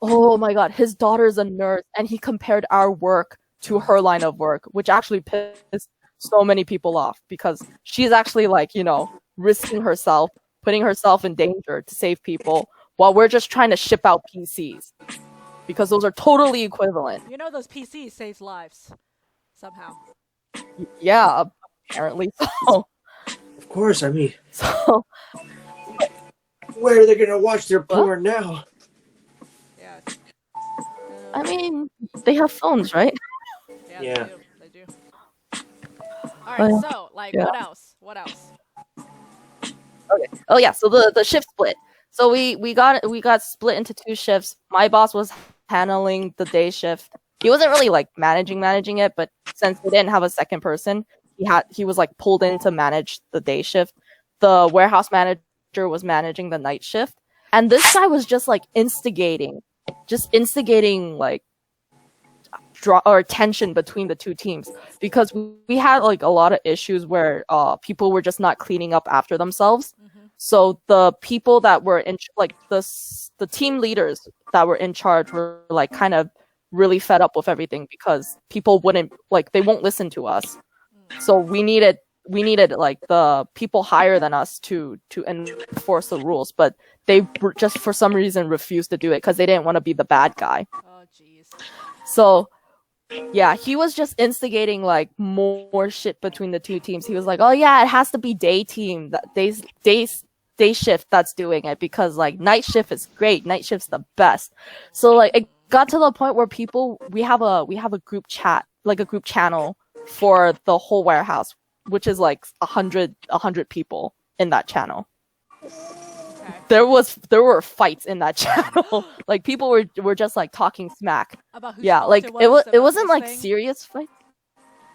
oh my god, his daughter's a nurse, and he compared our work to her line of work, which actually pissed so many people off because she's actually like, risking herself, putting herself in danger to save people, while we're just trying to ship out PCs because those are totally equivalent. You know those PCs saves lives somehow. Yeah, apparently so. Of course, I mean, So where are they gonna watch their porn now? Yeah. I mean, they have phones, right? Yeah. They do. All right. So, like, yeah. what else? What else? Okay. Oh yeah, so the shift split. So we got split into two shifts. My boss was handling the shift. He wasn't really like managing it, but since we didn't have a second person, he was like pulled in to manage the day shift. The warehouse manager was managing the night shift. And this guy was just like instigating like or tension between the two teams because we had like a lot of issues where people were just not cleaning up after themselves. So the people that were in like the team leaders that were in charge were like kind of really fed up with everything because people they won't listen to us. So we needed like the people higher than us to enforce the rules, but they just for some reason refused to do it because they didn't want to be the bad guy. Oh, jeez. So yeah, he was just instigating like more shit between the two teams. He was like, "Oh yeah, it has to be day team, that day shift that's doing it because like night shift is great. Night shift's the best." So like it got to the point where we have a group chat, like a group channel for the whole warehouse, which is like 100 people in that channel. Okay. There were fights in that channel. Like people were just like talking smack. About whose Yeah, fault like it it wasn't this like thing? serious fights.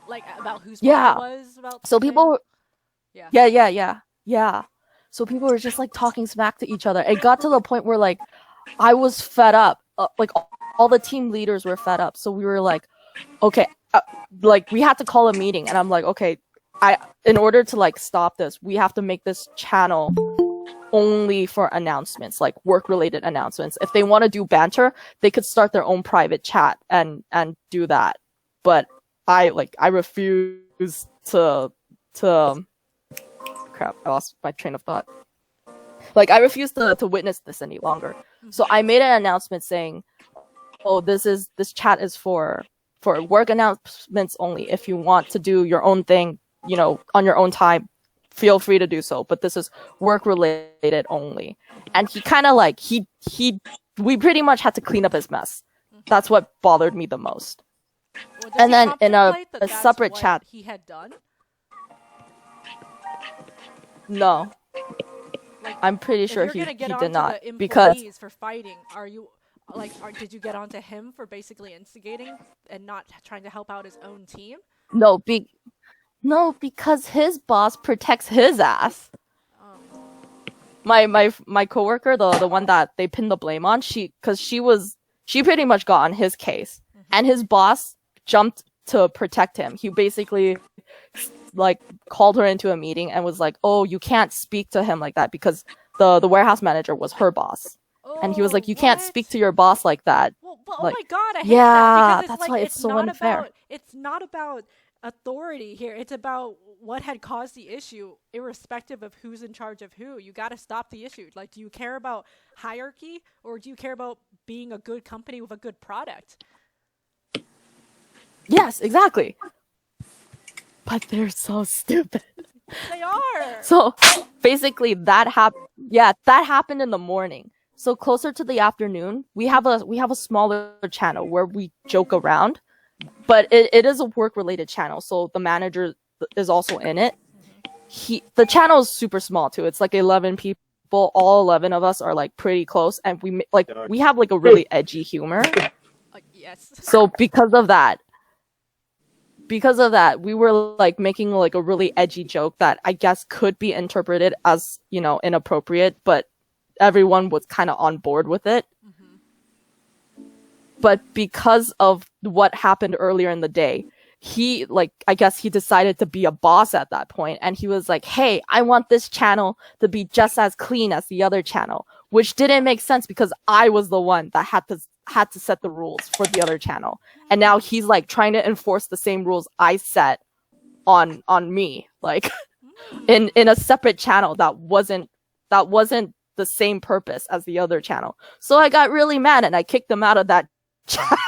Like about whose Yeah. fault it was about. So this people thing? were, yeah. So people were just like talking smack to each other. It got to the point where like I was fed up. Like all the team leaders were fed up. So we were like, okay, like we had to call a meeting, and I'm like, okay, in order to like stop this, we have to make this channel only for announcements, like work-related announcements. If they want to do banter, they could start their own private chat and do that. But I refuse to crap, I lost my train of thought. Like I refuse to witness this any longer. So I made an announcement saying, "Oh, this chat is for work announcements only. If you want to do your own thing, on your own time, feel free to do so. But this is work related only." And he kind of like we pretty much had to clean up his mess. That's what bothered me the most. Well, And then in a that's separate what chat, he had done. no, Like, I'm pretty if sure you're he gonna get did onto not, the because employees for fighting, are you did you get onto him for basically instigating and not trying to help out his own team? no, because his boss protects his ass. Oh. My coworker, the one that they pinned the blame on, she pretty much got on his case, and his boss jumped to protect him. He basically like called her into a meeting and was like, "Oh, you can't speak to him like that," because the warehouse manager was her boss. And he was like, "You can't what? speak to your boss like that." Well, oh like, my god, I hate yeah, that because it's that's like why it's so not unfair. about authority here. It's about what had caused the issue, irrespective of who's in charge of who. You got to stop the issue. Like, do you care about hierarchy or do you care about being a good company with a good product? Yes, exactly. But they're so stupid. They are. So basically that happened in the morning. So closer to the afternoon, we have a smaller channel where we joke around, but it is a work related channel. So the manager is also in it. The channel is super small too. It's like 11 people. All 11 of us are like pretty close, and we have like a really edgy humor. Yes. So because of that, we were like making like a really edgy joke that I guess could be interpreted as, you know, inappropriate, but everyone was kind of on board with it. But because of what happened earlier in the day, I guess he decided to be a boss at that point, and he was like, hey, I want this channel to be just as clean as the other channel, which didn't make sense because I was the one that had to set the rules for the other channel. And now he's like trying to enforce the same rules I set on me, like in a separate channel that wasn't the same purpose as the other channel. So I got really mad and I kicked him out of that chat.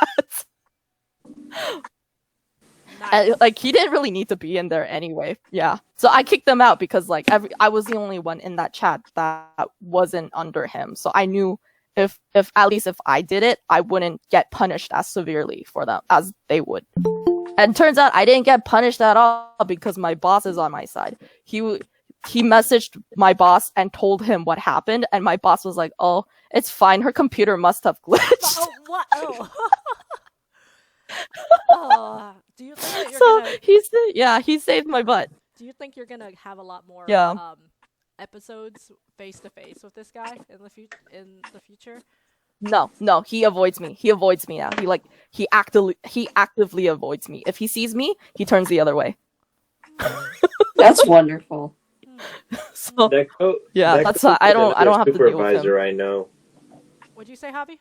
And, like, he didn't really need to be in there anyway. Yeah. So I kicked them out because like I was the only one in that chat that wasn't under him. So I knew if at least if I did it, I wouldn't get punished as severely for them as they would. And turns out I didn't get punished at all because my boss is on my side. He messaged my boss and told him what happened, and my boss was like, "Oh, it's fine. Her computer must have glitched." Oh, what? Oh. Oh, do you think that you're So gonna, he saved my butt. do you think you're gonna have a lot more Yeah. episodes face to face with this guy in the future? No, he avoids me. He avoids me now. He actively avoids me. If he sees me, he turns the other way. That's wonderful. So that's why I don't have to deal with him. Supervisor I know. What'd you say, Javi?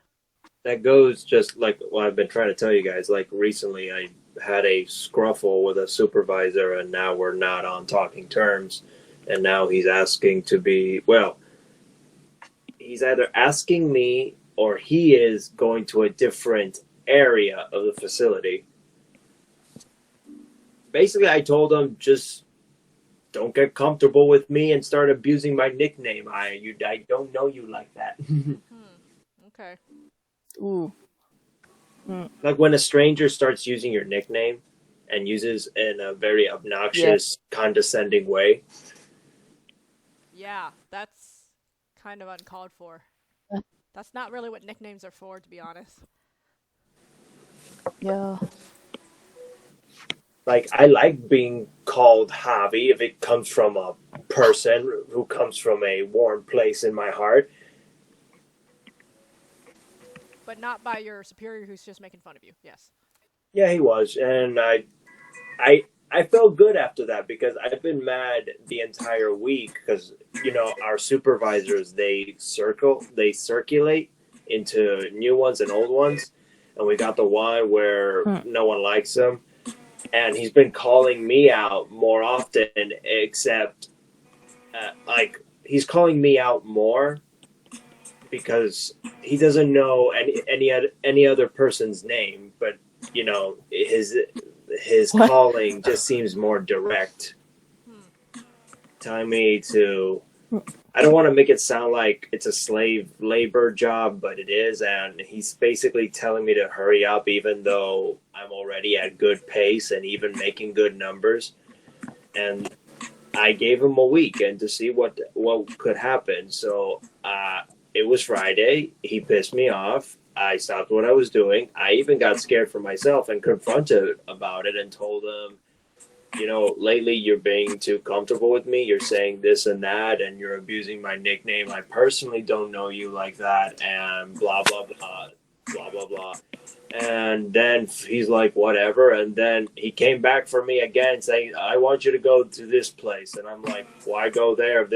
That goes just like what I've been trying to tell you guys. Like recently, I had a scruffle with a supervisor, and now we're not on talking terms. And now he's asking to be, well, he's either asking me or he is going to a different area of the facility. Basically, I told him, just don't get comfortable with me and start abusing my nickname. I don't know you like that. Okay. Ooh. Like when a stranger starts using your nickname and uses in a very obnoxious, condescending way. Yeah, that's kind of uncalled for. That's not really what nicknames are for, to be honest. Yeah. Like, I like being called Javi if it comes from a person who comes from a warm place in my heart. But not by your superior who's just making fun of you. Yes. Yeah, he was. And I felt good after that because I've been mad the entire week because, you know, our supervisors, they circulate into new ones and old ones. And we got the one where no one likes him. And he's been calling me out more often, except, he's calling me out more because he doesn't know any other person's name, but, you know, his calling just seems more direct. Telling me to, I don't want to make it sound like it's a slave labor job, but it is, and he's basically telling me to hurry up even though I'm already at good pace and even making good numbers. And I gave him a week and to see what could happen. So it was Friday. He pissed me off. I stopped what I was doing. I even got scared for myself and confronted about it and told him, you know, lately you're being too comfortable with me. You're saying this and that, and you're abusing my nickname. I personally don't know you like that, and blah, blah, blah, blah, blah, blah. And then he's like, whatever. And then he came back for me again saying, I want you to go to this place. And I'm like, why go there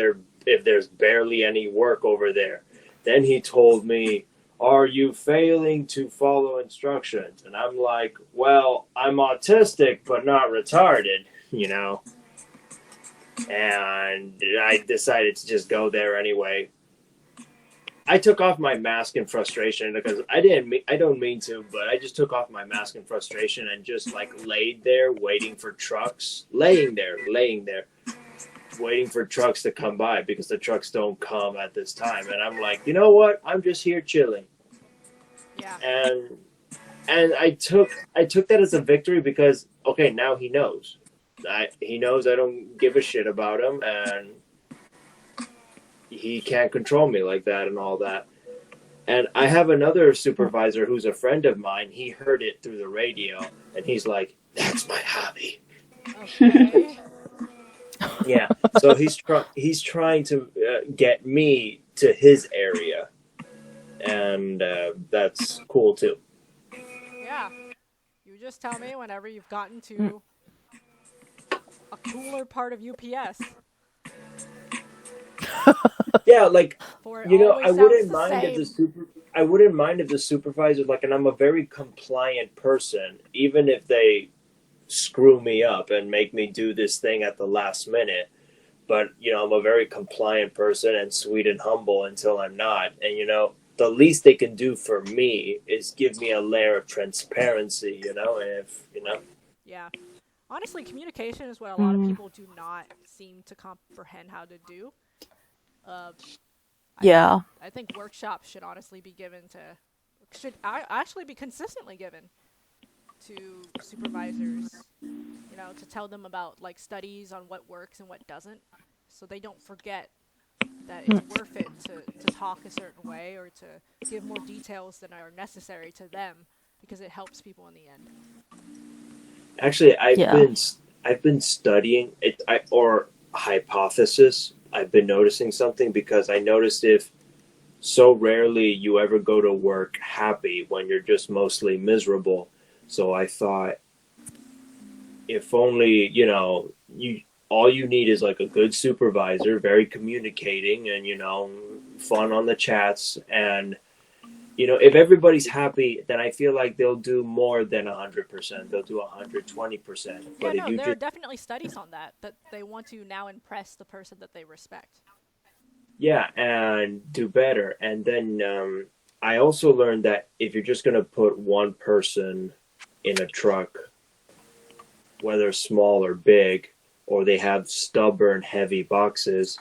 if there's barely any work over there? Then he told me, are you failing to follow instructions? And I'm like, well, I'm autistic, but not retarded, you know? And I decided to just go there anyway. I took off my mask in frustration because I don't mean to, but I just took off my mask in frustration and just like laid there waiting for trucks, laying there, waiting for trucks to come by because the trucks don't come at this time. And I'm like, you know what? I'm just here chilling. Yeah. And I took that as a victory because okay, now he knows. He knows I don't give a shit about him, and he can't control me like that and all that. And I have another supervisor who's a friend of mine. He heard it through the radio, and he's like, "That's my hobby." Okay. Yeah. So he's trying to get me to his area, and that's cool too. Yeah. You just tell me whenever you've gotten to a cooler part of UPS. Yeah, like For it you know, always I sounds wouldn't the mind same. if the supervisor, like, and I'm a very compliant person, even if they screw me up and make me do this thing at the last minute. But you know, I'm a very compliant person and sweet and humble until I'm not. And you know, the least they can do for me is give me a layer of transparency. You know, and if you know, Yeah. Honestly, communication is what a lot of people do not seem to comprehend how to do. Yeah. I think workshops should honestly be actually be consistently given to supervisors, you know, to tell them about like studies on what works and what doesn't, so they don't forget that it's worth it to talk a certain way or to give more details than are necessary to them because it helps people in the end. actually, Yeah. I've been studying it, or hypothesis. I've been noticing something because I noticed if so rarely you ever go to work happy when you're just mostly miserable. So I thought, if only, you know, all you need is like a good supervisor, very communicating and, you know, fun on the chats. And, you know, if everybody's happy, then I feel like they'll do more than 100%. They'll do 120%. Yeah, But if no, you there are just, definitely studies on that they want to now impress the person that they respect. yeah, and do better. And then I also learned that if you're just going to put one person in a truck, whether small or big, or they have stubborn, heavy boxes,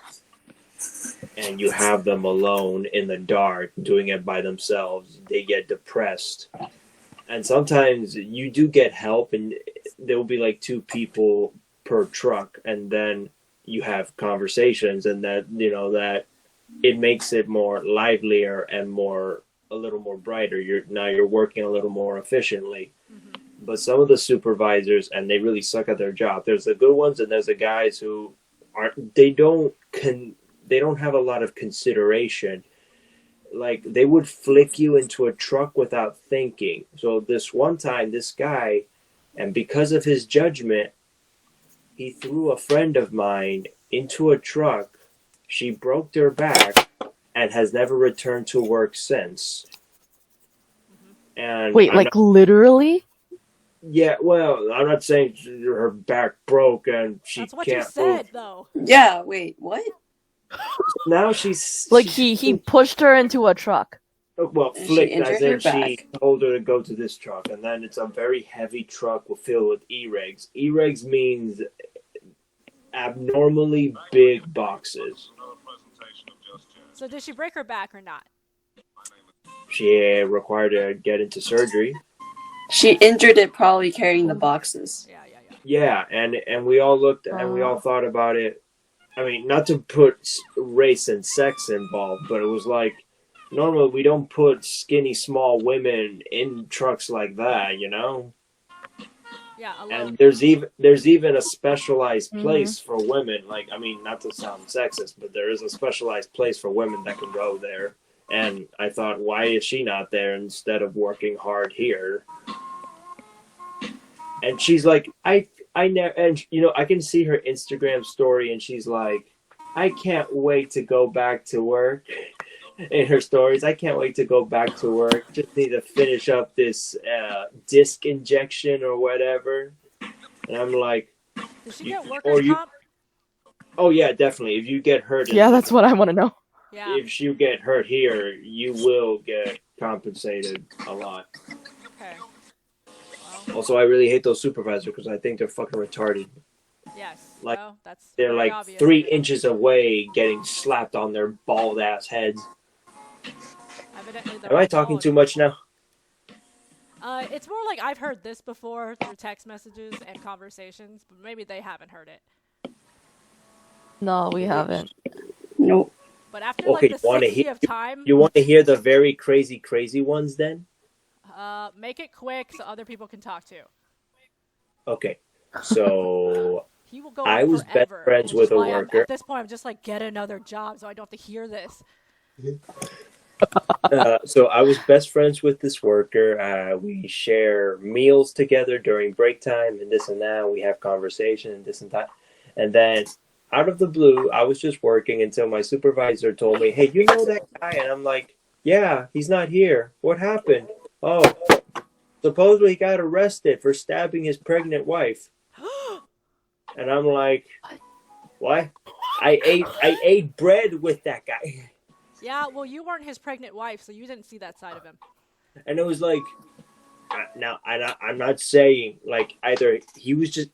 and you have them alone in the dark doing it by themselves, they get depressed. And sometimes you do get help, and there will be like two people per truck, and then you have conversations, and that, you know, that it makes it more livelier and a little more brighter. You're working a little more efficiently. But some of the supervisors, and they really suck at their job. There's the good ones, and there's the guys who aren't. They don't have a lot of consideration. Like, they would flick you into a truck without thinking. So this one time, this guy, and because of his judgment, he threw a friend of mine into a truck. She broke their back and has never returned to work since. And Wait, I'm like literally? Yeah, well, I'm not saying her back broke and she That's what can't you said, move. though. Yeah, wait, what? Now she's Like he pushed her into a truck. well, She flicked injured as her in she back. told her to go to this truck, and then it's a very heavy truck filled with e-regs. E-regs means abnormally big boxes. So did she break her back or not? She required to get into surgery. She injured it probably carrying the boxes. Yeah. Yeah, and we all looked and we all thought about it. I mean, not to put race and sex involved, but it was like, normally we don't put skinny, small women in trucks like that, you know? Yeah, alone. And there's even a specialized place for women. Like, I mean, not to sound sexist, but there is a specialized place for women that can go there. And I thought, why is she not there instead of working hard here? And she's like, I never, and you know, I can see her Instagram story, and she's like, I can't wait to go back to work. in her stories. I can't wait to go back to work. Just need to finish up this disc injection or whatever. And I'm like, Did she you, get or workers' you. comp? Oh yeah, definitely. If you get hurt, Yeah, that's what I want to know. Yeah. if you get hurt here, you will get compensated a lot. Okay. Well, Also, I really hate those supervisors because I think they're fucking retarded. yes. Like, Well, that's they're very like obvious. 3 inches away, getting slapped on their bald ass heads. Evidently, they're Am I all talking bald. too much now? It's more like I've heard this before through text messages and conversations, but maybe they haven't heard it. No, we haven't. Nope. But after Okay, like the 60 of time, You want to hear the very crazy, crazy ones then? make it quick so other people can talk too. Okay, so He will go I on was best forever, friends which with is a why worker. at this point, I'm just like, get another job so I don't have to hear this. So I was best friends with this worker. We share meals together during break time and this and that. We have conversation and this and that. And then out of the blue, I was just working until my supervisor told me, "Hey, you know that guy?" And I'm like, "Yeah, he's not here. What happened?" "Oh, supposedly he got arrested for stabbing his pregnant wife." And I'm like, "What?" I ate bread with that guy. Yeah, well, you weren't his pregnant wife, so you didn't see that side of him. And it was like, now I'm not saying like either he was just.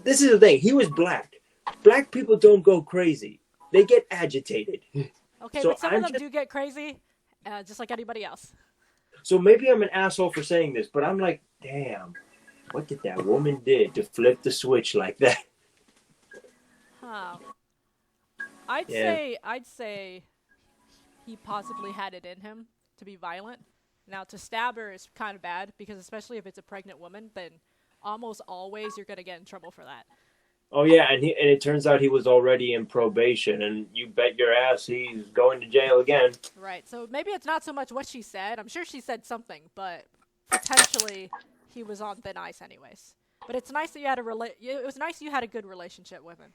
This is the thing. He was black. Black people don't go crazy. They get agitated. Okay, So but some I'm of them just- do get crazy, just like anybody else. So maybe I'm an asshole for saying this, but I'm like, damn, what did that woman did to flip the switch like that? Huh. Yeah. I'd say he possibly had it in him to be violent. Now, to stab her is kind of bad because especially if it's a pregnant woman, then almost always you're gonna get in trouble for that. Oh yeah, and it turns out he was already in probation, and you bet your ass he's going to jail again. Right. So maybe it's not so much what she said. I'm sure she said something, but potentially he was on thin ice anyways. But it's nice that you had it was nice you had a good relationship with him.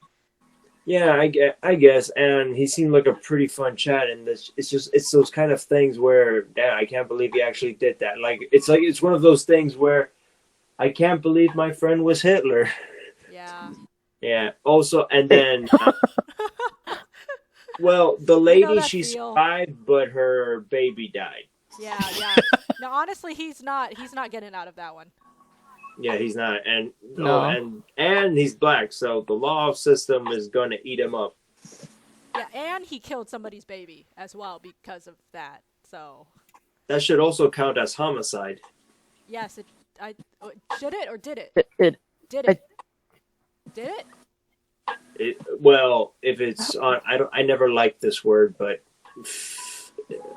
Yeah, I guess, and he seemed like a pretty fun chat, and it's those kind of things where, damn, I can't believe he actually did that. Like it's one of those things where I can't believe my friend was Hitler. Yeah. Yeah. Also, and then, well, the lady that she feel. survived, but her baby died. Yeah, yeah. No, honestly, he's not getting out of that one. Yeah, he's not, and No. and he's black, so the law system is gonna eat him up. Yeah, and he killed somebody's baby as well because of that. So, That should also count as homicide. yes, should it or did it? It Did it? Did it? Well, if it's on, I never liked this word, but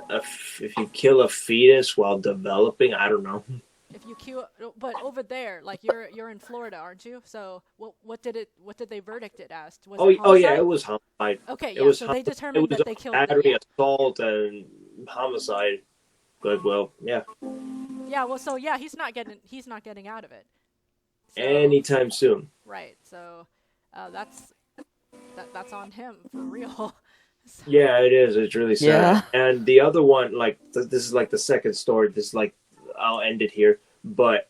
if you kill a fetus while developing, I don't know. If you kill, but over there, like you're in Florida, aren't you? So what did they verdict it as? Was it Oh yeah, homicide? it was homicide. Okay, It yeah. was So they it determined was that they killed. battery, assault, and homicide. But well, yeah. Yeah. Well, so yeah, he's not getting out of it. So, Anytime soon. right. So that's on him for real. So, Yeah, it is. It's really sad. Yeah. And the other one, like this is like the second story. This is like I'll end it here. But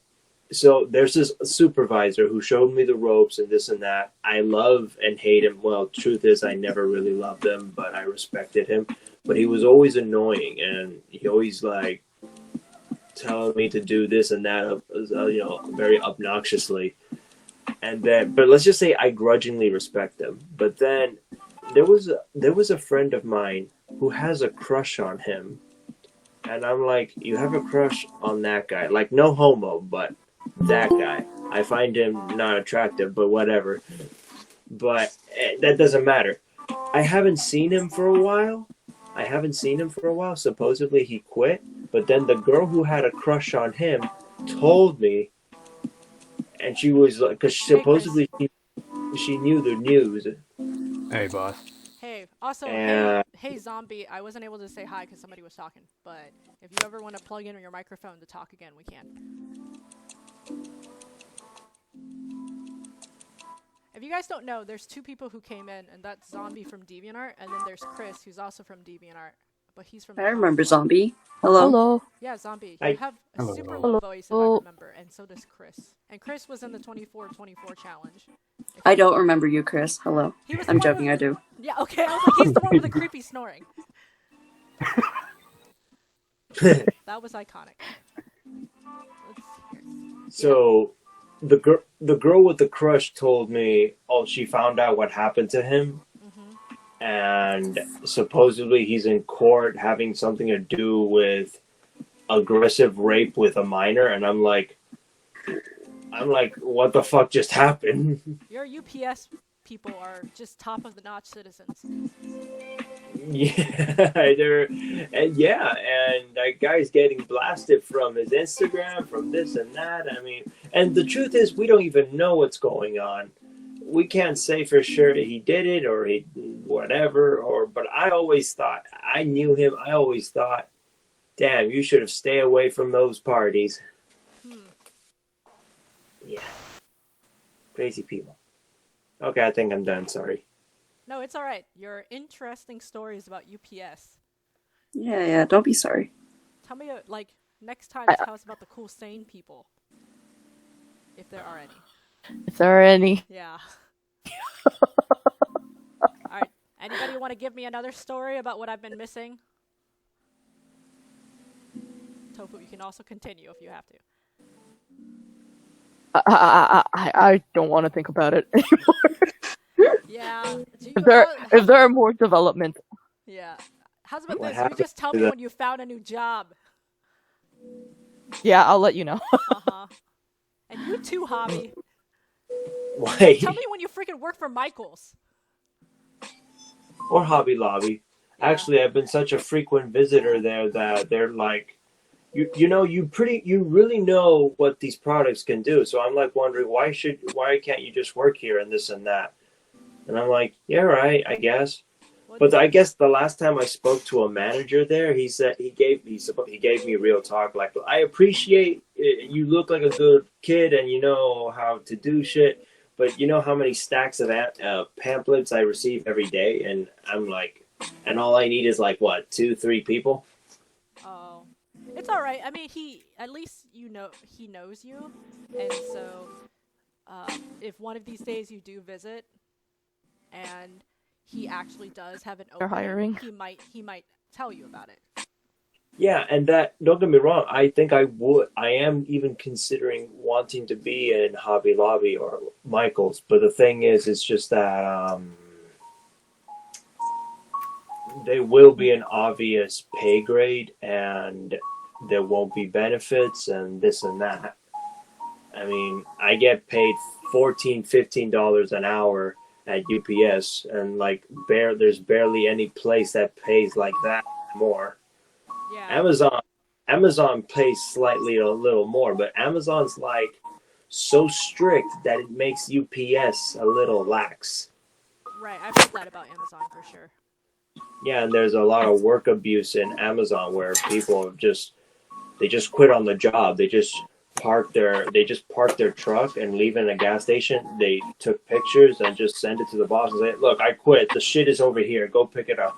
so there's this supervisor who showed me the ropes and this and that. I love and hate him. Well, truth is, I never really loved him, but I respected him. But he was always annoying, and he always like telling me to do this and that, very obnoxiously. And then, but let's just say I grudgingly respect him. But then there was a friend of mine who has a crush on him, and I'm like, you have a crush on that guy? Like, no homo, but that guy. I find him not attractive, but whatever. But that doesn't matter. I haven't seen him for a while. Supposedly he quit, but then the girl who had a crush on him told me, and she was like, because supposedly she knew the news. Hey, boss. hey. Also, hey, zombie. I wasn't able to say hi because somebody was talking. But if you ever want to plug in your microphone to talk again, we can. If you guys don't know, there's two people who came in, and that's Zombie from DeviantArt, and then there's Chris, who's also from DeviantArt. but he's from I the remember Hobby. Zombie. Hello. Hello. Yeah, Zombie. Hi. You have a Hello. super low Hello. voice, if I remember, and so does Chris. And Chris was in the 24-24 challenge. I don't remember you, Chris. Hello. He was the I'm one joking, with... I do. Yeah, okay, I was like, he's the one with the creepy snoring. That was iconic. Let's see here. So the girl with the crush told me, oh, she found out what happened to him, and supposedly he's in court having something to do with aggressive rape with a minor, and I'm like, what the fuck just happened? Your UPS people are just top of the notch citizens. Yeah, and that guy's getting blasted from his Instagram, from this and that. I mean, and the truth is, we don't even know what's going on. We can't say for sure he did it or he whatever. But I always thought I knew him. I always thought, damn, you should have stayed away from those parties. Yeah, crazy people. Okay, I think I'm done. Sorry. No, it's all right. Your interesting stories about UPS. Yeah, don't be sorry. Tell me, next time, tell us about the cool sane people. If there are any. If there are any. Yeah. Alright. Anybody want to give me another story about what I've been missing? Tofu, you can also continue if you have to. I don't want to think about it anymore. Yeah. If there are more developments. Yeah. How's about What this? You happened just tell to me the- when you found a new job. Yeah, I'll let you know. Uh-huh. And you too, Hobby. Why? Tell me when you freaking work for Michael's. Or Hobby Lobby. Yeah. Actually, I've been such a frequent visitor there that they're like, you really know what these products can do. So I'm like wondering why can't you just work here and this and that? And I'm like, yeah, right, I guess. But I guess the last time I spoke to a manager there, he said he gave me real talk. Like, I appreciate it. You look like a good kid and you know how to do shit. But you know how many stacks of pamphlets I receive every day, and I'm like, and all I need is like what 2-3 people. Oh, it's all right. I mean, at least he knows you, and so if one of these days you do visit, and he actually does have an They're opening, hiring. he might tell you about it. Yeah, and that, don't get me wrong, I think I am even considering wanting to be in Hobby Lobby or Michael's, but the thing is, it's just that there will be an obvious pay grade and there won't be benefits and this and that. I mean, I get paid $14-15 an hour at UPS, and like there's barely any place that pays like that more. Yeah. Amazon pays slightly a little more, but Amazon's like so strict that it makes UPS a little lax. Right. I've heard that about Amazon for sure. Yeah, and there's a lot of work abuse in Amazon where people just quit on the job. They just park their truck and leave it in a gas station. They took pictures and just send it to the boss and say, "Look, I quit. The shit is over here. Go pick it up."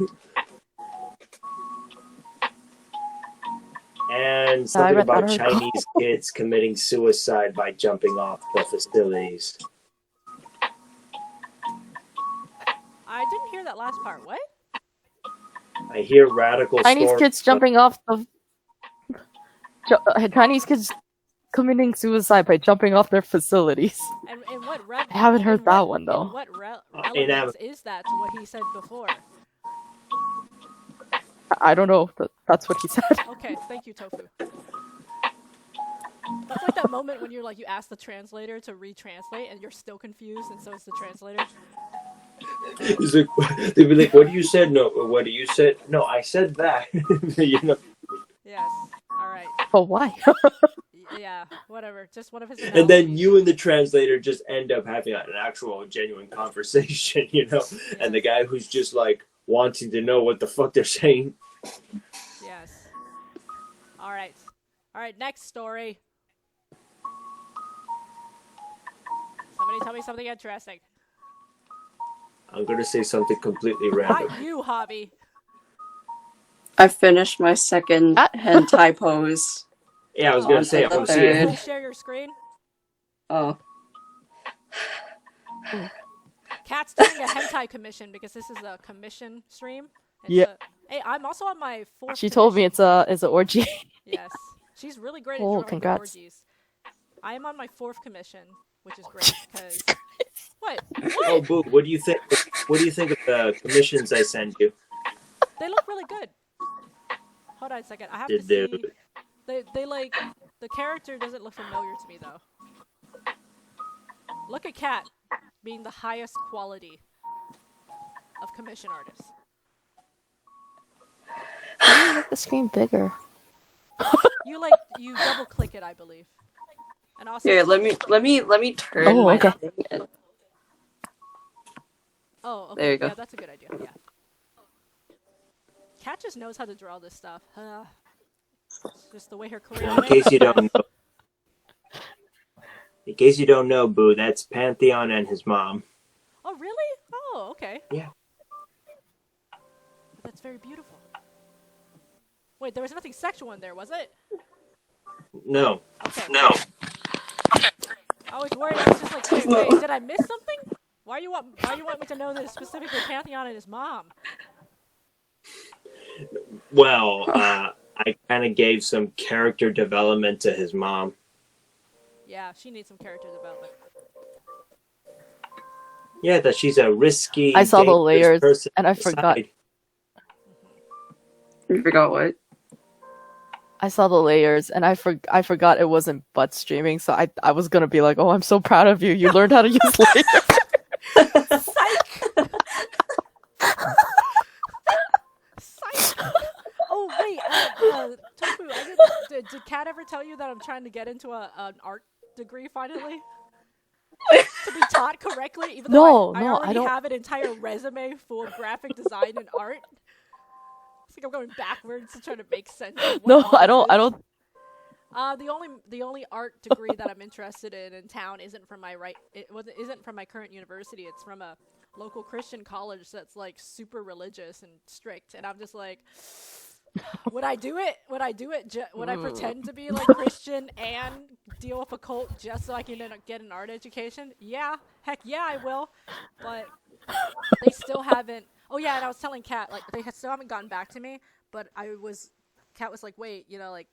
And something read that about article. Chinese kids committing suicide by jumping off the facilities. I didn't hear that last part. What? I hear radical Chinese stories. kids jumping off the... Chinese kids committing suicide by jumping off their facilities. And what I haven't heard that one, though. And what relevance is that to what he said before? I don't know. That's what he said. Okay, thank you, Tofu. That's like that moment when you ask the translator to retranslate and you're still confused, and so it's the translator. He's like, they'd be like, "What do you said? No, what do you said? No, I said that." You know. Yes. All right. But why? Yeah. Whatever. Just one of his. And then you and the translator just end up having an actual, genuine conversation, you know. Yes. And the guy who's just like wanting to know what the fuck they're saying. Yes. All right. All right. Next story. Somebody tell me something interesting. I'm gonna say something completely random. Not you, Hobby. I finished my second hentai pose. Yeah, I was Oh, gonna on say to I the want to see third. Can you it. share your screen? Oh. Kat's doing a hentai commission because this is a commission stream. Hey, I'm also on my 4th. She told me commission. it's an orgy. Yes, she's really great at Oh, drawing congrats. the orgies. I am on my 4th commission, which is great because what? Oh, Boo, what do you think? What do you think of the commissions I send you? They look really good. Hold on a second. I have to Did they? see. They like the character doesn't look familiar to me though. Look at Kat being the highest quality of commission artists. How do you make the screen bigger? You double click it, I believe. And also Here, let me turn Oh, my okay. thing and- Oh, okay. There you go. Yeah, that's a good idea. Yeah. Kat just knows how to draw this stuff. It's just the way her career In went. case you don't know. In case you don't know, Boo, that's Pantheon and his mom. Oh, really? Oh, okay. Yeah. That's very beautiful. Wait, there was nothing sexual in there, was it? No. Okay. No. I was worried. I was just like, wait, did I miss something? Why you want me to know this specifically Pantheon and his mom? Well, I kind of gave some character development to his mom. Yeah, she needs some character development. Yeah, that she's a risky, I saw the dangerous layers, person and I on the forgot. side. You forgot what? I saw the layers, and I forgot it wasn't butt streaming, so I was gonna be like, oh, I'm so proud of you. You learned how to use layers. Psych! Psych! Oh, wait, Tofu, did Kat ever tell you that I'm trying to get into an art degree finally? To be taught correctly, even though I already don't. have an entire resume full of graphic design and art. It's like I'm going backwards to try to make sense of what No, all I don't. this I is. don't. The only art degree that I'm interested in town isn't from isn't from my current university. It's from a local Christian college that's like super religious and strict. And I'm just like, would I do it? Would I pretend to be like Christian and deal with a cult just so I can get an art education? Yeah, heck yeah, I will. But they still haven't. Oh yeah, and I was telling Kat, like, they still haven't gotten back to me. But Kat was like, wait, like.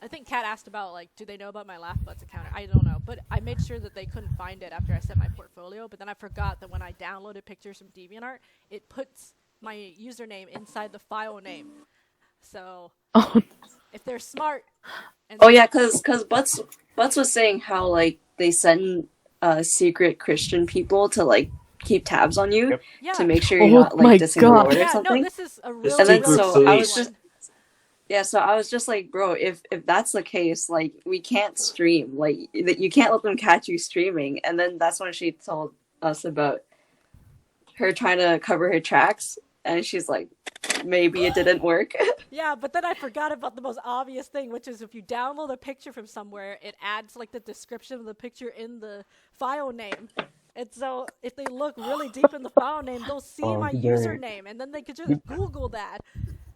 I think Kat asked about, like, do they know about my Laugh Butts account? I don't know. But I made sure that they couldn't find it after I sent my portfolio. But then I forgot that when I downloaded pictures from DeviantArt, it puts my username inside the file name. So, if they're smart... Oh yeah, cause Butts was saying how, like, they send secret Christian people to, like, keep tabs on you to make sure you're not, like, dissing the Lord or something. No, this is a real... And then secret so I was police. just... Yeah, so I was just like, bro, if that's the case, like, we can't stream. Like, you can't let them catch you streaming. And then that's when she told us about her trying to cover her tracks. And she's like, maybe it didn't work. Yeah, but then I forgot about the most obvious thing, which is if you download a picture from somewhere, it adds, like, the description of the picture in the file name. And so if they look really deep in the file name, they'll see my username. And then they could just Google that.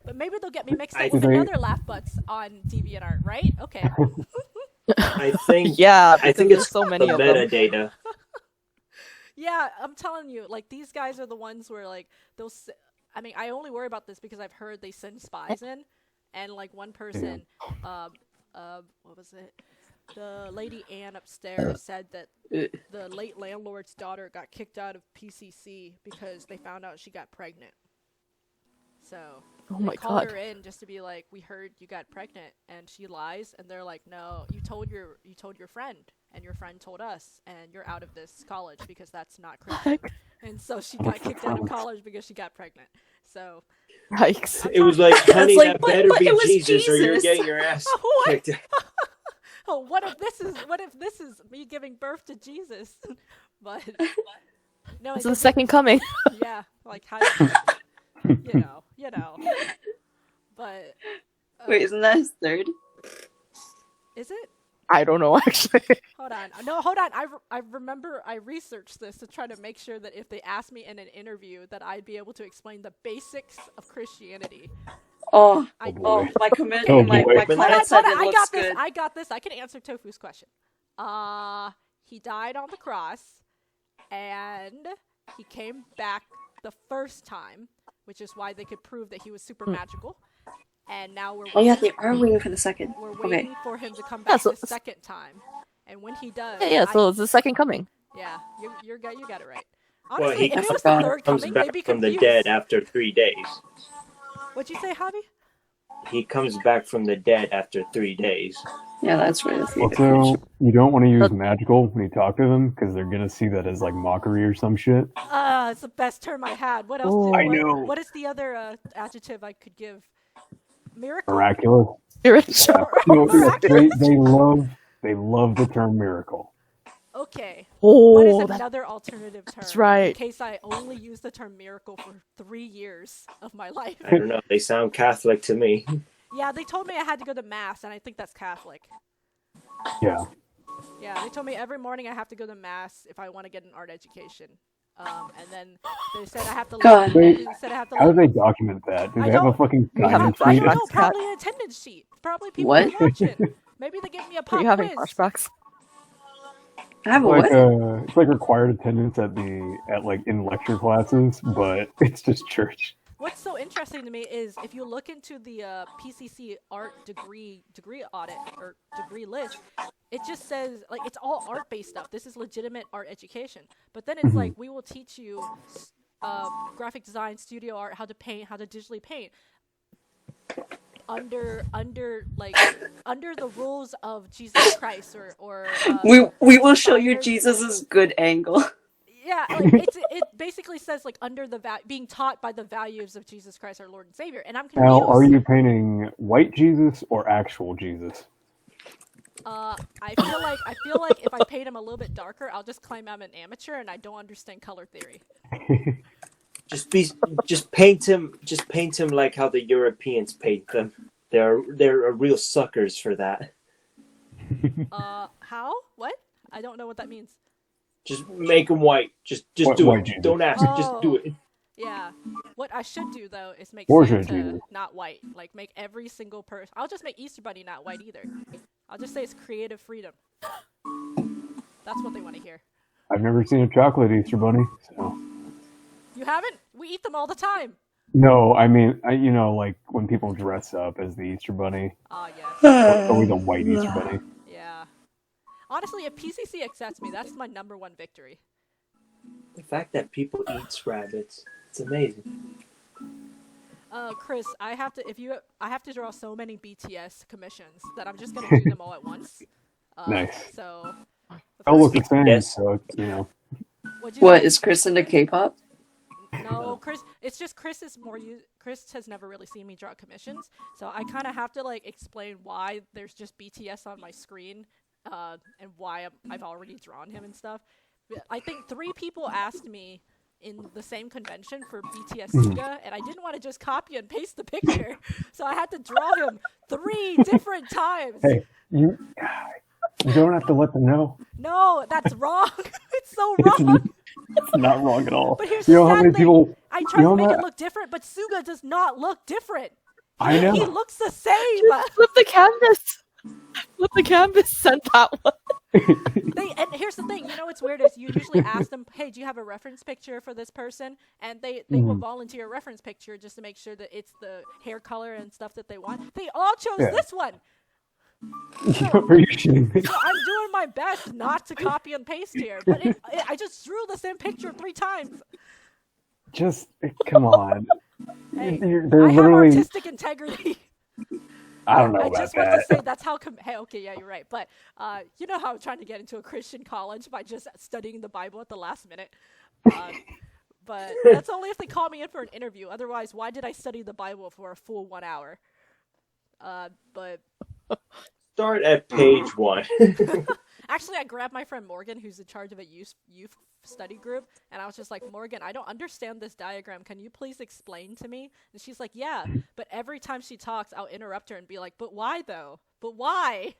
But maybe they'll get me mixed up with another Laugh Butts on DeviantArt, right? Okay. I think. Yeah, I think there's it's so many the of them. metadata. Yeah, I'm telling you, like, these guys are the ones where, like, I mean, I only worry about this because I've heard they send spies in, and, like, one person, what was it? The lady Ann upstairs said that the late landlord's daughter got kicked out of PCC because they found out she got pregnant. So they called her in just to be like, we heard you got pregnant, and she lies, and they're like, no, you told your friend, and your friend told us, and you're out of this college because that's not Christian. And so she got kicked out of college because she got pregnant. So Yikes. It was like, honey, like, that better but be it was Jesus, or you're Jesus. getting your ass kicked out. Oh, what if this is me giving birth to Jesus? But no, It's the second coming. yeah, like how, you know. But Wait, isn't that his third? is it? I don't know actually. Hold on. No, hold on. I remember I researched this to try to make sure that if they asked me in an interview that I'd be able to explain the basics of Christianity. Oh, I boy. my commit, Oh, my boy. client said it I looks got this. good. I got this. I can answer Tofu's question. He died on the cross, and he came back the first time, which is why they could prove that he was super magical. And now we're Oh yeah, waiting, they are waiting for the second. we're Okay. waiting for him to come back so- the second time. And when he does, Yeah, so it's the second coming. yeah, you got it right. Well, Honestly, he if it was forgot. the third comes coming, back they'd be from the confused. dead after 3 days. What'd you say, Javi? He comes back from the dead after 3 days. Yeah, that's where the theater Also, you don't want to use But- magical when you talk to them because they're gonna see that as like mockery or some shit. It's the best term I had. What else? Ooh. I know. What is the other adjective I could give? Miracle. Miraculous. Spiritual. No, Miraculous. they love the term miracle. Okay. Oh, What is that's another alternative term? that's right. In case I only use the term miracle for 3 years of my life. I don't know. They sound Catholic to me. Yeah, they told me I had to go to mass, and I think that's Catholic. Yeah. Yeah, they told me every morning I have to go to mass if I want to get an art education. And then they said I have to. God. Wait, They said I have to. How do they document that? Do I they have a don't- fucking We haven't sign-in sheet? I don't flashbacks. know, probably an attendance sheet. Probably people What? are watching. Maybe they give me a Are pop you having quiz. flashbacks? I have a Like what? it's like required attendance at like in lecture classes, but it's just church. What's so interesting to me is if you look into the PCC art degree audit or degree list, it just says like it's all art based stuff. This is legitimate art education. But then it's like we will teach you graphic design, studio art, how to paint, how to digitally paint under the rules of Jesus Christ or We will show you inspired- Jesus's good angle. Yeah, like it basically says like under the being taught by the values of Jesus Christ our Lord and Savior, and I'm confused. Now, are you painting white Jesus or actual Jesus? I feel like if I paint him a little bit darker, I'll just claim I'm an amateur and I don't understand color theory. Just paint him like how the Europeans paint them. They're real suckers for that. How? What? I don't know what that means. Just make him white. Just White- do white it. Jesus. Don't ask. Just do it. Yeah. What I should do though is make Borgia Santa Jesus. not white. Like make every single person. I'll just make Easter Bunny not white either. I'll just say it's creative freedom. That's what they want to hear. I've never seen a chocolate Easter bunny, so You haven't? We eat them all the time. no. I mean, like when people dress up as the Easter bunny, Ah, yes. it's always a white Easter bunny. Yeah. Honestly, if PCC accepts me, that's my #1 victory. The fact that people eat rabbits, it's amazing. Chris, I have to draw so many BTS commissions that I'm just gonna do them all at once. Nice. So. the They all look first- the same, Yes. so it's, what'd you What say? is Chris into K-pop? No, Chris. It's just Chris is more. Chris has never really seen me draw commissions, so I kind of have to like explain why there's just BTS on my screen, and why I've already drawn him and stuff. I think 3 people asked me in the same convention for BTS Suga, and I didn't want to just copy and paste the picture, so I had to draw him 3 different times. hey, you don't have to let them know. No, that's wrong. It's so wrong. It's not wrong at all. But here's You the know how sad many thing. people? I You tried know to make what? it look different, but Suga does not look different. I know. He looks the same. Flip the canvas. Flip the canvas. Send that one. And here's the thing, you know what's weird is you usually ask them, hey, do you have a reference picture for this person? And they will volunteer a reference picture just to make sure that it's the hair color and stuff that they want. They all chose Yeah. this one. Are you shitting me? So I'm doing my best not to copy and paste here, but I just drew the same picture 3 times. Just come on. Hey, They're I have literally. artistic integrity. I don't know I about just want that. to say that's how. Hey, okay, yeah, you're right. But you know how I'm trying to get into a Christian college by just studying the Bible at the last minute. But that's only if they call me in for an interview. Otherwise, why did I study the Bible for a full 1 hour? But Start at page 1. actually, I grabbed my friend Morgan, who's in charge of a youth study group, and I was just like, Morgan, I don't understand this diagram. Can you please explain to me? And she's like, yeah. But every time she talks, I'll interrupt her and be like, but why though? But why?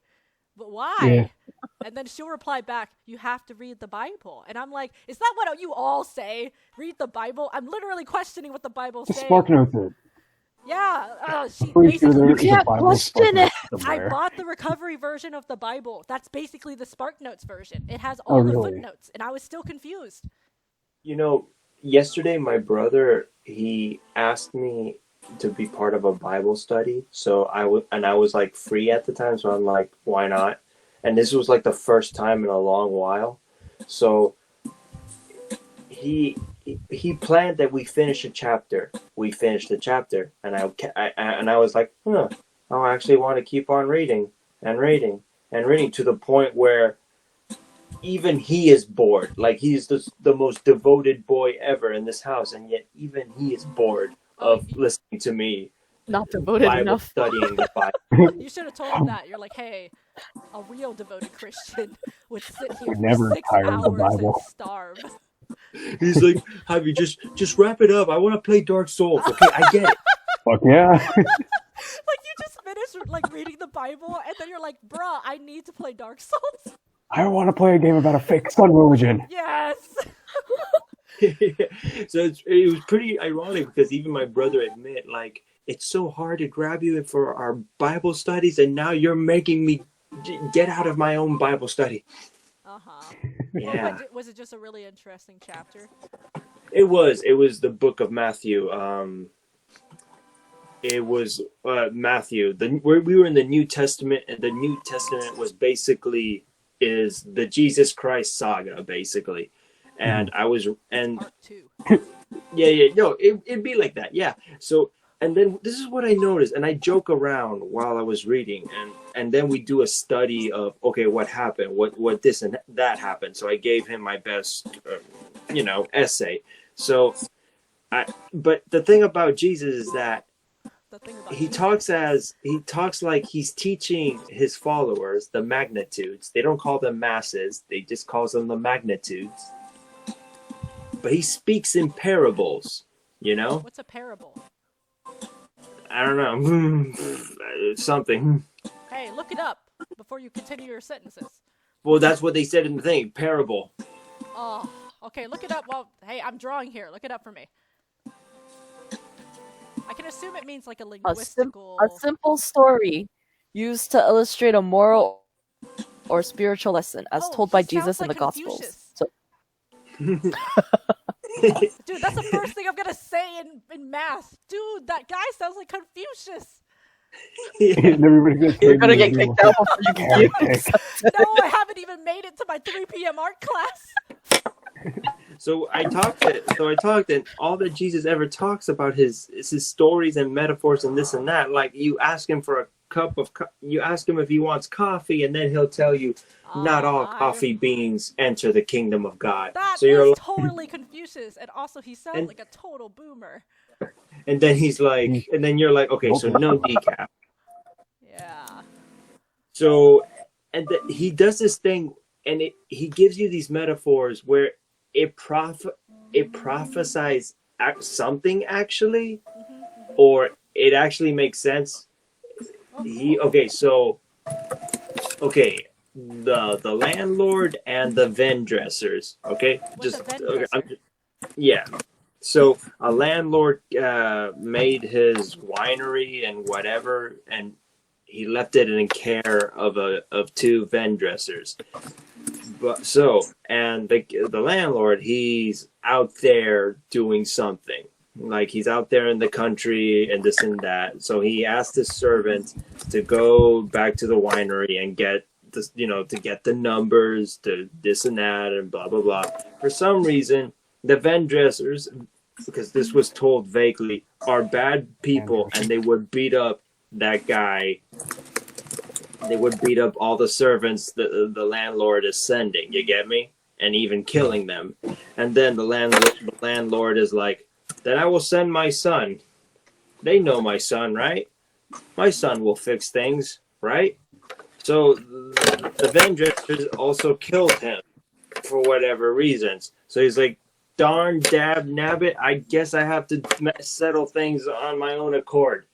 But why? Yeah. And then she'll reply back, you have to read the Bible. And I'm like, is that what you all say? Read the Bible? I'm literally questioning what the Bible's Just saying. Spark Notes it. Yeah, she Pretty sure basically. there's a can't Bible question Spark Notes I somewhere. bought the recovery version of the Bible. That's basically the Spark Notes version. It has Oh, all the really? footnotes, and I was still confused. You know, yesterday my brother, he asked me to be part of a Bible study. So I was like free at the time, so I'm like, why not? And this was like the first time in a long while. So he planned that we finish a chapter. We finished the chapter, and I was like, I actually want to keep on reading and reading and reading to the point where even he is bored. Like, he's the most devoted boy ever in this house, and yet even he is bored of listening to me Not devoted Bible enough. studying the Bible. You should have told him that. You're like, hey, a real devoted Christian would sit here for Never 6 tire of the hours and Bible. starve. He's like, Javi, just wrap it up. I want to play Dark Souls. Okay, I get it. Fuck yeah. Like, you just finished like reading the Bible, and then you're like, bruh, I need to play Dark Souls. I want to play a game about a fake sun religion. Yes. So it was pretty ironic because even my brother admit, like, it's so hard to grab you for our Bible studies, and now you're making me get out of my own Bible study. Uh-huh. Yeah. Was it just a really interesting chapter? It was the book of Matthew. It was Matthew. We were in the New Testament, and the New Testament was basically is the Jesus Christ saga, basically. And I was Part 2. no, it'd be like that, yeah. So, and then this is what I noticed, and I joke around while I was reading, and then we do a study of, okay, what happened, what this and that happened. So I gave him my best, essay. So, but the thing about Jesus is that The thing about he Jesus. talks like he's teaching his followers the magnitudes. They don't call them masses; they just calls them the magnitudes. But he speaks in parables, What's a parable? I don't know, something. Hey, look it up before you continue your sentences. Well, that's what they said in the thing, parable. Oh, okay, look it up. Well, hey, I'm drawing here. Look it up for me. I can assume it means like a linguistical... A simple story used to illustrate a moral or spiritual lesson, as told by he sounds Jesus in the like Gospels. Confucius. So, Dude, that's the first thing I'm gonna say in math. Dude, that guy sounds like Confucius. And everybody gets you're gonna get kicked out before you can get Heretic. No, I haven't even made it to my 3 p.m. art class. So I talked, and all that Jesus ever talks about is his stories and metaphors and this and that. Like, you ask him for a cup of, you ask him if he wants coffee, and then he'll tell you, not all coffee beans enter the kingdom of God. That So you're is like, totally Confucius, and also he sounds like a total boomer. and then he's like, and then you're like, okay, so no decaf. Yeah. So, and he does this thing, and he gives you these metaphors where it prophesies something actually, or it actually makes sense. The landlord and the vend dressers. Okay, What's a vend dresser? Yeah. So a landlord made his winery and whatever, and he left it in care of 2 vend dressers. And the landlord, he's out there doing something. Like, he's out there in the country and this and that. So he asked his servant to go back to the winery and get this, to get the numbers, to this and that, and blah blah blah. For some reason, the vend dressers, because this was told vaguely, are bad people, and they would beat up that guy. They would beat up all the servants the landlord is sending. You get me? And even killing them. And then the landlord is like, then I will send my son. They know my son, right? My son will fix things, right? So the vendors also killed him for whatever reasons. So he's like, darn dab nabbit, I guess I have to settle things on my own accord.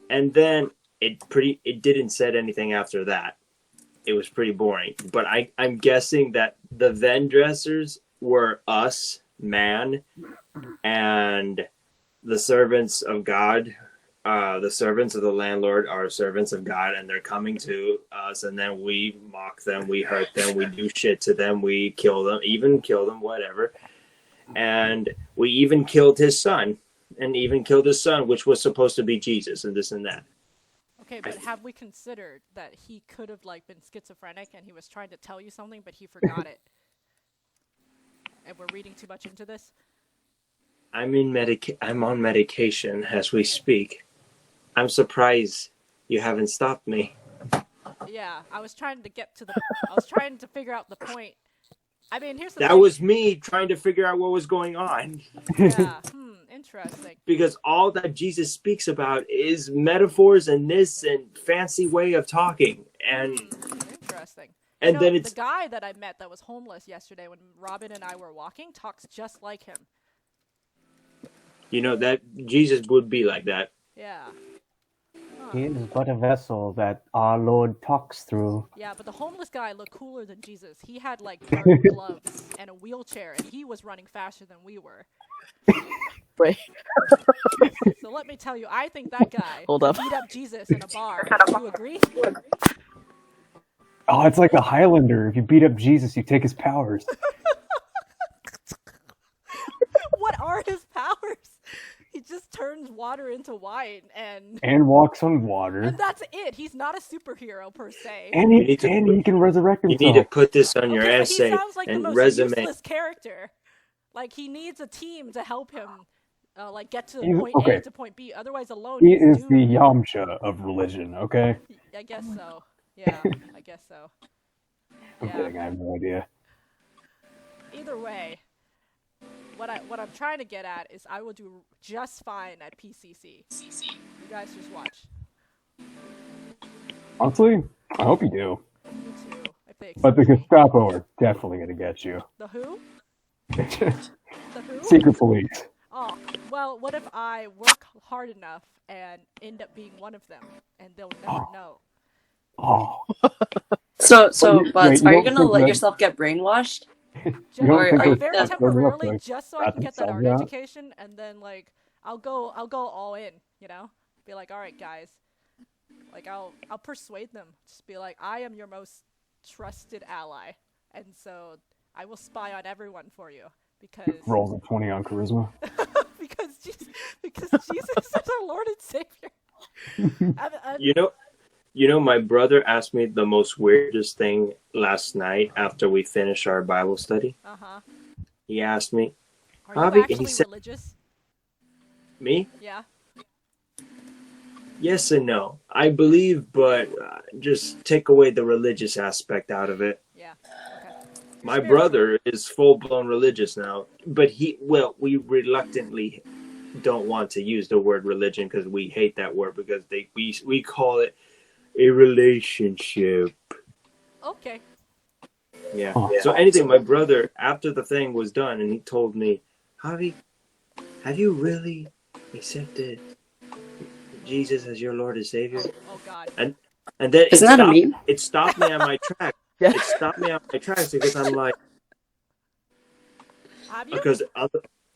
And then it didn't said anything after that. it was pretty boring. But I'm guessing that the then dressers were us, man, and the servants of God. The servants of the landlord are servants of God, and they're coming to us, and then we mock them, we hurt them, we do shit to them, we kill them, whatever. And we even killed his son, which was supposed to be Jesus, and this and that. Okay, but have we considered that he could have like been schizophrenic and he was trying to tell you something, but he forgot it? And we're reading too much into this? I'm on medication as we speak. I'm surprised you haven't stopped me. Yeah, I was trying to figure out the point. I mean, here's the thing. That was me trying to figure out what was going on. Yeah, interesting. Because all that Jesus speaks about is metaphors and this and fancy way of talking. And interesting. And then it's the guy that I met that was homeless yesterday when Robin and I were walking talks just like him. You know that Jesus would be like that. Yeah. He is but a vessel that our Lord talks through. Yeah, but the homeless guy looked cooler than Jesus. He had like dark gloves and a wheelchair, and he was running faster than we were. Wait. So let me tell you, I think that guy beat up Jesus in a bar. Do you agree? Oh, it's like the Highlander. If you beat up Jesus, you take his powers. What are his powers? He just turns water into wine and walks on water. And that's it. He's not a superhero per se. And he can resurrect himself. You need to put this on your essay he sounds like and the most resume. Useless character. Like he needs a team to help him, like get to point A to point B. Otherwise, alone he is the Yamcha of religion. Okay. I guess so. Yeah, I guess so. I'm kidding. I have no idea. Either way. What I'm trying to get at is I will do just fine at PCC. You guys just watch. Honestly, I hope you do. Me too. But the Gestapo are definitely gonna get you. The who? The who? Secret police. Oh, well, what if I work hard enough and end up being one of them, and they'll never know? Oh. So, Buds, are you gonna let yourself get brainwashed? Very temporarily, just so I can get that art education, and then like I'll go all in, you know? Be like, all right, guys, like I'll persuade them. Just be like, I am your most trusted ally, and so I will spy on everyone for you because rolls a 20 on charisma. because Jesus is our Lord and Savior. You know, my brother asked me the most weirdest thing last night after we finished our Bible study. He asked me, "Are you actually religious?" Me? Yeah. Yes and no. I believe, but just take away the religious aspect out of it. Yeah. Okay. My brother is full-blown religious now, but we reluctantly don't want to use the word religion because we hate that word because we call it a relationship. Okay. Yeah. So anything, my brother, after the thing was done, and he told me, Javi, have you really accepted Jesus as your Lord and Savior? Oh God. And then it stopped me on my track. Yeah. It stopped me on my tracks because I'm like, because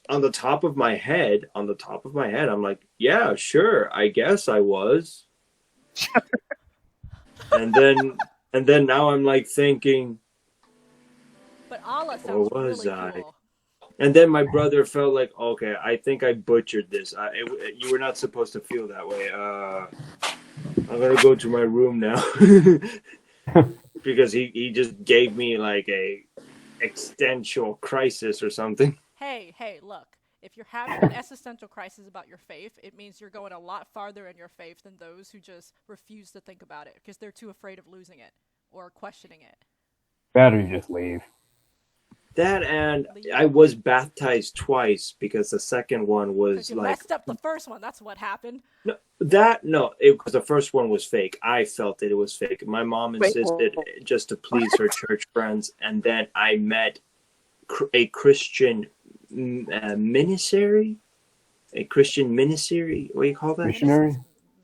on the top of my head, I'm like, yeah, sure, I guess I was. and then now I'm like thinking, but Allah sounds really cool. And then my brother felt like, okay, I think I butchered this. You were not supposed to feel that way. I'm gonna go to my room now because he just gave me like a existential crisis or something. Hey, look. If you're having an existential crisis about your faith, it means you're going a lot farther in your faith than those who just refuse to think about it because they're too afraid of losing it or questioning it. Better just leave. That and I was baptized twice because the second one was you like messed up the first one. That's what happened. Because the first one was fake. I felt it was fake. My mom insisted just to please her church friends, and then I met a Christian ministry. A Christian ministry. What do you call that? Missionary.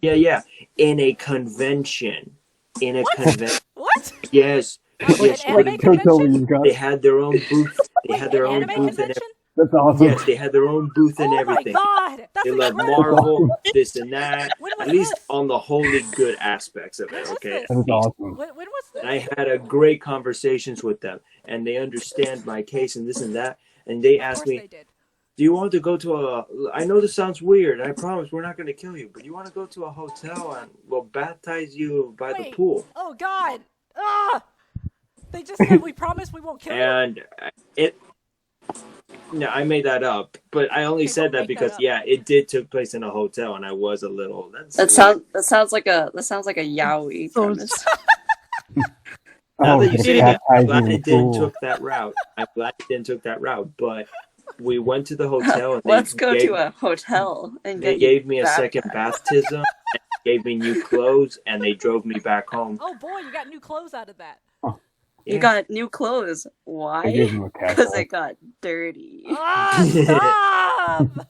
Yeah. In a convention. What? Yes, An yes. anime But Don't tell me convention? you got. they had their own booth. They Wait, had an their own anime booth and convention? That's awesome. yes, they had their own booth and Oh my everything. god, that's They love incredible. Marvel, this and that. When was At least this? on the wholly good aspects of When it. was Okay. this? That is awesome. When was this? And I had a great conversations with them, and they understand my case and this and that. And they Of asked course me, they did. "Do you want to go to a? I know this sounds weird. I promise we're not going to kill you, but you want to go to a hotel and we'll baptize you by the Wait. pool?" Oh god. Ah! They just said we promise we won't kill you. And it. No, I made that up, but I only Okay, said don't that make that because up. yeah, it did took place in a hotel, and I was a little. That sounds like a yaoi So- premise. Now Oh, that you the say that, I'm baptizing glad in the it didn't pool. took that route. I'm glad it didn't took that route, but we went to the hotel and Let's go gave, to a hotel and they get gave you me a second baptism, and gave me new clothes, and they drove me back home. Oh boy, you got new clothes out of that. You Yeah. got new clothes. They Why? gave him a Because castle. it got dirty. Ah, stop!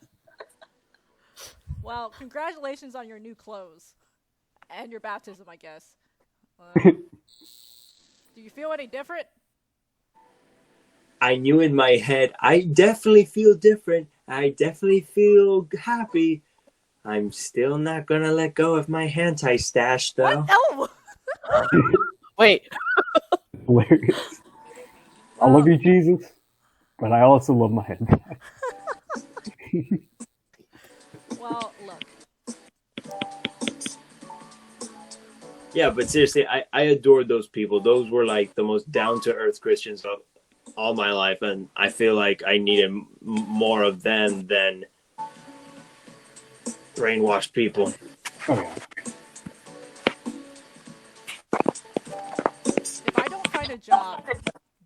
Well, congratulations on your new clothes. And your baptism, I guess. Do you feel any different? I knew in my head, I definitely feel different. I definitely feel happy. I'm still not gonna let go of my hentai stash, though. What? No! Wait, Hilarious. I love you, Jesus, but I also love my head. Well, look. Yeah, but seriously, I adored those people. Those were like the most down-to-earth Christians of all my life, and I feel like I needed more of them than brainwashed people. Oh yeah. If I don't find a job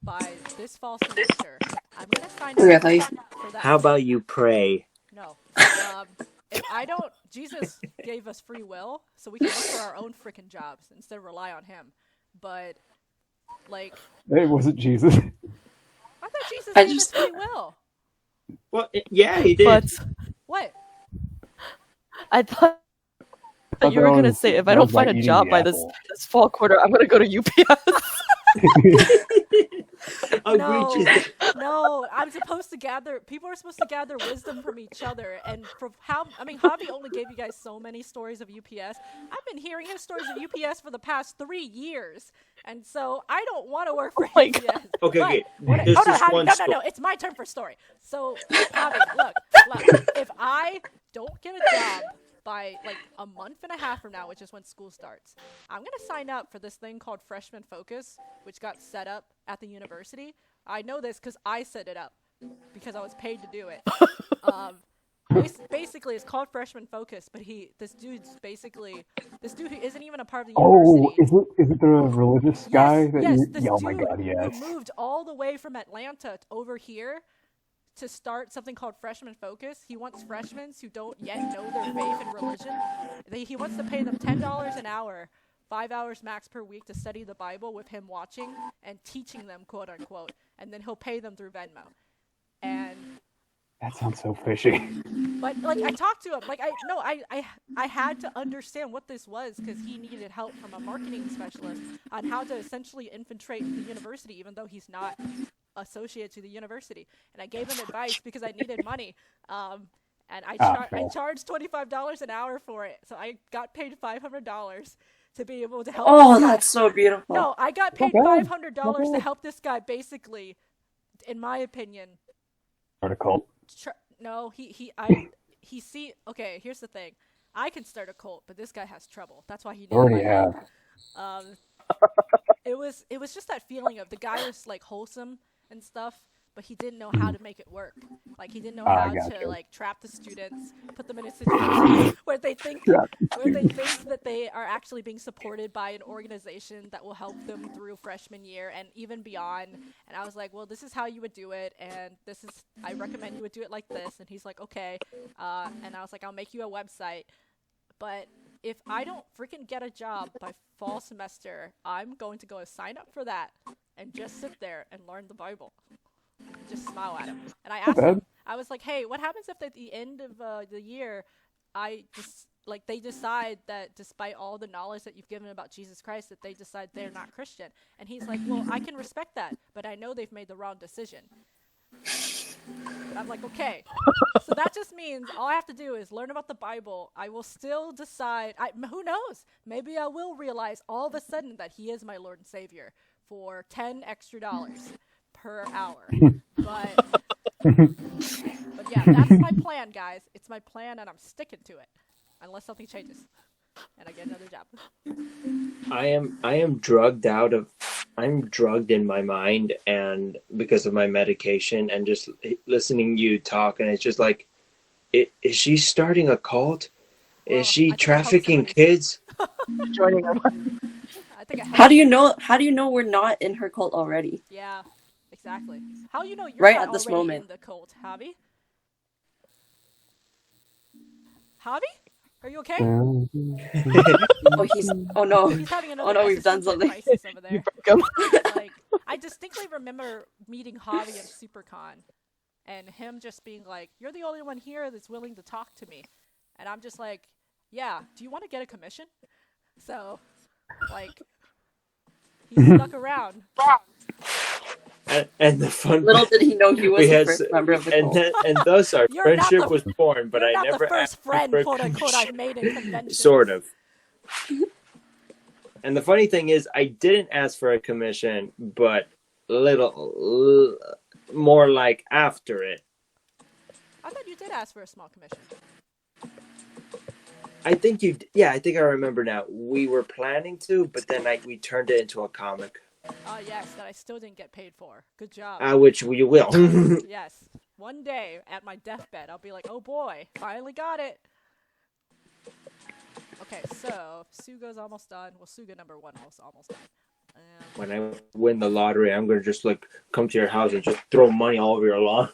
by this fall semester, I'm gonna sign up Really? for that. How about you pray? No. If I don't, Jesus gave us free will, so we can look for our own freaking jobs instead of rely on Him. But, like, It wasn't Jesus. I thought Jesus I gave just- us free will. Well, yeah, he did. but What? I thought that you were gonna say if I don't find a job by this fall quarter, I'm gonna go to UPS. I'll No, greet you. no. I'm supposed to gather. People are supposed to gather wisdom from each other. And from Javi only gave you guys so many stories of UPS. I've been hearing his stories of UPS for the past 3 years, and so I don't want to work for my UPS. Okay, But okay. what- There's hold on, just Javi, one no, story. it's my turn for story. So, Javi, look. If I don't get a job by like a month and a half from now, which is when school starts, I'm gonna sign up for this thing called Freshman Focus, which got set up at the university. I know this because I set it up because I was paid to do it. Basically, it's called Freshman Focus, but this dude who isn't even a part of the Oh, university. is it the religious guy that yes, you? this Yeah, oh my dude god, yes. who moved all the way from Atlanta over here to start something called Freshman Focus. He wants freshmen who don't yet know their faith and religion. He wants to pay them $10 an hour, 5 hours max per week to study the Bible with him watching and teaching them, quote unquote, and then he'll pay them through Venmo. And That sounds so fishy. but like I talked to him, like I had to understand what this was because he needed help from a marketing specialist on how to essentially infiltrate the university, even though he's not associated to the university. And I gave him advice because I needed money. And I charged $25 an hour for it, so I got paid $500 to be able to help. Oh, this guy. that's so beautiful. No, I got paid $500 to help this guy. Basically, in my opinion. Start a cult. No, okay, here's the thing. I can start a cult, but this guy has trouble. That's why he needed Already my have. help. It was just that feeling of the guy was like wholesome and stuff, but he didn't know how to make it work. Like he didn't know how to like trap the students, put them in a situation where they think that they are actually being supported by an organization that will help them through freshman year and even beyond. And I was like, well, this is how you would do it, and I recommend you would do it like this. And he's like, okay. And I was like, I'll make you a website. But if I don't freaking get a job by fall semester, I'm going to go sign up for that and just sit there and learn the Bible. Just smile at him. And I asked him, I was like, hey, what happens if at the end of the year I just like they decide that despite all the knowledge that you've given about Jesus Christ, that they decide they're not Christian. And he's like, well, I can respect that, but I know they've made the wrong decision. And I'm like, okay. So that just means all I have to do is learn about the Bible. I will still decide. Who knows? Maybe I will realize all of a sudden that he is my Lord and Savior for $10 extra per hour. But yeah, that's my plan, guys. It's my plan, and I'm sticking to it, unless something changes, and I get another job. I am drugged out of. I'm drugged in my mind, and because of my medication, and just listening to you talk, and it's just like, is she starting a cult? Well, Is she I think I helped trafficking somebody. kids? Joining her. I think I How helped. do you know? How do you know we're not in her cult already? Yeah, exactly. How you know you're Right not at this already moment. in the cult, Javi? Javi? Are you okay? Oh, he's. Oh no. He's having another Oh no, we've done existential something. crisis over there. Broke him. Like, I distinctly remember meeting Javi at SuperCon, and him just being like, "You're the only one here that's willing to talk to me," and I'm just like, "Yeah, do you want to get a commission?" So, like, he stuck around. And the fun. Little did he know he was we the had, first member of the and cult. and thus our You're not friendship the- was born. But You're I not never the first asked friend, for a quote unquote, I've commission. made in conventions. Sort of. And the funny thing is, I didn't ask for a commission, but more like after it. I thought you did ask for a small commission. I think you. Yeah, I think I remember now. We were planning to, but then we turned it into a comic, Yes, that I still didn't get paid for. Good job. which we will. Yes. One day at my deathbed, I'll be like, oh boy, finally got it. Okay, so Suga's almost done. Well, Suga number 1 was almost done. When I win the lottery, I'm gonna just come to your house and just throw money all over your lawn.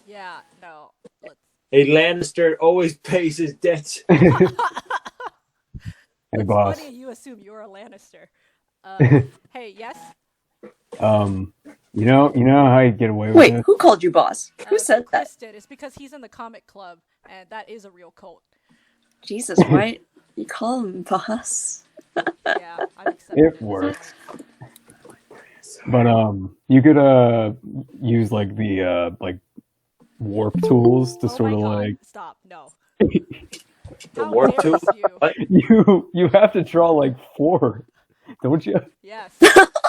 Yeah, no. Let's... A Lannister always pays his debts. Hey, It's boss. funny you assume you're a Lannister. Hey, yes? You know how you get away with Wait, this? who called you boss? Who said that? Chris did. It's because he's in the comic club, and that is a real cult. Jesus, why you call him boss? Yeah, I'm accepting It works. But you could use like the warp tools to Oh sort my of God. like Stop, no. The How warp dare tool? you? you have to draw like 4, don't you? Yes.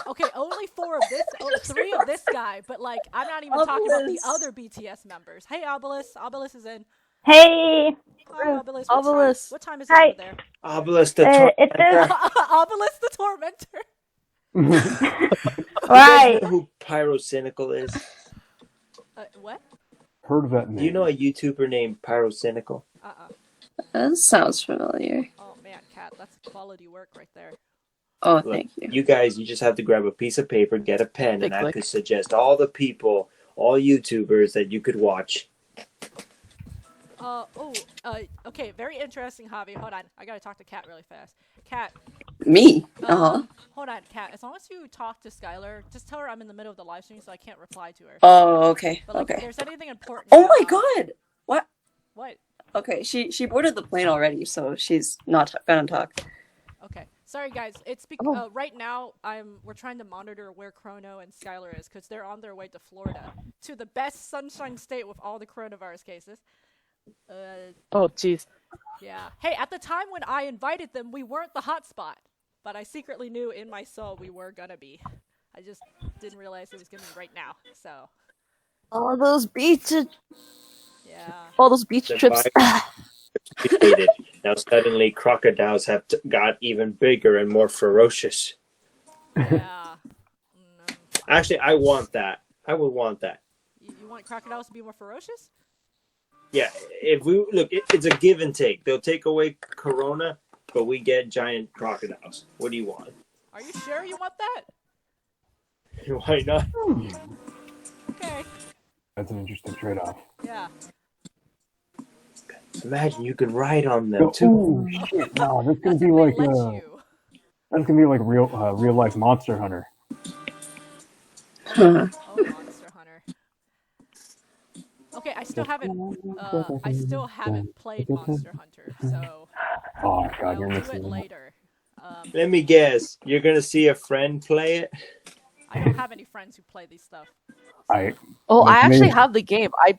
Okay, only 4 of this, 3 of this guy, but like, I'm not even talking about the Obelisk. other BTS members. Hey, Obelisk. Obelisk is in. Hey, Hi, Obelisk. Obelisk. What time is it Hi. over there? Obelisk the it tormentor. is Obelisk the Tormentor. You guys right. know who Pyrocynical is? What? Heard of that name? Do you know a YouTuber named Pyrocynical? That sounds familiar. Oh man, Kat, that's quality work right there. Oh, Look, thank you. you guys, you just have to grab a piece of paper, get a pen, Big and I click. could suggest all the people, all YouTubers that you could watch. Okay, very interesting, Javi. Hold on, I gotta talk to Kat really fast. Kat, Me? Uh-huh. hold on, Kat. As long as you talk to Skylar, just tell her I'm in the middle of the live stream, so I can't reply to her. Oh, okay. But like, if Okay. there's anything important. Oh my about- god! What? What? Okay, she boarded the plane already, so she's not gonna talk. Okay, sorry guys. It's right now we're trying to monitor where Chrono and Skylar is because they're on their way to Florida, to the best sunshine state with all the coronavirus cases. Oh, jeez. Yeah. Hey, at the time when I invited them, we weren't the hotspot, but I secretly knew in my soul we were gonna be. I just didn't realize it was gonna be right now. So All those beach, yeah. all those beach The trips. Mutated. Now suddenly crocodiles have got even bigger and more ferocious. Yeah. Actually, I want that. I would want that. You want crocodiles to be more ferocious? Yeah, if we look, it's a give and take. They'll take away Corona, but we get giant crocodiles. What do you want? Are you sure you want that? Why not? Okay. That's an interesting trade-off. Yeah. Imagine you could ride on them too. Oh shit! No, that's gonna That's be if they like let you. that's gonna be like real life Monster Hunter. Huh. Oh, Monster Hunter. Okay, I still haven't played Monster Hunter, so Oh god, I'll you're do missing it it. later. Let me guess. You're gonna see a friend play it. I don't have any friends who play these stuff. I Oh, I Like actually me. have the game. I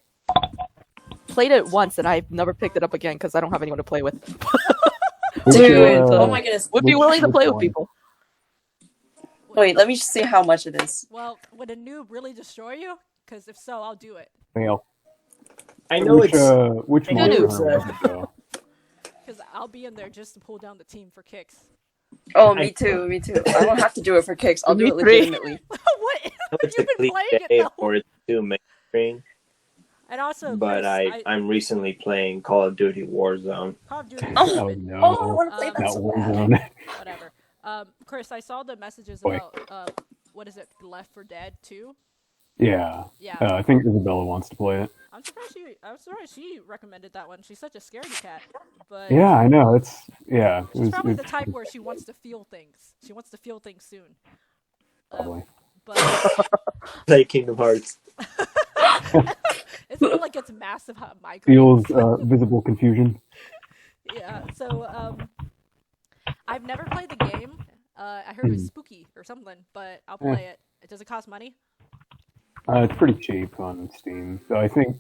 played it once and I've never picked it up again because I don't have anyone to play with. Which, Dude, So oh my goodness. would be which- willing to which play with one? people. Wait, let me just see how much it is. Well, would a noob really destroy you? Because if so, I'll do it. Fail. I know Which it's. which Hey, Monster dude. Hunter was it though? Because I'll be in there just to pull down the team for kicks. Oh, me too, me too. I don't have to do it for kicks. I'll do Me it three. legitimately. What? I know it's You've a been playing it cliche though. or it's too mainstream, And also, but Chris, I'm recently playing Call of Duty Warzone. Call of Duty. Oh, Oh oh, I no. want to play Um, that Not so bad. Warzone. Whatever. Chris, I saw the messages Boy. about what is it, Left 4 Dead 2? Yeah. Yeah. I think Isabella wants to play it. I'm surprised she recommended that one. She's such a scaredy cat. But Yeah, I know. It's yeah. she's probably the type where she wants to feel things. She wants to feel things soon. Probably. But Play Kingdom Hearts. it's not like it's massive migraines. Feels visible confusion. Yeah. So I've never played the game. I heard it was spooky or something, but I'll play it. Does it cost money? It's pretty cheap on Steam, so I think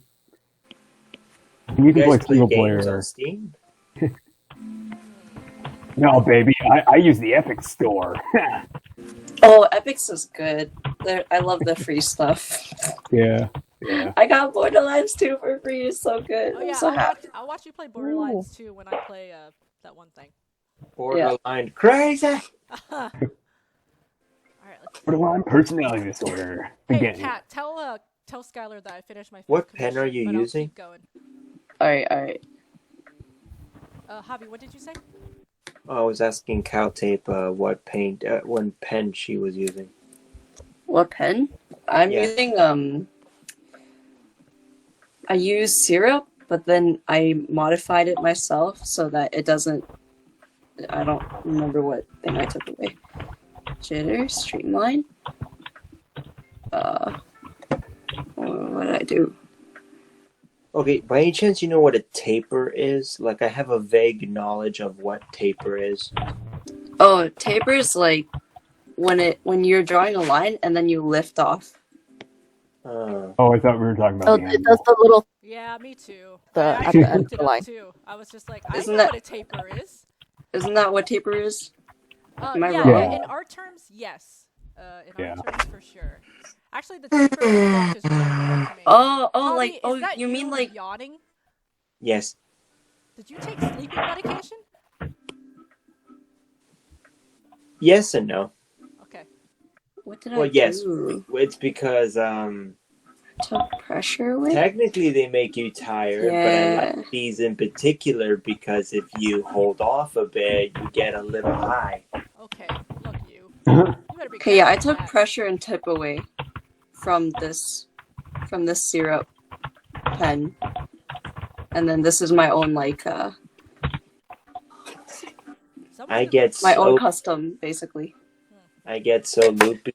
you You can guys play play single games player. on Steam? No, baby, I use the Epic Store. Oh, Epic's is good. I love the free stuff. yeah. I got Borderlands 2 for free. It's so good. Oh I'm yeah, so happy. I'll watch you play Borderlands 2 when I play that one thing. Borderline crazy. All right. Let's Borderline personality disorder. Hey, Again. Kat, tell Skylar that I finished my. What fifth pen are commission, you but I'll using? keep going. Alright. Javi, what did you say? I was asking Cowtape what pen she was using. What pen? I'm Yeah. using, I use Syrup, but then I modified it myself so that it doesn't. I don't remember what thing I took away. Jitter, Streamline. What did I do? Okay, by any chance you know what a taper is? Like I have a vague knowledge of what taper is. Oh, taper's like when you're drawing a line and then you lift off. Oh, I thought we were talking about Oh, the it animal. does the little. Yeah, me too. The- I at the actually end looked of it the up line. too. I was just like, I Isn't know that- what a taper is. Isn't that what taper is? Am I Yeah, wrong? in art terms, yes. In Yeah. art terms, for sure. Actually, the taper effect is really weird to me. Oh, Javi, like, is that you mean like, yawning? Yes. Did you take sleeping medication? Yes and no. Okay. what did Well, I yes. do? It's because Took pressure away? technically they make you tired, but I Yeah. like these in particular because if you hold off a bit, you get a little high. Okay. Look, you. You better be Okay, yeah, I careful with took that. pressure and tip away from this syrup pen. And then this is my own Someone I did- get my so own custom, basically. loopy.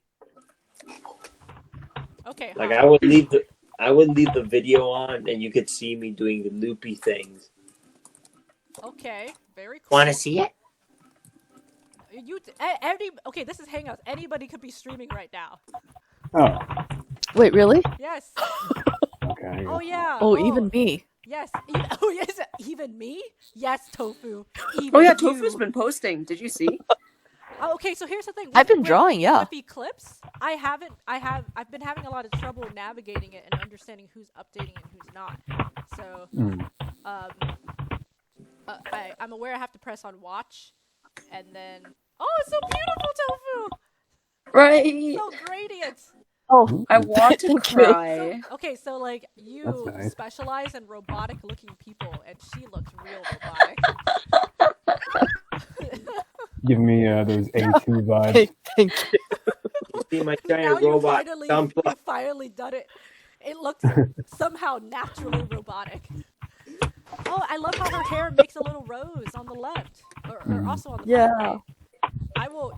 Okay. Like Javi. I would leave the video on and you could see me doing the loopy things. Okay. Very cool. Wanna see it? Okay, this is Hangouts. Anybody could be streaming right now. Oh, Wait, really? Yes. okay. Oh yeah. Oh, even me. Yes. Oh yes. Even me? Yes, Tofu. Even Oh yeah, you. Tofu's been posting. Did you see? Oh, okay, so here's the thing. I've been With drawing, yeah. With Eclipse, I've been having a lot of trouble navigating it and understanding who's updating and who's not. So, I'm aware I have to press on watch, and then it's so beautiful, Tofu. Right. So gradient. Oh, I want to Thank you. cry. Okay, so like you That's nice. specialize in robotic-looking people, and she looks real robotic. Give me those A2 vibes. thank you. See my Now giant you robot dump finally done it. It looks somehow naturally robotic. Oh, I love how her hair makes a little rose on the left, or also on the Yeah. right. I will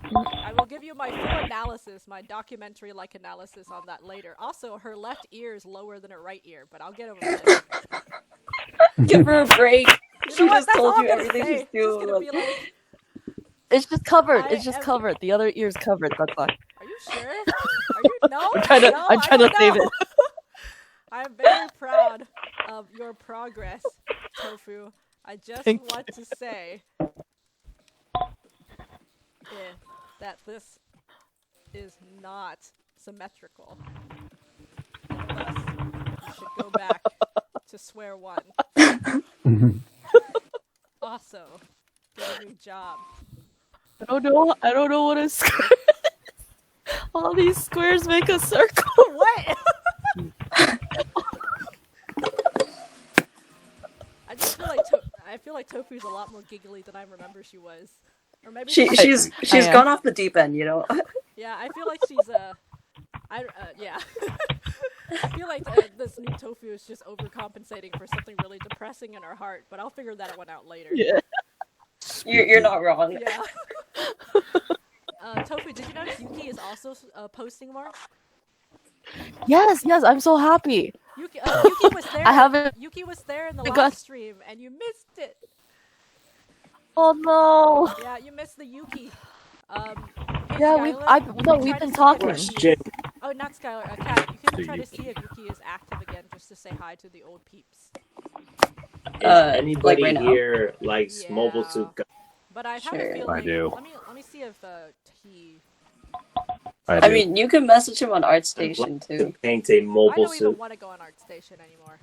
give you my full analysis, my documentary-like analysis on that later. Also, her left ear is lower than her right ear, but I'll get over that later. Give her a break. She what? just That's told all you I'm gonna everything say. she's Just doing. gonna be like, It's just covered. I It's just am- covered. The other ear's covered. That's why. are you sure? Are you? No, I'm trying to. no, I'm I trying to don't save know. it. I am very proud of your progress, Tofu. I just Thank want to say that this is not symmetrical. And thus, you should go back to square one. Also, get a new job. I don't know. I don't know what a square. All these squares make a circle. What? I feel like Tofu's a lot more giggly than I remember she was, or maybe She's am. gone off the deep end, you know. yeah. I feel like she's yeah. I feel like this new Tofu is just overcompensating for something really depressing in her heart, but I'll figure that one out later. Yeah. You're not wrong. Yeah. Tofu, did you notice Yuki is also posting more? Yes. Yes. I'm so happy. Yuki was there. I haven't. Yuki was there in the I live got- stream, and you missed it. Oh no. Yeah, you missed the Yuki. Yeah, Skylar, we've try to been see if talking. Yuki is- Oh, not Skylar. Kat, you can try to Yuki. see if Yuki is active again, just to say hi to the old peeps. Is like anybody right now? here likes Yeah. Mobile Suit Gundam? But I have Sure. a feeling. I do. Let me see if he. I mean, you can message him on ArtStation To too, paint a I mobile don't even suit. want to go on ArtStation anymore.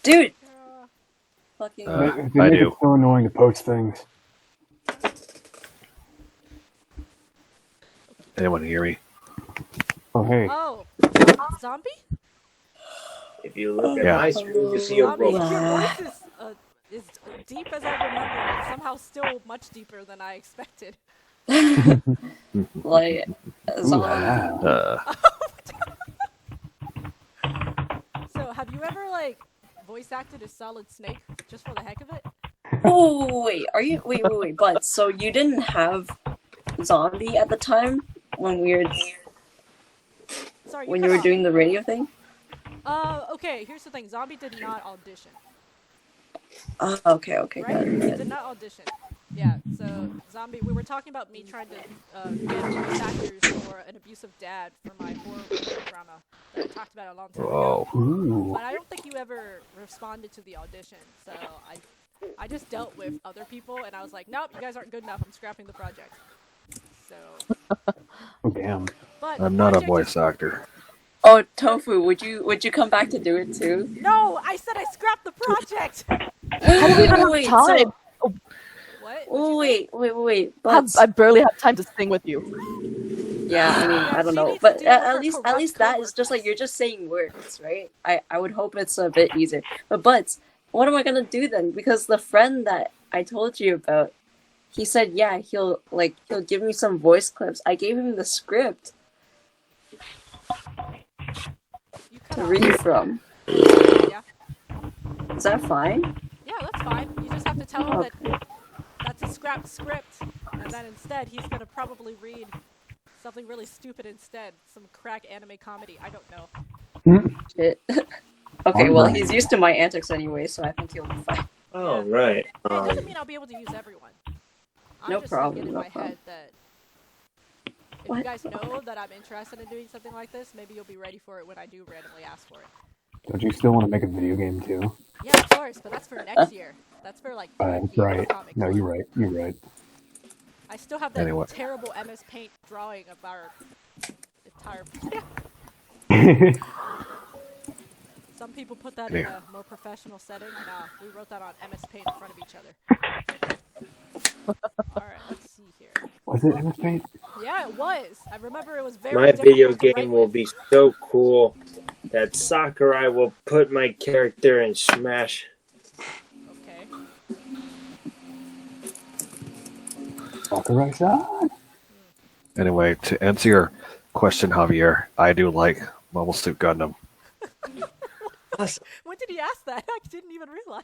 dude. Uh, Fucking. If I it makes do. it so annoying to post things. Anyone hear me? Oh, hey. oh, zombie? If you look at Yeah. my screen, you see a Zombie, robot. your voice is deep as I remember, and somehow still much deeper than I expected. Like, Ooh, ah. So, have you ever like voice acted as Solid Snake just for the heck of it? oh wait, are you wait? But so you didn't have Zombie at the time when we were Sorry, when cut you were off. doing the radio thing? Okay, here's the thing. Zombie did not audition, Okay, right? got He it. did not audition. Yeah, so Zombie, we were talking about me trying to get voice actors for an abusive dad for my horror drama that I talked about a long time ago. Whoa. Ooh. But I don't think you ever responded to the audition, so I just dealt with other people, and I was like, nope, you guys aren't good enough. I'm scrapping the project. So, Oh, damn. but the I'm not a project voice is- actor. Oh, Tofu, would you come back to do it too? No, I said I scrapped the project. How do we even have Wait, time? What? Oh wait. I But barely have time to sing with you. yeah, I mean, Yeah, I don't she know. needs to But deal with her at least corrupt that is just like you're just saying words, right? I would hope it's a bit easier. But what am I gonna do then? Because the friend that I told you about, he said, yeah, he'll give me some voice clips. I gave him the script You cut to off. read from. Yeah. Is that fine? Yeah, that's fine. You just have to tell him that that's a scrapped script, and then instead he's gonna probably read something really stupid instead, some crack anime comedy. I don't know. Shit. Okay, well, he's used to my antics anyway, so I think he'll be fine. Oh, right. It doesn't mean I'll be able to use everyone. I'm No just problem, thinking in no my problem. head that if What? you guys know that I'm interested in doing something like this, maybe you'll be ready for it when I do randomly ask for it. Don't you still want to make a video game too? Yeah, of course, but that's for next year. That's for like That's the right. comic No, club. you're right. You're right. I still have that Anyway. terrible MS Paint drawing of our entire. Some people put that in a more professional setting. Nah, we wrote that on MS Paint in front of each other. Alright, let's see here. Was it MS Paint? Yeah, it was. I remember it was very My video difficult to write game will with. be so cool that Sakurai will put my character in Smash. Okay. Sakurai-san? Anyway, to answer your question, Javier, I do like Mobile Suit Gundam. When did he ask that? I didn't even realize.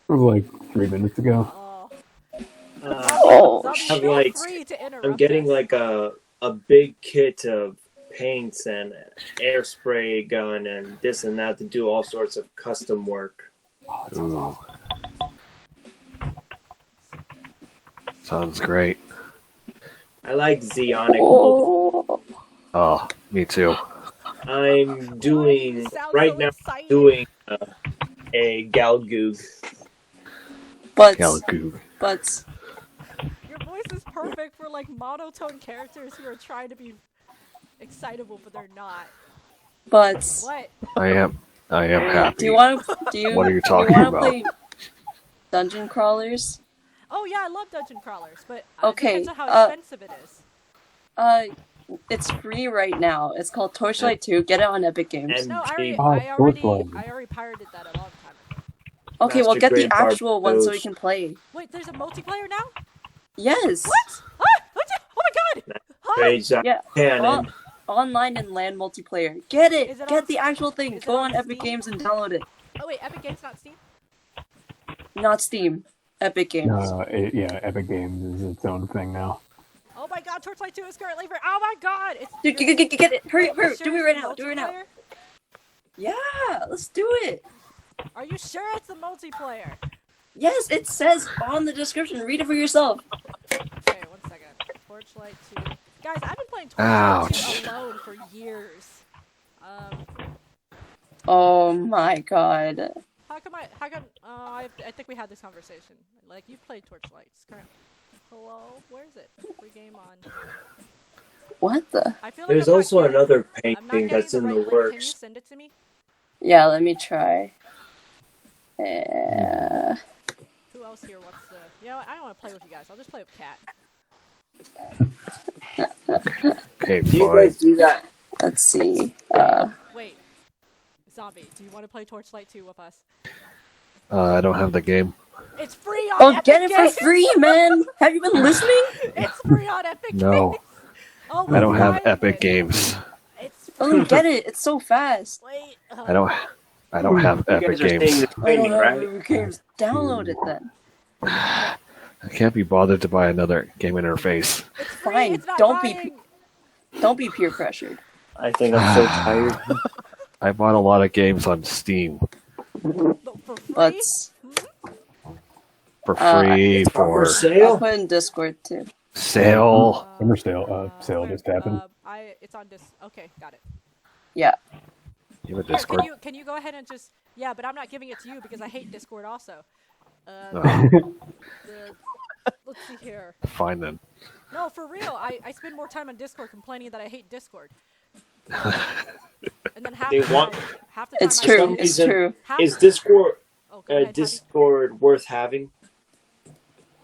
It was like 3 minutes ago. Oh. Oh, Zombie, I'm feel like- free to interrupt I'm getting us. like a big kit of paints and air spray gun and this and that to do all sorts of custom work. Ooh. Sounds great. I like Zeonic mode. Oh, Oh, me too. I'm doing You sound right so now. excited. Doing a Galgoog. but Galagoo. Your voice is perfect for like monotone characters who are trying to be excitable, but they're not. What? I am happy. do you want to What are you talking about? play dungeon crawlers? Oh yeah, I love dungeon crawlers, but Okay, it depends on how expensive it is. It's free right now. It's called Torchlight 2. Get it on Epic Games. No, MG. I already Torchlight. pirated that a long time ago. Okay, well Master get the Grade actual one so we Barbados. can play. Wait, there's a multiplayer now? Yes. What? Ah, oh my god! Hi! Grades Yeah. Cannon. Online and LAN multiplayer. Get it. Is it Get on- the actual thing. is it Go on on Epic Steam? Games and download it. Oh wait, Epic Games not Steam? Not Steam. Epic Games. Yeah, Epic Games is its own thing now. Oh my god, Torchlight 2 is currently free. Oh my god! It's Dude, get it. Hurry, Are you hurry. sure Do it it's right the now. Do it right now. multiplayer? Yeah, let's do it. Are you sure it's the multiplayer? Yes, it says on the description. Read it for yourself. Okay, 1 second. Torchlight 2. Guys, I've been playing Ouch. Torchlight 2 alone for years. Oh my god. How come I think we had this conversation. Like, you've played Torchlight. It's current. Hello? Where is it? Free game on. What the? I feel like There's I'm not also getting- another I'm not painting getting that's in right the link. Can you works. send it to me? Yeah, let me try. Who else here wants to... You know what? I don't want to play with you guys. I'll just play with Cat. Okay, Do you fine. guys do that? Let's see. Wait. Zombie, do you want to play Torchlight 2 with us? I don't have the game. It's free on Oh, Epic get it for Games! free, man! Have you been listening? It's free on Epic No. Games! Oh, I don't we're have trying Epic it. Games. It's Oh, get it. It's so fast. Wait. I don't have You Epic guys are saying Games. the I don't painting, have right? Epic Games. Download it then. I can't be bothered to buy another game interface. It's free. Fine, It's not don't be- buying. Don't be peer pressured. I think I'm so tired. I bought a lot of games on Steam But for free? But for free For for I'll sale? put in Discord too. sale. Summer sale where- just happened. It's on this. Okay, got it. Yeah. You have a Here, Discord? can you go ahead and just... Yeah, but I'm not giving it to you because I hate Discord also. Oh, Let's see here. fine then. No, for real. I spend more time on Discord complaining that I hate Discord. And then half They the want- time, half the time It's I true. some It's reason- true. half Is the- Discord Oh, go ahead, Discord worth having? Yes,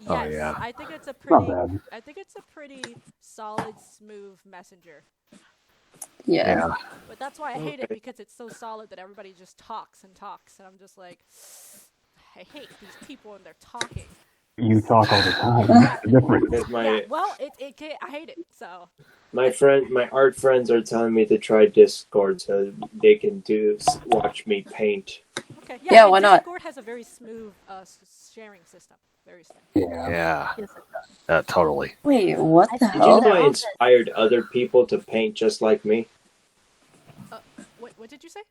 Oh, yeah. I think it's a Not pretty. bad. I think it's a pretty solid, smooth messenger. Yeah. Yeah. But that's why I hate it Okay. because it's so solid that everybody just talks and talks, and I'm just like, I hate these people and they're talking. You talk all the time. It's different. Because Yeah, well, I hate it. So my art friends are telling me to try Discord so they can watch me paint. okay, Yeah, and why not? Discord has a very smooth sharing system. Very smooth. Yeah. Yeah. Totally. Wait, what the Did you hell? know I inspired other people to paint just like me? What did you say?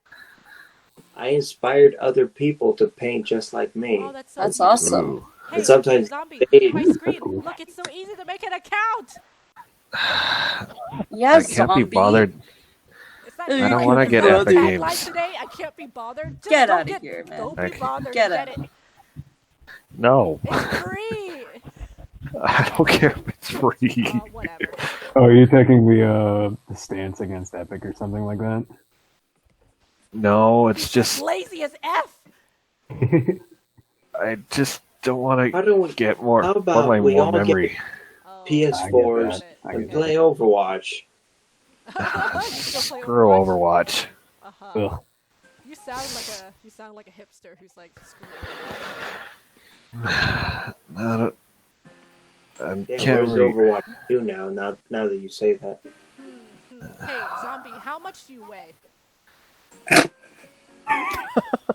I inspired other people to paint just like me. Oh, that's so That's cute. awesome. Ooh. Hey, And sometimes zombie, they- look at my screen. cool. Look, it's so easy to make an account. Yeah, I can't be zombie. bothered. It's not I don't wanna get Epic tagline Games. today. I can't be bothered. Just Get go outta here, man. Don't Okay. be bothered. Get Get it. it. No. It's free. I don't care if it's free. Whatever. Oh, are you taking the stance against Epic or something like that? No, it's just Lazy as F. I just don't want How to do we get How more about my we more all get- memory. Oh, PS4s I and get play Overwatch? You still play Screw Overwatch. Uh-huh. Ugh. You sound like a hipster who's like screw I Damn, can't where's really. Overwatch 2 now that you say that? Hey, zombie, how much do you weigh?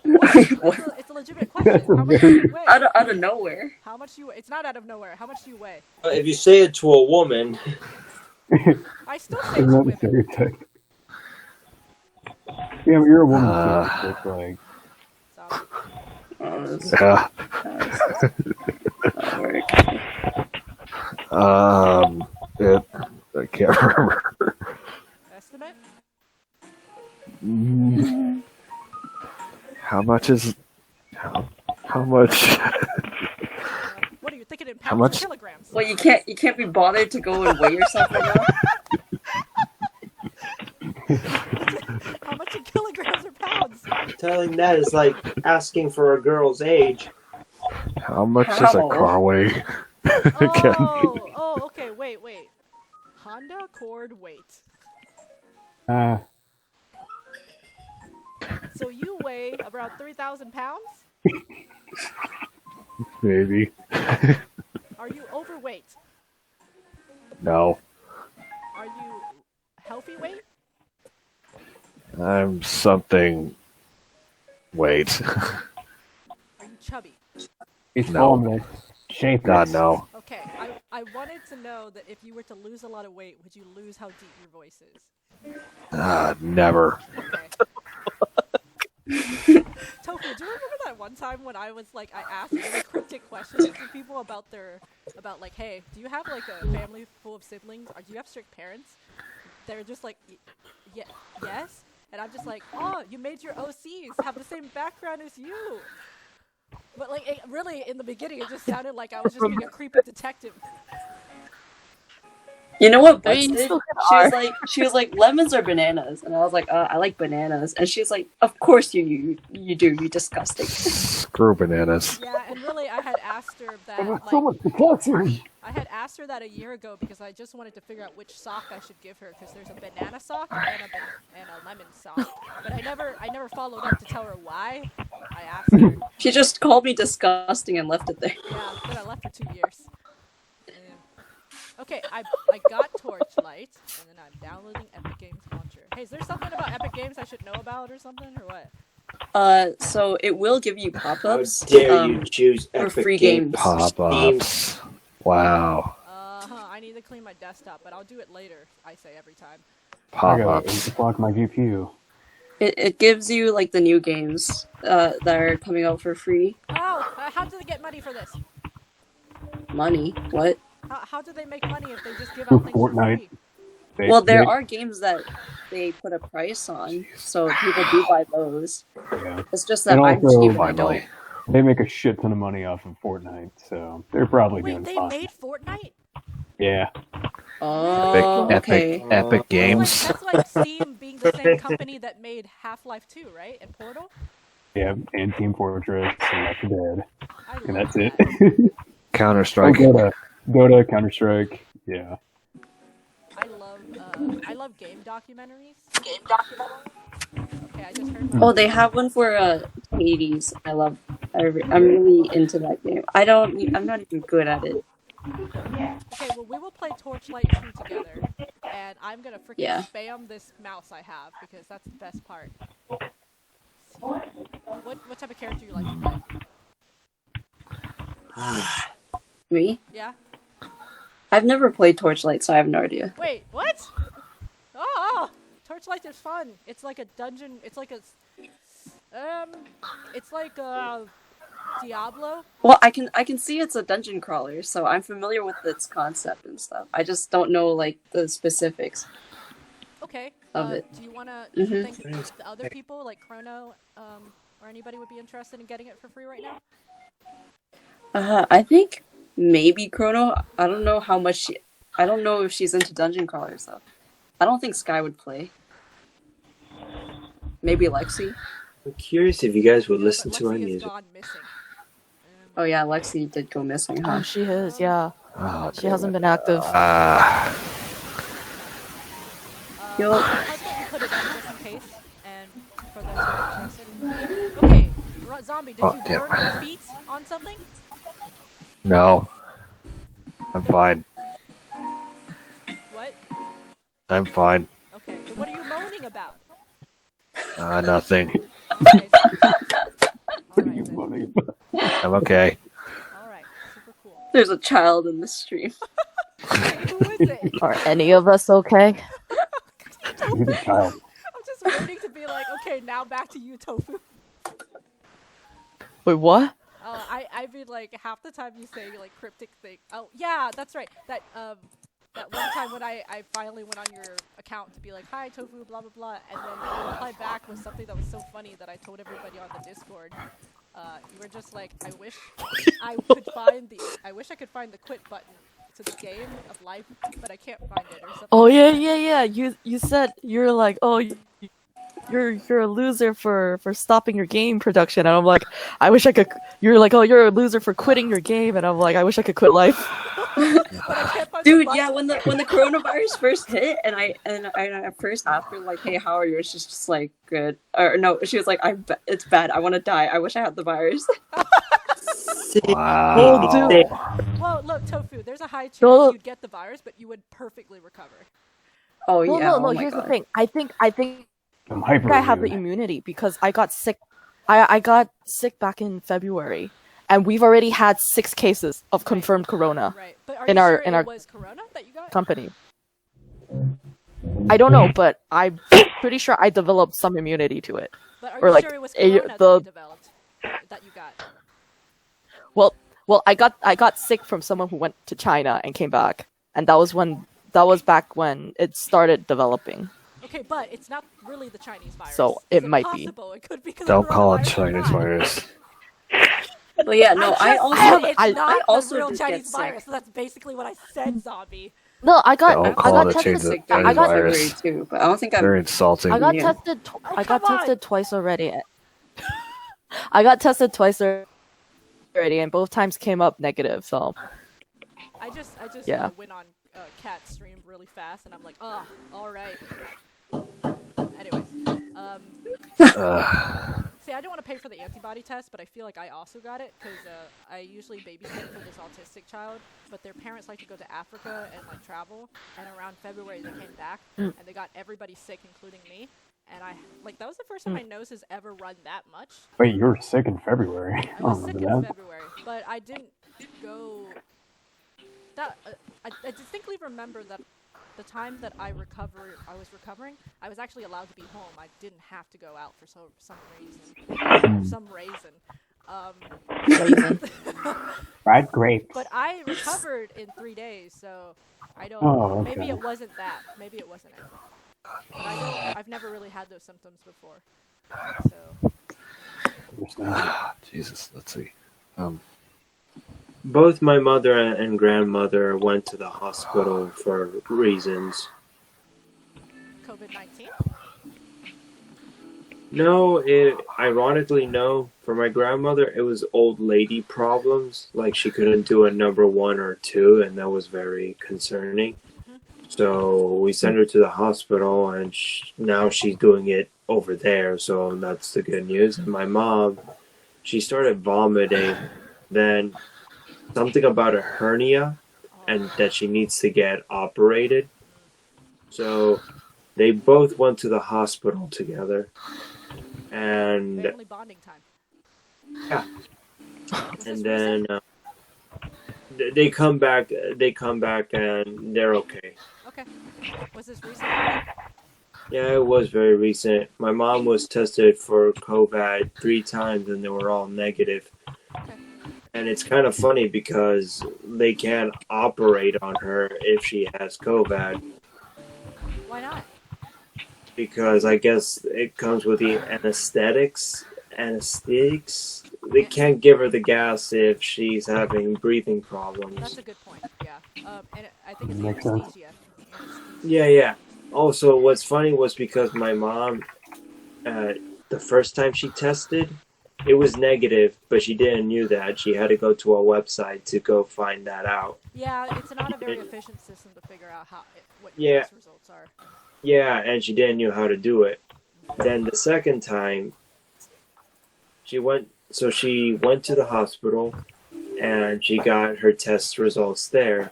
It's a legitimate question. How much do you weigh? Out of nowhere. How much you weigh? It's not out of nowhere. How much do you weigh? If you say it to a woman, I still say Isn't to that the women. stereotype? Yeah, but you're a woman Uh, too. So it's like, Zombie. Oh, this Yeah. does not work. I can't remember. Estimate? How much is? How much? What are you thinking in How pounds much? or kilograms? Well, you can't be bothered to go and weigh yourself right now. How much in kilograms or pounds? Telling that is like asking for a girl's age. How much does a How? car weigh? Again. Oh, okay, wait. Honda Accord weight. So you weigh around 3,000 pounds? Maybe. Are you overweight? No. Are you healthy weight? I'm something. Wait. Are you chubby? It's No. formless, shapeless. God, no. Okay, I wanted to know that if you were to lose a lot of weight, would you lose how deep your voice is? Never. Okay. Tofu, do you remember that one time when I was like, I asked really cryptic questions to people about like, hey, do you have like a family full of siblings, or do you have strict parents? They're just like, yes, and I'm just like, oh, you made your OCs have the same background as you. But like, really, in the beginning, it just sounded like I was just being a creepy detective. You know what I Butts mean, did? still She was like lemons or bananas, and I was like, I like bananas, and she's like, of course you do, you disgusting. Screw bananas. Yeah, and really, I had asked her that. There's Like, so much potassium. I had asked her that a year ago because I just wanted to figure out which sock I should give her, because there's a banana sock and a lemon sock. But I never followed up to tell her why. I asked her. She just called me disgusting and left it there. Yeah, then I left for 2 years. Yeah. Okay, I got Torchlight, and then I'm downloading Epic Games Launcher. Hey, is there something about Epic Games I should know about or something, or what? So it will give you How pop-ups. dare you choose for Epic free Games? games. Pop-ups. Wow. I need to clean my desktop, but I'll do it later, I say every time. I gotta Pop-ups. block my GPU. It gives you like the new games that are coming out for free. Oh, how do they get money for this? Money? What? How do they make money if they just give For out things for Fortnite. free? Well, there are games that they put a price on, so people do buy those. Yeah. It's just that And I'm also- cheap and I don't. Finally. They make a shit ton of money off of Fortnite, so they're probably Wait, doing they fine. made Fortnite? Yeah. Oh, okay. Epic Games. That's like Steam being the same company that made Half-Life 2, right? And Portal? Yeah, and Team Fortress and Left 4 Dead. I And love that's it. that. Counter-Strike. Dota, Counter-Strike. Yeah. I love game documentaries. Okay, I just heard Oh, they have one for Hades. I'm really into that game. I'm not even good at it. Okay, well, we will play Torchlight 2 together, and I'm gonna freaking Yeah. spam this mouse I have, because that's the best part. What type of character you like to play? Me? Yeah? I've never played Torchlight, so I have no idea. Wait, what? Oh, Torchlight is fun. It's like a dungeon. It's like a Diablo. Well, I can see it's a dungeon crawler, so I'm familiar with its concept and stuff. I just don't know like the specifics. Okay. Of it. Do you wanna Mhm. think the other people like Chrono, or anybody would be interested in getting it for free right now? I think maybe Chrono. I don't know how much I don't know if she's into dungeon crawlers though. I don't think Sky would play. Maybe Lexi. I'm curious if you guys would No, listen but to our Lexi is music. gone missing. Oh yeah, Lexi did go missing, huh? Oh, she is, yeah. Oh, She hasn't been active. Yo. I'll put it in just in case, and for those who are interested. Okay, Zombie, did Oh, you damn. burn your feet on something? No. I'm fine. What? I'm fine. Okay, then what are you moaning about? Nothing. Okay, What are you moaning about? I'm okay. Alright, super cool. There's a child in the stream. Wait, who is it? Are any of us okay? He's a child. I'm just waiting to be like, okay, now back to you, Tofu. Wait, what? I I mean, like half the time you say like cryptic thing. Oh yeah, that's right. That one time when I finally went on your account to be like, hi Tofu, blah blah blah, and then you replied back with something that was so funny that I told everybody on the Discord. You were just like, I wish I could find the quit button to the game of life, but I can't find it or something. Oh like yeah, that. yeah, yeah. You said you're like, oh, you're a loser for stopping your game production, and I'm like, I wish I could. You're like, oh, you're a loser for quitting your game, and I'm like, I wish I could quit life. But I can't find the Dude, button. yeah, when the coronavirus first hit, and I at first asked her like, "Hey, how are you?" She's just like, "Good," or no, she was like, "It's bad. I want to die. I wish I had the virus." Wow. dude. Well, look, Tofu, there's a high chance No. you'd get the virus, but you would perfectly recover. Oh No, yeah. no, oh no. my Here's God. the thing. I think I'm hyper I have the immune. immunity because I got sick. I got sick back in February, and we've already had 6 cases of confirmed corona Right. But are in you our sure in it our was Corona that you got? company. I don't know, but I'm pretty sure I developed some immunity to it. But are Or you like sure it was a- Corona that the- you developed? That you got? Well, I got sick from someone who went to China and came back, and that was back when it started developing. Okay, but it's not really the Chinese virus. So, Is it might be. possible? It could be because Don't call it coronavirus or Chinese not? virus. But yeah, no, I I just also said it's I not also the real did get Chinese sick. virus. So that's basically what I said, zombie. No, I got Don't I call got it tested. Chinese sick I during got virus. February too, but I don't think I'm. Very insulting. I got Yeah. tested. Oh, I got come on. tested twice already. I got tested twice already, and both times came up negative. So I just Yeah. went on Cat's stream really fast, and I'm like, oh, all right. Anyways, see, I didn't want to pay for the antibody test, but I feel like I also got it because I usually babysit for this autistic child, but their parents like to go to Africa and like travel, and around February they came back and they got everybody sick, including me. And that was the first time my nose has ever run that much. Wait, you were sick in February. I I don't was sick remember in that. February, but I didn't go. I distinctly remember that the time that I was recovering, I was actually allowed to be home. I didn't have to go out for some reason. For some reason. Fried grapes. But I recovered in 3 days, so I don't. Oh, Maybe okay. it wasn't that. Maybe it wasn't it. But I've never really had those symptoms before. So. Understand. Jesus, let's see. Both my mother and grandmother went to the hospital for reasons. COVID-19? No, ironically, no. For my grandmother, it was old lady problems. Like she couldn't do a number 1 or 2, and that was very concerning. So we sent her to the hospital, and now she's doing it over there. So that's the good news. And my mom, she started vomiting. Then something about a hernia, and that she needs to get operated. So they both went to the hospital together. And Family bonding time. yeah, Was this and recent? then they come back. They come back, and they're okay. Okay. Was this recent? Yeah, it was very recent. My mom was tested for COVID 3 times, and they were all negative. Okay. And it's kind of funny because they can't operate on her if she has COVID, Why not? because I guess it comes with the anesthetics. They can't give her the gas if she's having breathing problems. That's a good point. Yeah. And I think it's Makes sense. anesthesia. Yeah. Also, what's funny was because my mom, the first time she tested, it was negative, but she didn't knew that. She had to go to a website to go find that out. Yeah, it's not a very efficient system to figure out what Yeah. test results are. Yeah, and she didn't know how to do it. Then the second time, she went to the hospital, and she got her test results there,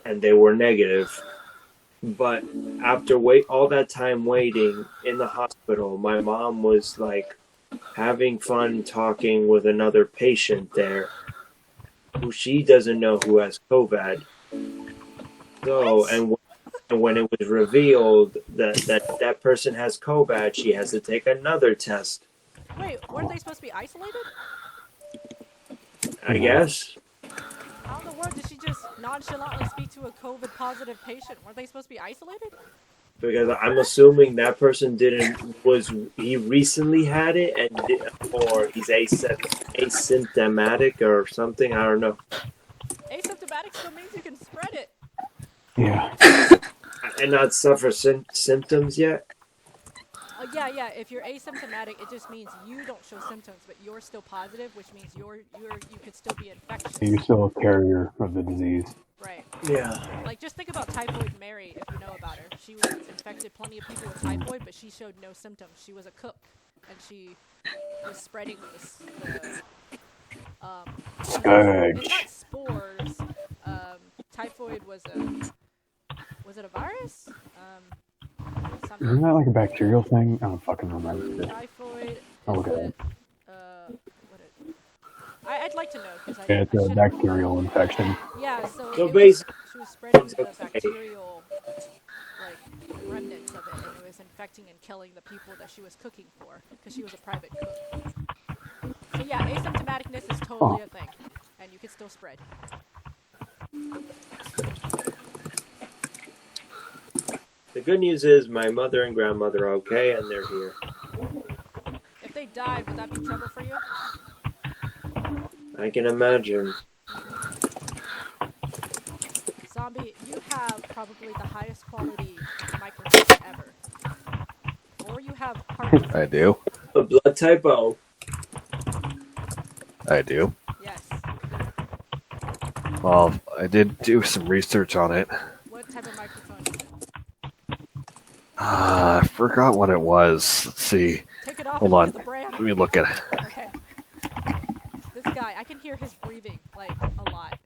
and they were negative. But after all that time waiting in the hospital, my mom was like having fun talking with another patient there, who she doesn't know who has COVID. So, and when it was revealed that person has COVID, she has to take another test. Wait, weren't they supposed to be isolated? I guess. How in the world did she just nonchalantly speak to a COVID positive patient? Weren't they supposed to be isolated? Because I'm assuming that person he recently had it or he's asymptomatic or something. I don't know. Asymptomatic still means you can spread it. Yeah. And not suffer symptoms yet. Yeah. If you're asymptomatic, it just means you don't show symptoms, but you're still positive, which means you could still be infectious. You're still a carrier of the disease. Right. Yeah. Like, just think about Typhoid Mary, if you know about her. She was infected plenty of people with typhoid, but she showed no symptoms. She was a cook, and she was spreading Scourge. it's not spores. Typhoid was it a virus? Something. Isn't that like a bacterial thing? I don't fucking remember. Typhoid. I'll look at it. I'd like to know because Yeah, it's a bacterial infection. Yeah, so So she was spreading the Okay. bacterial remnants of it, and it was infecting and killing the people that she was cooking for because she was a private cook. So yeah, asymptomaticness is totally a thing, and you can still spread. The good news is my mother and grandmother are okay, and they're here. If they died, would that be trouble for you? I can imagine. Zombie, you have probably the highest quality microphone ever. Or you have heart. I do. A blood type O. I do. Yes. Well, I did do some research on it. What type of microphone is it? I forgot what it was. Let's see. Take it off. Hold and look on. at the brand. Let me look at it. Okay. This guy, I can hear his breathing like a lot.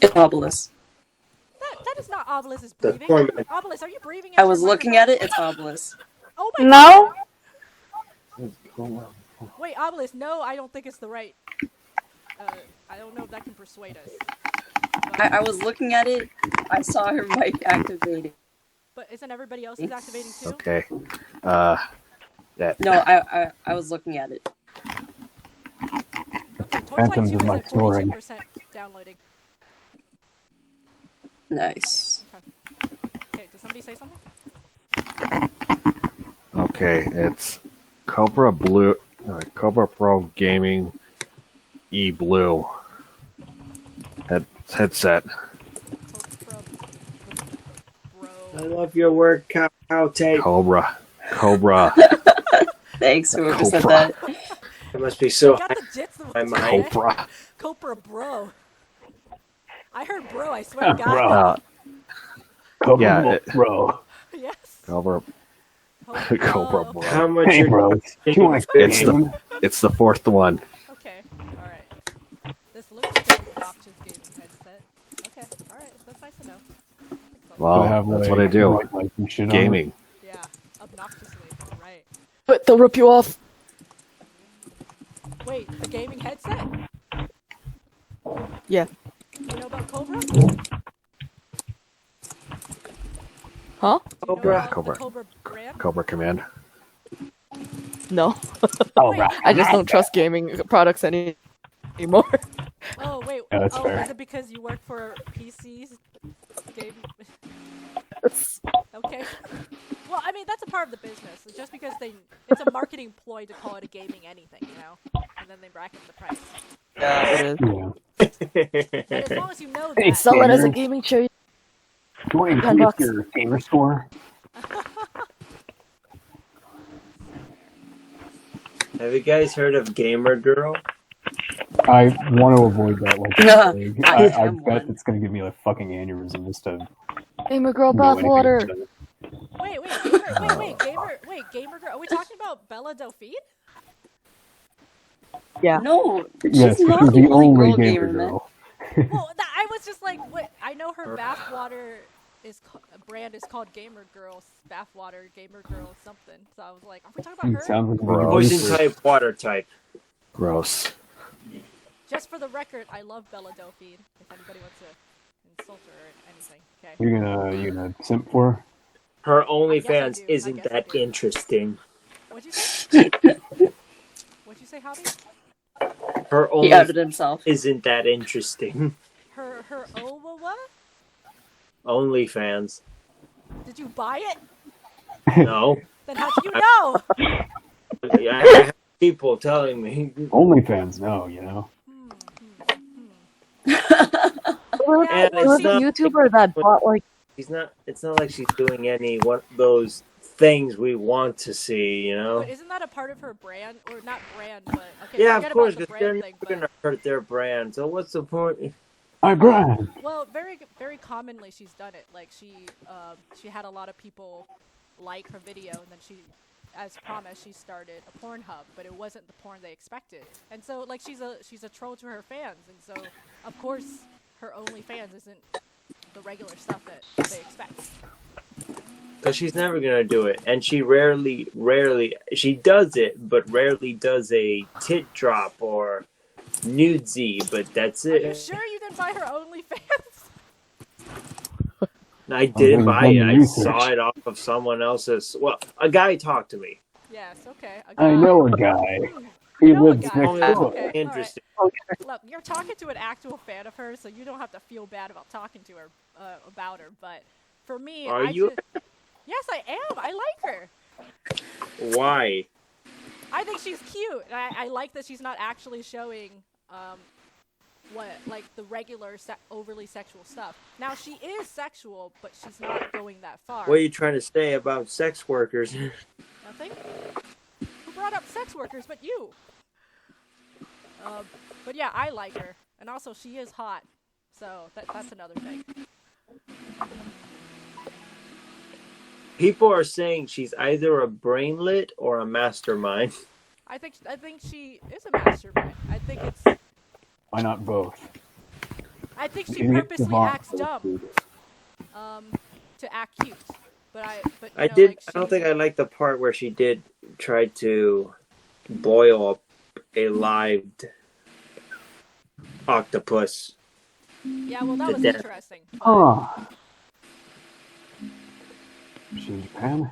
It's Obelisk. That is not Obelisk's The breathing. poor man. Obelisk, are you breathing? I was looking at it. It's Obelisk. Oh my No? God. Wait, Obelisk, no, I don't think it's the right. I don't know if that can persuade us. I was looking at it. I saw her mic activating. But isn't everybody else's activating too? Okay. That. No, I was looking at it. Okay, Toy Phantoms Play 2 of is my at snoring. 42% downloading. Nice. Okay, did somebody say something? Okay, it's Cobra Blue, Cobra Pro Gaming E Blue headset. I love your work, cow tape. Cobra. Thanks, whoever said Cobra. that. It must be so Got high. the jits of My mind. Cobra. Cobra bro. I heard bro, I swear to God. Bro. Cobra Yeah, bro. Yes. Cobra Cobra Cobra bro. Bro. How much Hey, you're bro. Do you want to It's game? It's the fourth one. Okay, alright. This looks like an obnoxious gaming headset. Okay, alright, that's nice to know. Well, I have, that's like, what I do. like some shit on it. Gaming. Yeah, obnoxiously, right. But they'll rip you off. Wait, the gaming headset? Yeah. You know about Cobra? Huh? Do you know Cobra. about Cobra. the Cobra brand? Cobra Command. No. Cobra. I just don't trust gaming products anymore. Oh, wait. Yeah, that's oh, fair. is it because you work for PCs? Game... Okay. Well, I mean, that's a part of the business. Just because it's a marketing ploy to call it a gaming anything, you know? And then they bracket the price. Yeah, it is. Yeah. But as long as you know Hey, that... Sell it as a gamers. gaming chair. Do you want to $10. increase your gamer score? Have you guys heard of Gamer Girl? I want to avoid that like Yeah, plague. I I am bet one. it's going to give me a fucking aneurysm just to Gamer girl know anything bathwater. about it. Gamer girl. Are we talking about Bella Delphine? Yeah. No, Yes, she's she's not the the only only girl gamer gamer, man. girl. Well, I was just like, what? I know her bathwater brand is called Gamer Girl Bathwater, Gamer Girl something. So I was like, are we talking about her? Sounds like a Bro. Poison research. type, water type. Gross. Just for the record, I love Bella Delphine. If anybody wants to insult her or anything, okay. You gonna simp for her? Her I OnlyFans do. isn't I guess I that do. interesting. What'd you say? What'd you say, Hobby? Her He outed himself. isn't that interesting. Her what? OnlyFans. Did you buy it? No. Then how do you know? I have people telling me. OnlyFans, no, you know. And There was it's a not YouTuber that bought like it's not like she's doing any one those things we want to see, you know? But isn't that a part of her brand, or not brand? But okay, Yeah, forget of course, about the because they're brand never thing. going But to hurt their brand. So what's the point? My brand. well, very commonly she's done it. Like she had a lot of people like her video, and then she, as promised, she started a porn hub, but it wasn't the porn they expected. And so like she's a troll to her fans, and so of course her OnlyFans isn't the regular stuff that they expect. Because she's never going to do it. And she rarely, she does it, but rarely does a tit drop or nudesy, but that's Are you it. sure you didn't buy her OnlyFans? I didn't buy it. I Research. saw it off of someone else's. Well, a guy talked to me. Yes. Okay. I know a guy. He You know a lives guy. next That's door. Okay, interesting. Look, you're talking to an actual fan of hers, so you don't have to feel bad about talking to her about her. But for me, Are you? Yes, I am. I like her. Why? I think she's cute. And I like that she's not actually showing like the regular overly sexual stuff. Now she is sexual, but she's not going that far. What are you trying to say about sex workers? Nothing. Who brought up sex workers but you? But yeah, I like her, and also she is hot, so that's another thing. People are saying she's either a brainlet or a mastermind. I think she is a mastermind. I think Why not both? she You get purposely Devon acts dumb, to act cute. But I you know, did. like I don't think I liked the part where she did try to boil up a live octopus. Yeah, well, that to was death. interesting. Oh. She's in Japan?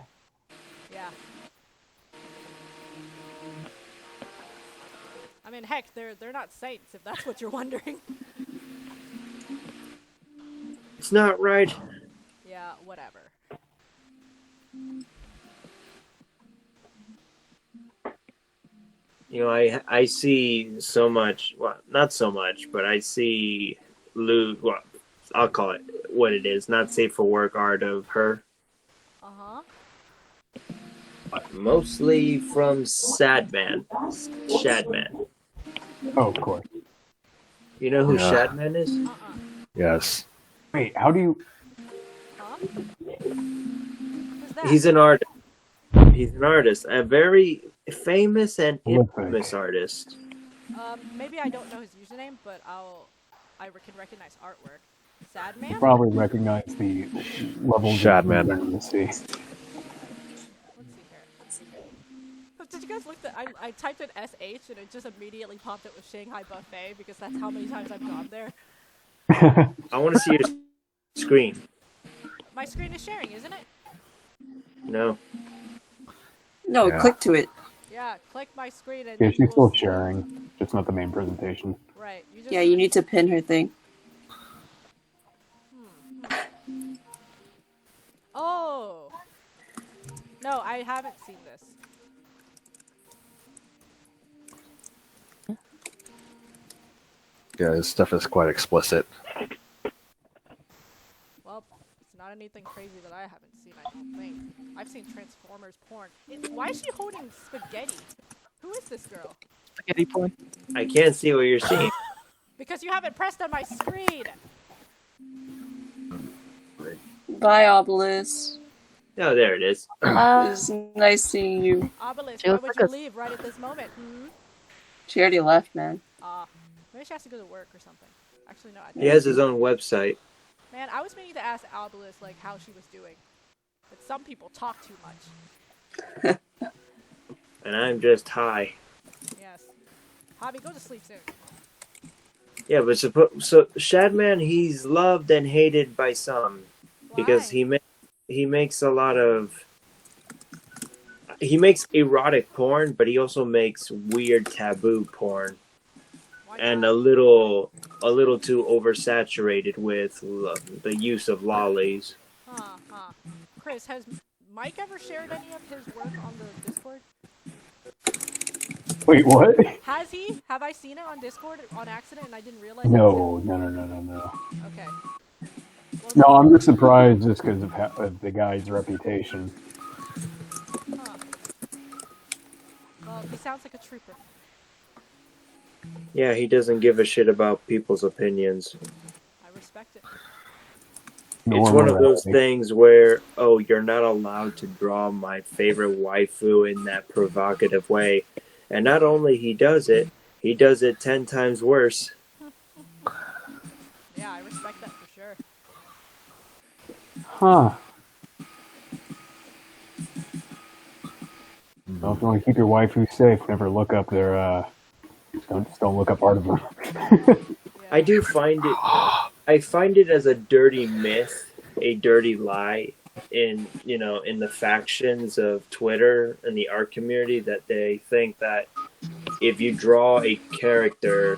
Yeah. I mean, heck, they're not saints, if that's what you're wondering. It's not right. Yeah, whatever. You know, I see so much. Well, not so much, but I see lewd. Well, I'll call it what it is. Not safe for work art of her. Mostly from Shadman. Oh, of course. You know who Yeah. Shadman is? Yes. Wait, how do you... Huh? Who's that? He's an artist. He's an artist. A very famous and Prolific. infamous artist. Maybe I don't know his username, but I can recognize artwork. Sad You man? probably recognize the levels Shadman. of intimacy. Let's see here. Did you guys look that I typed in SH and it just immediately popped up with Shanghai Buffet because that's how many times I've gone there. I want to see your screen. My screen is sharing, isn't it? No. No, Yeah. click to it. Yeah, click my screen and Yeah, you she's will still sharing, just not the main presentation. Right. You just Yeah, you need to pin her thing. Oh. No, I haven't seen this. Yeah, this stuff is quite explicit. Well, it's not anything crazy that I haven't seen, I don't think. I've seen Transformers porn. Why is she holding spaghetti? Who is this girl? spaghetti porn. I can't see what you're seeing. Because you haven't pressed on my screen. Bye, Obelisk. Oh, there it is. It was nice seeing you. Obelisk, She why looks would like you a- leave right at this moment? She already left, man. Maybe she has to go to work or something. Actually, no. I He has his own website. Man, I was meaning to ask Obelisk, like, how she was doing. But some people talk too much. And I'm just high. Yes. Hobby, go to sleep soon. Yeah, but so Shadman, he's loved and hated by some because Why? he makes a lot of he makes erotic porn, but he also makes weird taboo porn. and a little too oversaturated with the use of lollies. Chris, has Mike ever shared any of his work on the Discord? Wait, what? Has he? Have I seen it on Discord on accident and I didn't realize? No. Okay. Well, No, I'm just surprised just because of the guy's reputation. Well, he sounds like a trooper. Yeah, he doesn't give a shit about people's opinions. I respect it. It's one of those things where, oh, you're not allowed to draw my favorite waifu in that provocative way. And not only he does it 10 times worse. Yeah, I respect that for sure. Huh. Well, if you want to keep your waifu safe, never look up their, just don't look up art of them. I do find it as a dirty myth, a dirty lie in the factions of Twitter and the art community that they think that if you draw a character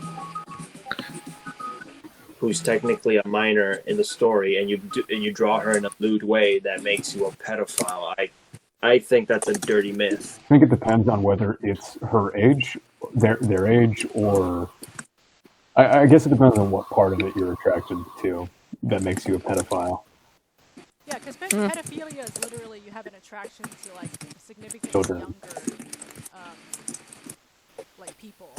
who's technically a minor in the story and you draw her in a lewd way, that makes you a pedophile. I think that's a dirty myth. I think it depends on whether it's her age, their age, or I guess it depends on what part of it you're attracted to that makes you a pedophile. Yeah, because pedophilia is literally you have an attraction to like significantly Children. younger, like people.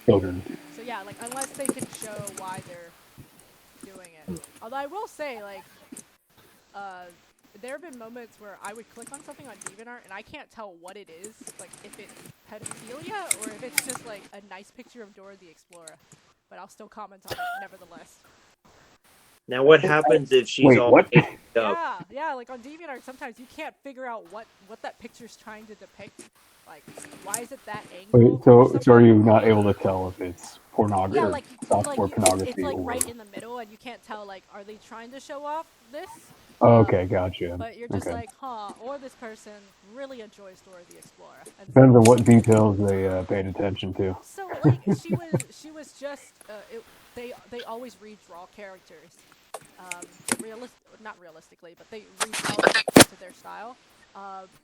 Children. So yeah, like unless they can show why they're doing it. Although I will say, like, there have been moments where I would click on something on DeviantArt and I can't tell what it is, like if it's pedophilia or if it's just like a nice picture of Dora the Explorer. But I'll still comment on it nevertheless. Now, what happens if she's all what? made up? Yeah, like on DeviantArt sometimes you can't figure out what that picture's trying to depict. Like, why is it that angle? Wait, so are you not able to tell if it's pornography, Yeah, like softcore pornography? it's like or... right in the middle, and you can't tell. Like, are they trying to show off this? Oh, okay, gotcha. But you're just okay. like, huh? Or this person really enjoys Dora the Explorer. And Depends on what details they paid attention to. so, like, she was just they always redraw characters, not realistically, but they redraw to their style.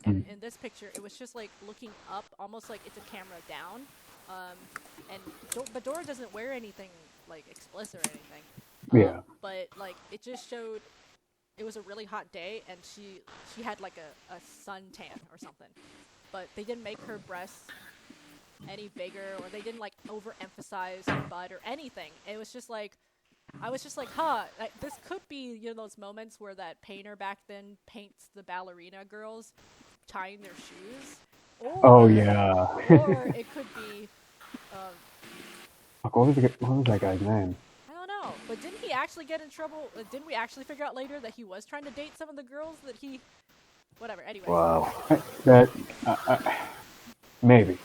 And in this picture, it was just like looking up, almost like it's a camera down. But Dora doesn't wear anything like explicit or anything. Yeah. But like it just showed it was a really hot day, and she had like a suntan or something. But they didn't make her breasts any bigger, or they didn't like overemphasize her butt or anything. It was just like. I was just like, like, this could be, those moments where that painter back then paints the ballerina girls tying their shoes. Or, yeah. Or it could be, what was that guy's name? I don't know, but didn't he actually get in trouble? Didn't we actually figure out later that he was trying to date some of the girls that he... Whatever, anyway. Wow. That, maybe.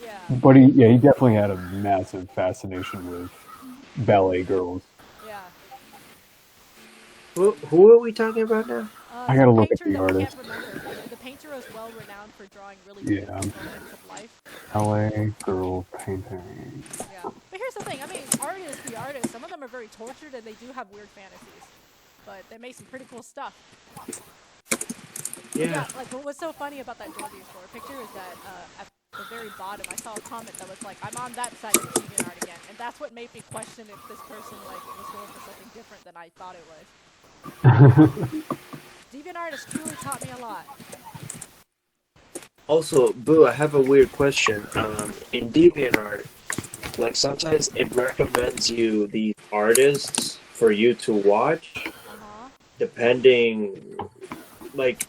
Yeah. But he definitely had a massive fascination with ballet girls. Yeah. Who are we talking about now? I gotta look at the artist. I can't remember. The painter was well renowned for drawing really beautiful moments of life. Ballet girl painting. Yeah. But here's the thing, I mean, artists, the artists, some of them are very tortured and they do have weird fantasies. But they make some pretty cool stuff. Yeah, like what's so funny about that Dora the Explorer picture is that at the very bottom I saw a comment that was like, I'm on that side of DeviantArt again. And that's what made me question if this person like was going for something different than I thought it was. DeviantArt has truly taught me a lot. Also, Boo, I have a weird question. In DeviantArt, like sometimes it recommends you these artists for you to watch, depending, like,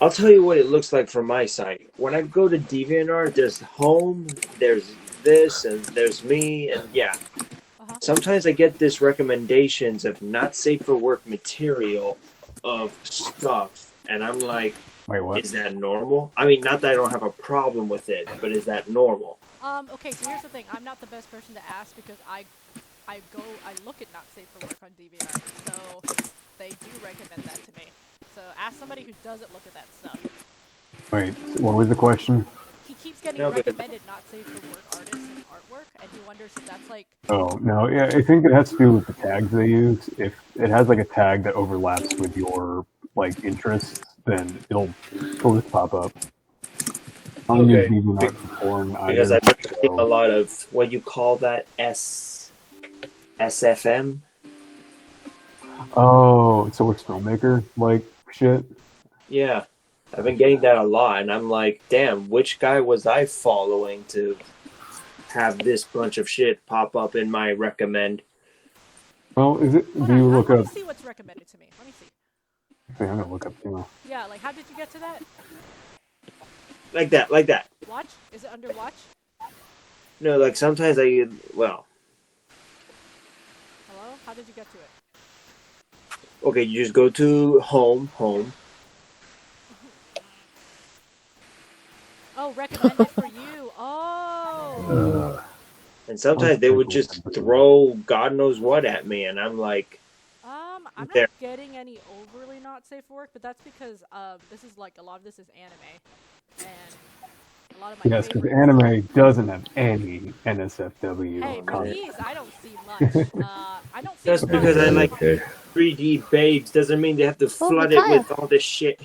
I'll tell you what it looks like from my site. When I go to DeviantArt, there's home, there's this, and there's me, and yeah. Sometimes I get this recommendations of not safe for work material of stuff, and I'm like, wait, what? Is that normal? I mean, not that I don't have a problem with it, but is that normal? Okay, so here's the thing. I'm not the best person to ask because I look at not safe for work on DeviantArt, so they do recommend that to me. So ask somebody who doesn't look at that stuff. Wait, what was the question? He keeps getting No, but- recommended not safe for work artists and artwork, and he wonders if that's like. Oh no, yeah, I think it has to do with the tags they use. If it has like a tag that overlaps with your like interests, then it'll just pop up. I'm Okay. usually not for porn Because either. I've been seeing a So. lot of what you call that SFM. Oh, so it's filmmaker like shit. Yeah, I've been getting that a lot, and I'm like, damn, which guy was I following to have this bunch of shit pop up in my recommend? Well, is it? Hold Do you on, look let up? me see what's recommended to me. Let me see. Okay, I'm gonna look up too. Yeah, like how did you get to that? Like that. Watch? Is it under watch? No, like sometimes well, Hello? How did you get to it? okay, you just go to home. Oh, recommended for you. Oh. And sometimes they would just throw God knows what at me, and I'm like, I'm There. not getting any overly not safe for work, but that's because this is like a lot of this is anime, and a lot of my Yes, because favorite. anime doesn't have any NSFW Hey, content. please, I don't see much. I don't see just much. because I like Okay. 3D babes doesn't mean they have to flood it Micaiah. with all this shit.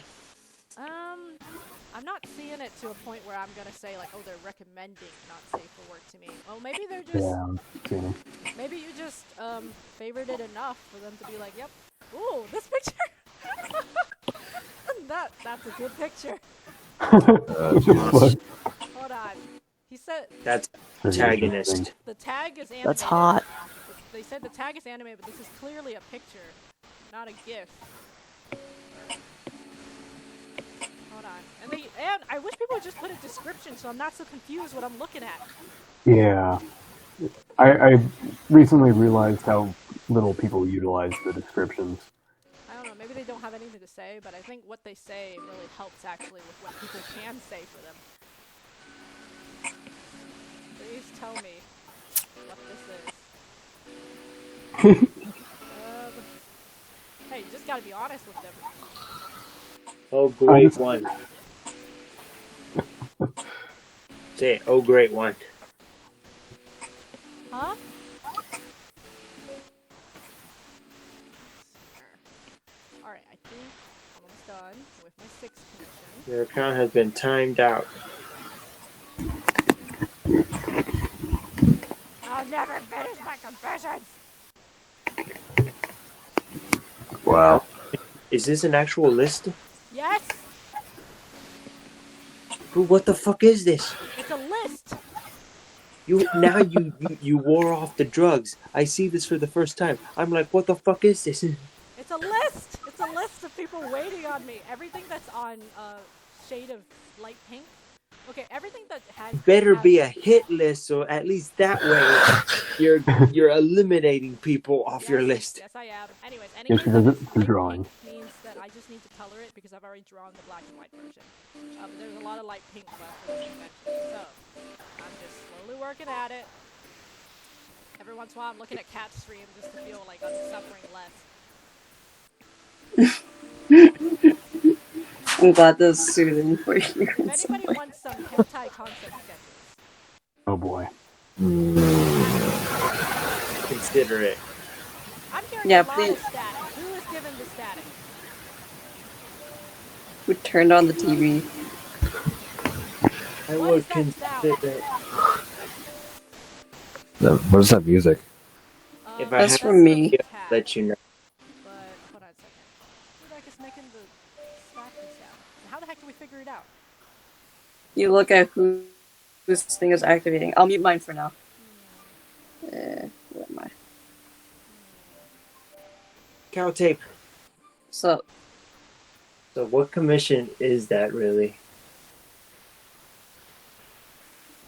I'm not seeing it to a point where I'm gonna say like, oh, they're recommending not safe for work to me. Well, maybe they're just, Yeah, I'm seeing 'em. maybe you just favored it enough for them to be like, yep, ooh, this picture. That's a good picture. But- Hold on. He said That's Pretty antagonist. interesting. the tag is animated. That's hot. They said the tag is animated, but this is clearly a picture, not a GIF. Hold on. And I wish people would just put a description so I'm not so confused what I'm looking at. Yeah, I recently realized how little people utilize the descriptions. I don't know, maybe they don't have anything to say, but I think what they say really helps actually with what people can say for them. Please tell me what this is. Hey, you just gotta be honest with them. Oh, great one. Say it. Oh, great one. Huh? Alright, I think I'm almost done with my 6th commission. Your account has been timed out. I'll never finish my confessions! Wow. Is this an actual list? Yes! What the fuck is this? It's a list! You wore off the drugs. I see this for the first time. I'm like, what the fuck is this? It's a list! It's a list of people waiting on me. Everything that's on shade of light pink. Okay, everything that has Better be a hit list, so at least that way you're eliminating people off your list. Yes, I am. Anyways, Yes, anything because that it's is the light drawing. pink means that I just need to color it because I've already drawn the black and white version. There's a lot of light pink left for this convention, so I'm just slowly working at it. Every once in a while, I'm looking at Cat's stream just to feel like I'm suffering less. I'm glad this is soothing for you. If anybody wants some hentai concept sketches, Oh boy. Consider it. I'm hearing Yeah, a lot please. of static. Who is giving the static? We turned on the TV. I What would is that sound? consider it. What is that music? If I That's had from me. to let you know. But hold on a second. Who the heck is making the slapping sound? And how the heck do we figure it out? You look at whose thing is activating. I'll mute mine for now. Where am I? Cow tape. So, So what commission is that really?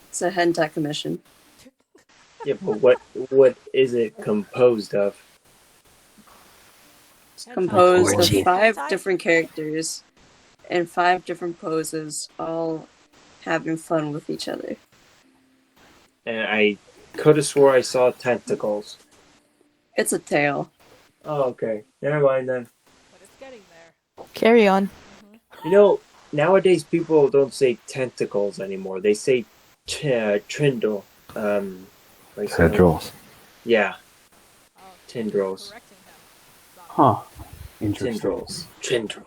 it's a hentai commission. Yeah, but what is it composed of? It's composed of Orgy. 5 different characters in 5 different poses, all having fun with each other. And I could have swore I saw tentacles. It's a tail. Oh, okay. Never mind then. But it's getting there. Carry on. You know, nowadays people don't say tentacles anymore. They say trindle. Like something- Tendrils. Yeah, Oh, tendrils. correcting him. Huh. Interesting. Tendrils. Tendrils.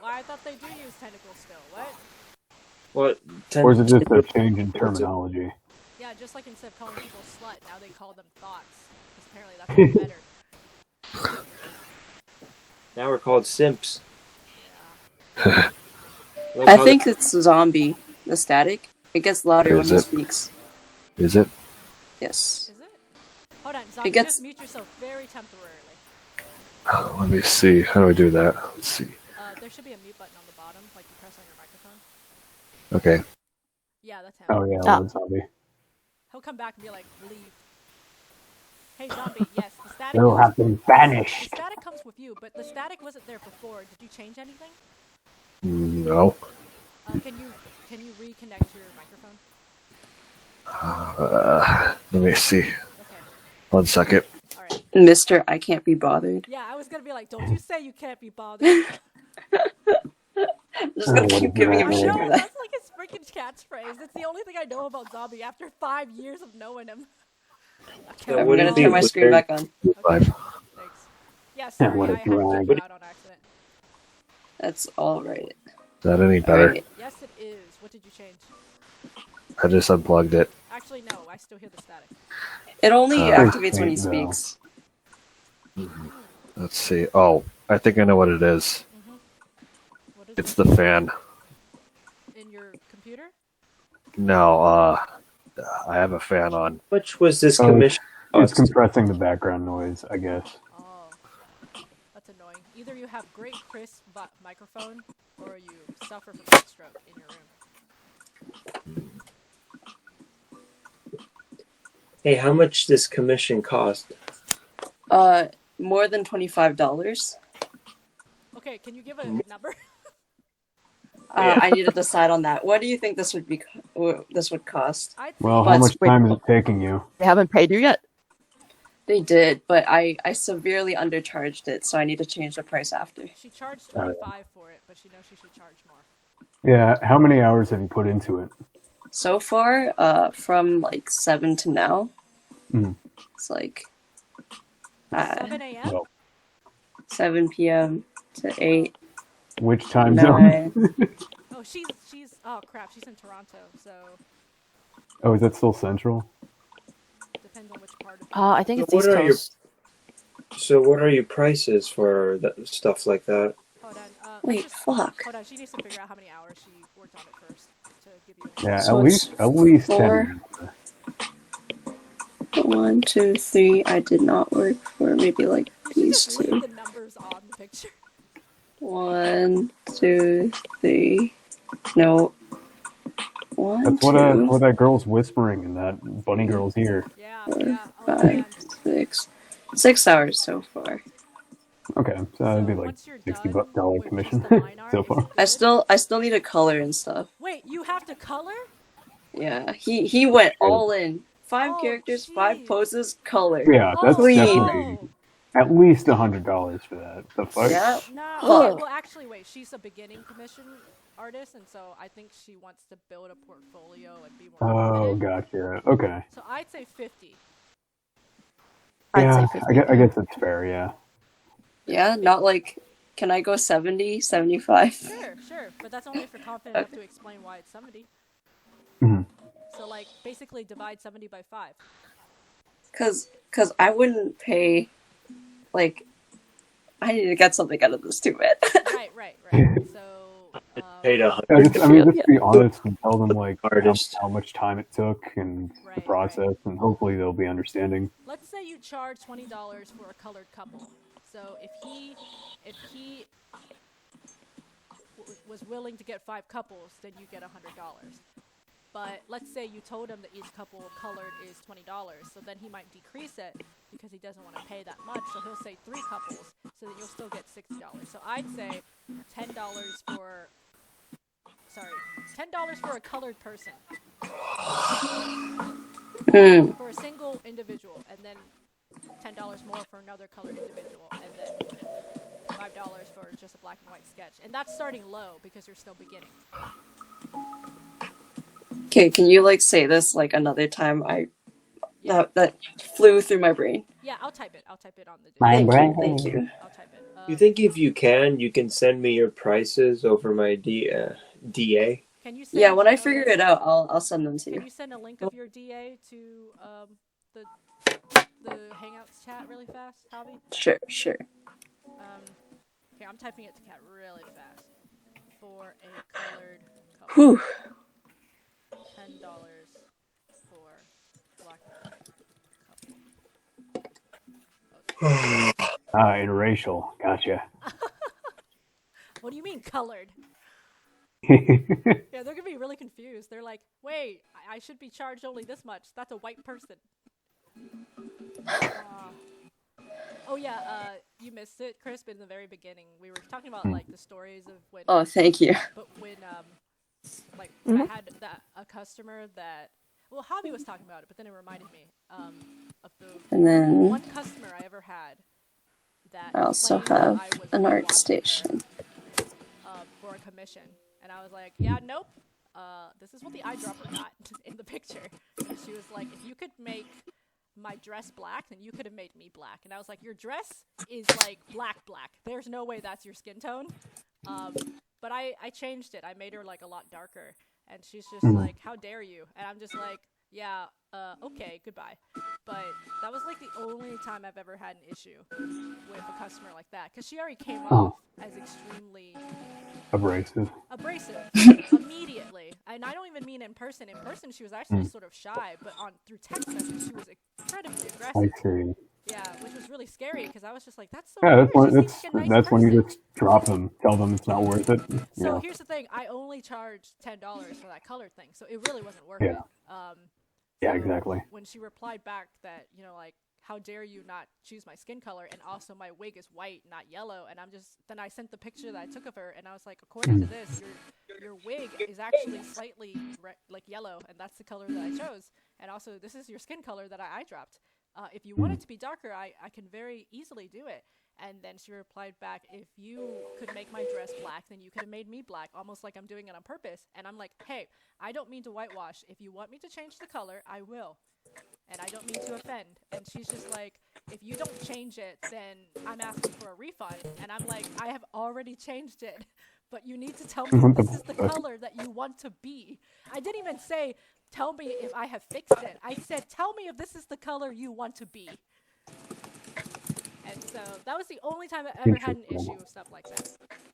Well, I thought they do use tentacles still. What? What? Or is it just a change in terminology? Yeah, just like instead of calling people slut, now they call them thoughts. Because apparently that's better. Now we're called simps. Yeah. Look I how think it's zombie. The static. It gets louder when Is he it? speaks. Is it? Yes. Is it? Hold on, zombie, gets- just mute yourself very temporarily. Let me see. How do I do that? Let's see. There should be a mute button on the bottom, like you press on your microphone. Okay. Yeah, that's him. Oh yeah, Ah. one zombie. He'll come back and be like, leave. Hey, zombie, yes, the static They'll have been the banished. static comes with you, but the static wasn't there before. Did you change anything? No. Can you reconnect your microphone? Let me see. Okay, 1 second. alright. Mr. I can't be bothered. Yeah, I was gonna be like, don't you say you can't be bothered. I'm just gonna what keep is giving that him I shit word? for know, that. that's like his freaking catchphrase. It's the only thing I know about Zombie after 5 years of knowing him. Okay, That I'm wouldn't gonna be turn my screen weird. back on. Five. Thanks. Yeah, sorry, what a I had to drag. kick you out on accident. That's alright. Is that any better? Alright. Yes, it is. What did you change? I just unplugged it. Actually, no, I still hear the static. It only Uh, activates when he though. speaks. Let's see. Oh, I think I know what it is. What is It's it? the fan. In your computer? No, I have a fan on. How much was this Oh, commission It's cost? compressing the background noise, I guess. Oh, that's annoying. Either you have great crisp microphone, or you suffer from heat stroke in your room. Hey, how much this commission cost? More than $25. Okay, can you give a number? Yeah. I need to decide on that. What do you think this would be? This would cost? I'd say Well, But- how much wait. time is it taking you? They haven't paid you yet. They did, but I severely undercharged it, so I need to change the price after. she charged 25 for it, but she knows she should charge more. Yeah, how many hours have you put into it? So far, from like 7 to now, Mhm. it's like 7 a.m.? Well, 7 p.m. to 8, which time zone? 9. Oh, she's oh crap, she's in Toronto, so Oh, is that still central? depends on which part of I think So it's what East are your- Coast. So what are your prices for stuff like that? Hold on. Wait, fuck. Hold on, she needs to figure out how many hours she worked on it first to give you an Yeah, So at it's least 4. 10. 1, 2, 3. I did not work for maybe like You should these just leave 2. the numbers on the picture. 1, 2, 3. No. 1, That's 2, what that girl's whispering in that bunny girl's ear. Yeah, 4, yeah. Oh 5, man. 6. 6 hours so far. Okay, so that'd be like once you're $60 done with commission just the line art, so is far. it I good? still need a color and stuff. Wait, you have to color? Yeah, he went all in. 5 Oh, characters, 5 jeez. poses, color. Yeah, that's Clean. definitely at least $100 for that. The fuck? Yeah. No. Ugh. Okay, well, actually, wait. She's a beginning commission artist, and so I think she wants to build a portfolio and be more Oh, confident. gotcha. Okay. So I'd say 50. I'd Yeah, say 50. I guess that's fair. Yeah. Yeah, not like, can I go 70, 75? Sure. But that's only if you're confident enough to explain why it's 70. Mhm. So, like, basically divide 70 by 5. Cause I wouldn't pay, like, I need to get something out of this too, man. Right. So, Paid Just be honest and tell them like Artist. how much time it took and the Right, process, and hopefully they'll be understanding. let's say you charge $20 for a colored couple. So if he was willing to get 5 couples, then you get $100. But let's say you told him that each couple colored is $20, so then he might decrease it because he doesn't want to pay that much. So he'll say 3 couples, so then you'll still get $60. So I'd say $10 for a colored person Mm. for a single individual, and then $10 more for another colored individual, and then $5 for just a black and white sketch, and that's starting low because you're still beginning. Okay, can you like say this like another time? That flew through my brain. Yeah, I'll type it. I'll type it on the. Thank you. I'll type it. You think if you can send me your prices over my DA? Can you send Yeah, when I figure it out, I'll send them to Can you. you send a link of your DA to the Hangouts chat really fast, Javi? Sure. Okay, I'm typing it to Cat really fast. For a colored couple. Whew. $10 for black and white couple. Interracial. Gotcha. What do you mean colored? Yeah, they're gonna be really confused. They're like, wait, I should be charged only this much. That's a white person. Oh yeah, you missed it, Chris, in the very beginning. We were talking about like the stories of when. Oh, thank you. But when like I had a customer that, well, Javi was talking about it, but then it reminded me of the And then one customer I ever had that I also claimed that have I was an art watching station. her, for a commission, and I was like, yeah, nope. This is what the eyedropper got in the picture. And she was like, if you could make my dress black, then you could have made me black. And I was like, your dress is like black. There's no way that's your skin tone. But I changed it. I made her like a lot darker. And she's just like, how dare you? And I'm just like, yeah, okay, goodbye. But that was like the only time I've ever had an issue with a customer like that. Because she already came off as extremely Abrasive. immediately. And I don't even mean in person. In person, she was actually sort of shy. But through text message, she was incredibly aggressive. I see. Yeah, which was really scary because I was just like, that's so Yeah, weird. that's when you just drop them. Tell them it's not worth it. So here's the thing. I only charged $10 for that color thing. So it really wasn't worth it. Yeah, exactly. When she replied back that, you know, like, how dare you not choose my skin color, and also my wig is white, not yellow, and then I sent the picture that I took of her, and I was like, according to this, your wig is actually slightly like yellow, and that's the color that I chose, and also this is your skin color that I dropped. If you want it to be darker, I can very easily do it. And then she replied back, if you could make my dress black, then you could have made me black, almost like I'm doing it on purpose. And I'm like, hey, I don't mean to whitewash. If you want me to change the color, I will. And I don't mean to offend. And she's just like, if you don't change it, then I'm asking for a refund. And I'm like, I have already changed it. But you need to tell me this is the color that you want to be. I didn't even say, tell me if I have fixed it. I said, tell me if this is the color you want to be. And so that was the only time I ever had an issue with stuff like that.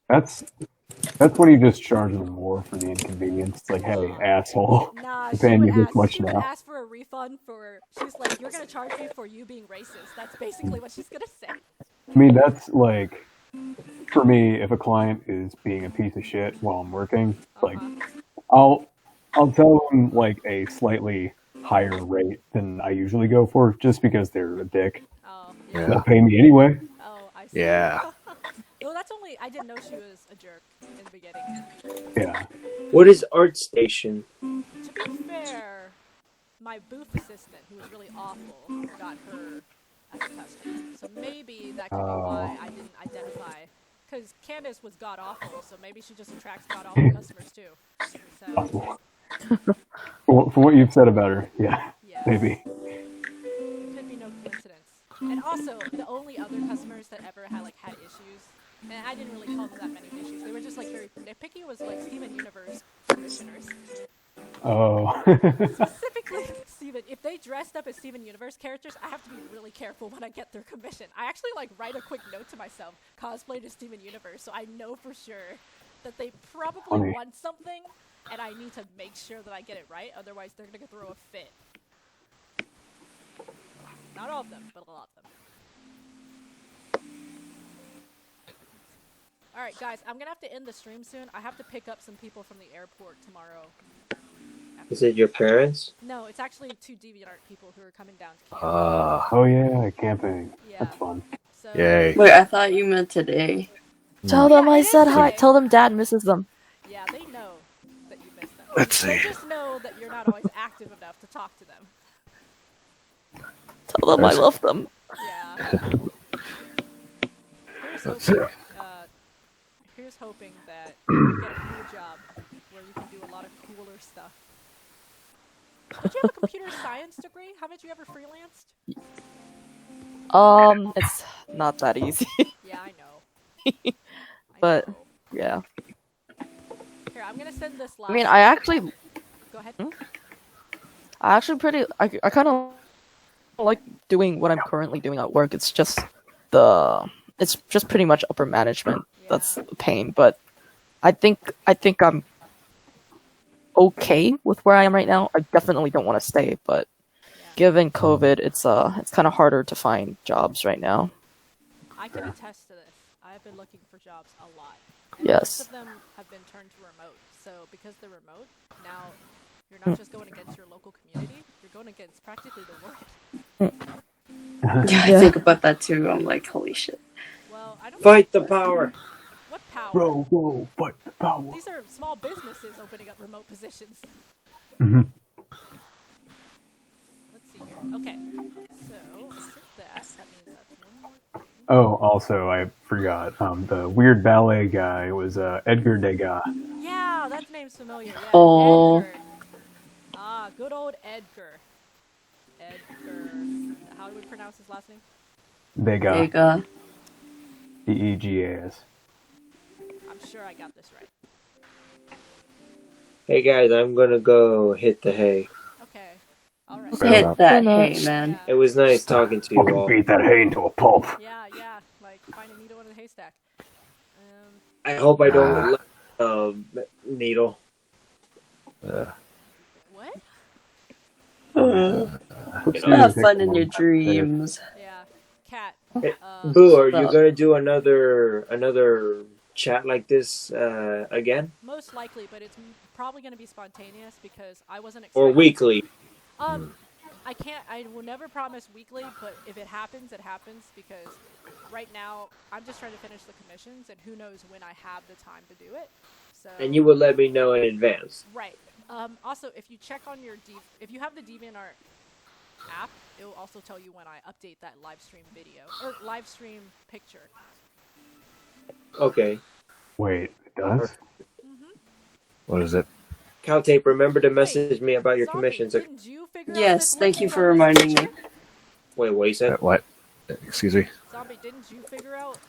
That's when you just charge them more for the inconvenience. It's like, hey, asshole, Nah, I'm paying you this much she would now. ask for a refund for. She's like, you're gonna charge me for you being racist. That's basically what she's gonna say. I mean, that's like, for me, if a client is being a piece of shit while I'm working, like, I'll tell them like a slightly higher rate than I usually go for, just because they're a dick. Oh, Yeah. They'll pay me anyway. Oh, I see. Yeah. Well, that's only. I didn't know she was a jerk in the beginning. Yeah. What is ArtStation? To be fair, my booth assistant, who was really awful, got her as a customer. So maybe that could be why I didn't identify. Because Candace was god awful, so maybe she just attracts god awful customers too. So, Possible. For what you've said about her, yeah, maybe. It could be no coincidence. And also, the only other customers that ever had issues, and I didn't really call them that many issues. They were just like very nitpicky. Was like Steven Universe commissioners. Oh. Specifically, Steven. If they dressed up as Steven Universe characters, I have to be really careful when I get their commission. I actually write a quick note to myself, cosplay to Steven Universe, so I know for sure that they probably want something, and I need to make sure that I get it right. Otherwise, they're gonna throw a fit. Not all of them, but a lot of them. Alright, guys, I'm gonna have to end the stream soon. I have to pick up some people from the airport tomorrow. Is it your parents? No, it's actually 2 DeviantArt people who are coming down to camp. Oh yeah, camping. Yeah. That's fun. So, Yay. Wait, I thought you meant today. Tell them I said hi. Tell them Dad misses them. yeah, they know that you miss them. Let's They see. just know that you're not always active enough to talk to them. Tell them I love them. Yeah. Here's Let's hoping, see. hoping that you get a cool job where you can do a lot of cooler stuff. Don't you have a computer science degree? Haven't you ever freelanced? It's not that easy, Yeah, I know. but know. yeah. Here, I'm gonna send this last. I mean, I actually, Go ahead. I kind of like doing what I'm currently doing at work. It's just pretty much upper management that's a pain, but I think I'm okay with where I am right now. I definitely don't want to stay, but given COVID, it's kind of harder to find jobs right now. I can attest to this. I've been looking for jobs a lot. And Yes. most of them have been turned to remote. So because they're remote, now you're not just going against your local community, you're going against practically the world. Yeah, I think about that too. I'm like, holy shit. Well, I don't Fight the power. What power? Bro, fight the power. These are small businesses opening up remote positions. Mhm. Let's see here. Okay. So, that means that's one more thing. Oh, also, I forgot. The weird ballet guy was Edgar Degas. Yeah, that name's familiar. Yeah, Oh. Edgar. Ah, good old Edgar. Edgar. How do we pronounce his last name? Degas. Vega. Degas. I'm sure I got this right. Hey guys, I'm gonna go hit the hay. Okay. All right. Hit that hay, man. It was nice talking to you Fucking all. beat that hay into a pulp. Yeah, like find a needle in a haystack. I hope I don't needle. What? Have fun in your dreams. Yeah. Cat. Boo, are you Stop. gonna do another chat like this again? Most likely, but it's probably going to be spontaneous because I wasn't Or expecting. weekly? I can't. I will never promise weekly, but if it happens, it happens because right now I'm just trying to finish the commissions, and who knows when I have the time to do it. So. And you will let me know in advance. Right. Also, if you check on your if you have the DeviantArt app, it will also tell you when I update that live stream video or live stream picture. Okay. Wait, it does? What is it? Cowtape, remember to message me about your Zombie, commissions. didn't you figure out Yes, that thank link you from for this reminding me. picture? Wait, what you said? What? Excuse me? Zombie, didn't you figure out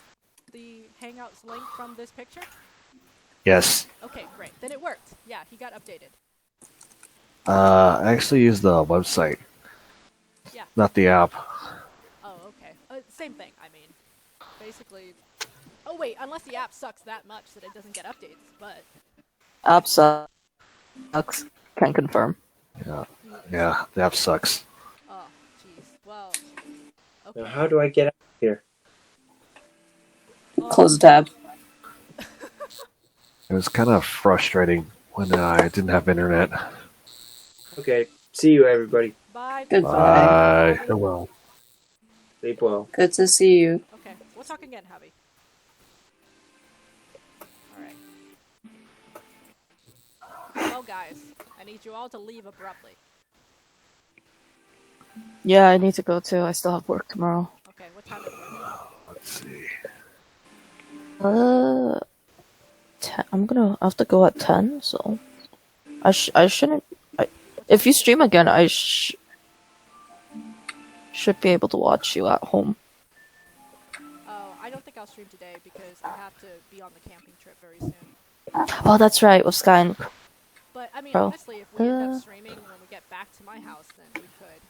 the Hangouts link from this picture? Yes. Okay, great. Then it worked. Yeah, he got updated. I actually use the website. Yeah. Not the app. Oh, okay. Same thing, I mean. Basically... Oh, wait, unless the app sucks that much that it doesn't get updates, but... App sucks. Can confirm. Yeah, the app sucks. Oh, jeez. Well... Okay. Now, how do I get out of here? Close the tab. It was kind of frustrating when I didn't have internet. Okay, see you everybody. Bye. Goodbye. Bye. Farewell. Sleep well. Good to see you. Okay, we'll talk again, Javi. Alright. Well, guys, I need you all to leave abruptly. Yeah, I need to go too. I still have work tomorrow. Okay, what time is it? Let's see. 10, I have to go at 10, so I shouldn't. If you stream again, I should be able to watch you at home. Oh, I don't think I'll stream today because I have to be on the camping trip very soon. Oh, that's right, with Sky and But, I mean, Bro. honestly, if we end up streaming when we get back to my house, then we could.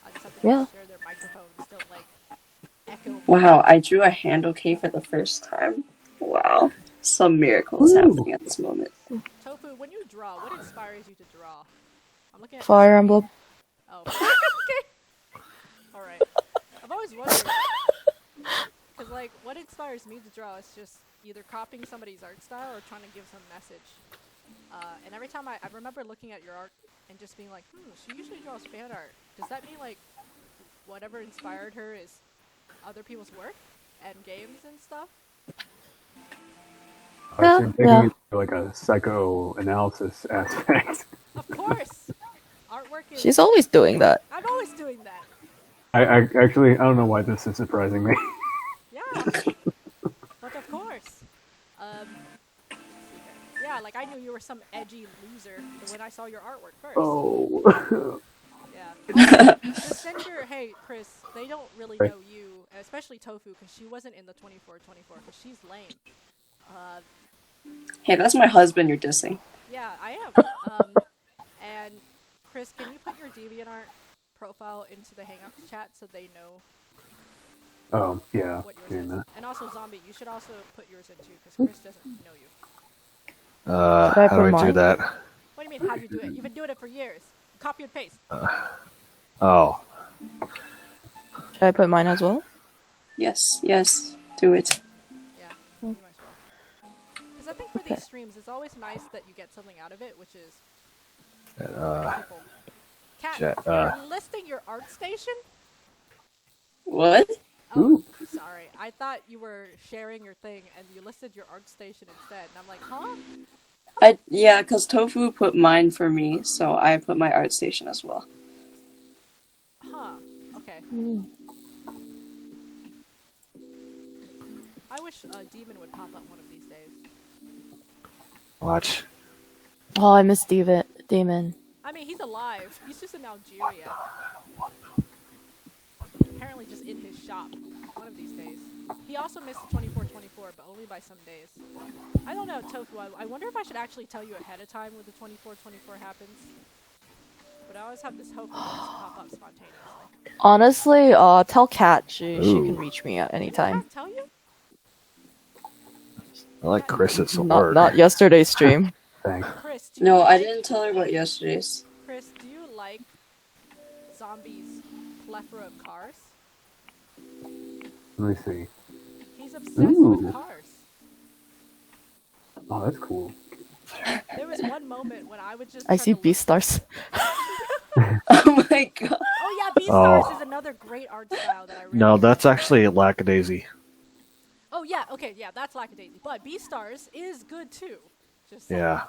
I just have to Yeah. make sure their microphones don't, like, echo. Wow, I drew a handle K for the first time. Wow. Some miracle is happening at this moment. Tofu, when you draw, what inspires you to draw? I'm looking at Fire Emblem. Oh. Okay. Alright. I've always wondered. Because, like, what inspires me to draw is just either copying somebody's art style or trying to give some message. And every time I remember looking at your art and just being like, she usually draws fan art. Does that mean, like, whatever inspired her is other people's work and games and stuff? I was thinking it's like a psychoanalysis aspect. Of course! Artwork is... She's always doing that. I'm always doing that. I actually, I don't know why this is surprising me. Yeah. But of course. like I knew you were some edgy loser when I saw your artwork first. Oh. Yeah. Just send your, hey, Chris, they don't really know you, especially Tofu, because she wasn't in the 24-24, because she's lame. Hey, that's my husband you're dissing. Yeah, I am. And Chris, can you put your DeviantArt profile into the Hangouts chat so they know Yeah. what yours Doing is? that. And also, Zombie, you should also put yours in too, because Chris doesn't know you. Should I How do put I do mine? that? What do you mean, how do you do it? You've been doing it for years. Copy and paste. Oh, Should I put mine as well? Yes, do it. Yeah, you might as well. Because I think for these streams, it's always nice that you get something out of it, which is people. Cat, chat, you're listing your art station? What? Oh, sorry. I thought you were sharing your thing, and you listed your art station instead. And I'm like, huh? Yeah, because Tofu put mine for me, so I put my art station as well. Huh. Okay. I wish Demon would pop up one of these days. watch. Oh, I miss Damon. I mean, he's alive. He's just in Algeria. Apparently just in his shop. One of these days. He also missed the 24-24, but only by some days. I don't know, Tofu. I wonder if I should actually tell you ahead of time when the 24-24 happens. But I always have this hope that it just pop up spontaneously. Honestly, tell Kat she can reach me at any time. Did I tell you? I like Chris's Not work. yesterday's stream. Thanks. Chris, do No, you I like, didn't tell her about yesterday's. Chris, do you like Zombie's plethora of cars? Let me see. He's obsessed with cars. Oh, that's cool. There was one moment when I would just I try see to Beastars. Oh my god. Oh yeah, Beastars is another great art style that I really No, like. that's actually Lackadaisy. Oh yeah, okay, yeah, that's Lackadaisy. But Beastars is good too. Just Yeah,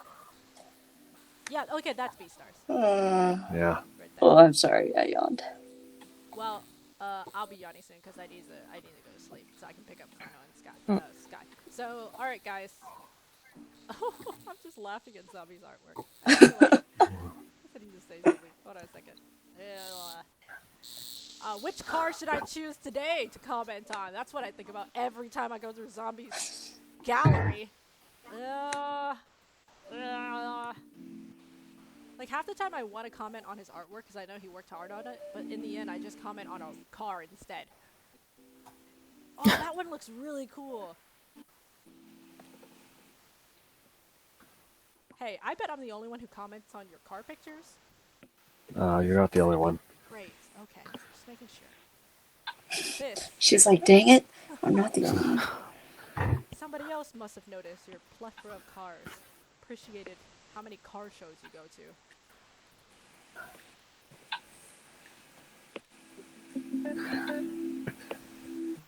yeah, okay, that's Beastars. yeah. Right there. Oh, I'm sorry, I yawned. Well, I'll be yawning soon because I need to go to sleep so I can pick up Chrono and Sky. So, all right, guys. I'm just laughing at Zombie's artwork. Anyway, I need to say something. Hold on a second. Which car should I choose today to comment on? That's what I think about every time I go through Zombie's gallery. Like half the time I want to comment on his artwork because I know he worked hard on it, but in the end I just comment on a car instead. Oh, that one looks really cool. Hey, I bet I'm the only one who comments on your car pictures. You're not the only one. Great. Okay. Just making sure. This. She's like, dang it, I'm not the only one. Somebody else must have noticed your plethora of cars. Appreciated how many car shows you go to.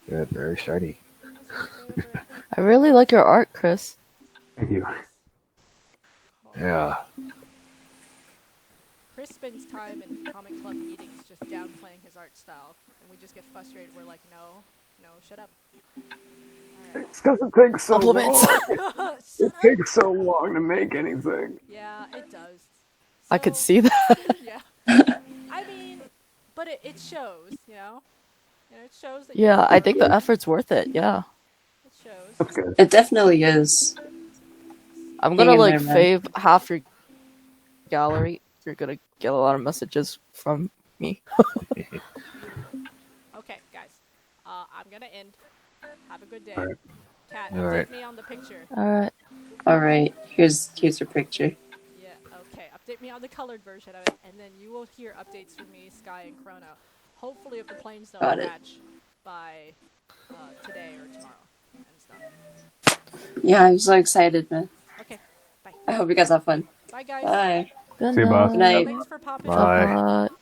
Good, very shiny. I really like your art, Chris. Thank you. Yeah. Chris spends time in comic club meetings just downplaying his art style, and we just get frustrated. We're like, no, shut up. Alright. It doesn't take so Compliments. long. It takes so long to make anything. Yeah, it does. I could So- see that. Yeah. I mean, but it shows, you know? It shows that Yeah, I think the effort's worth it. Yeah. it shows. That's good. It definitely is. I'm gonna Hang in like there, man. fave half your gallery. You're gonna get a lot of messages from me. Okay, guys. I'm gonna end. Have a good day. Alright. Kat, All update right. me on the picture. Alright. Alright, here's your picture. Yeah, okay. Update me on the colored version of it, and then you will hear updates from me, Sky, and Chrono. Hopefully if the planes don't Got it. crash by today or tomorrow and stuff. Yeah, I'm so excited, man. Okay, bye. I hope you guys have fun. Bye, guys. Bye. Good See you, boss. Good night. Thanks for popping Bye. up. Bye.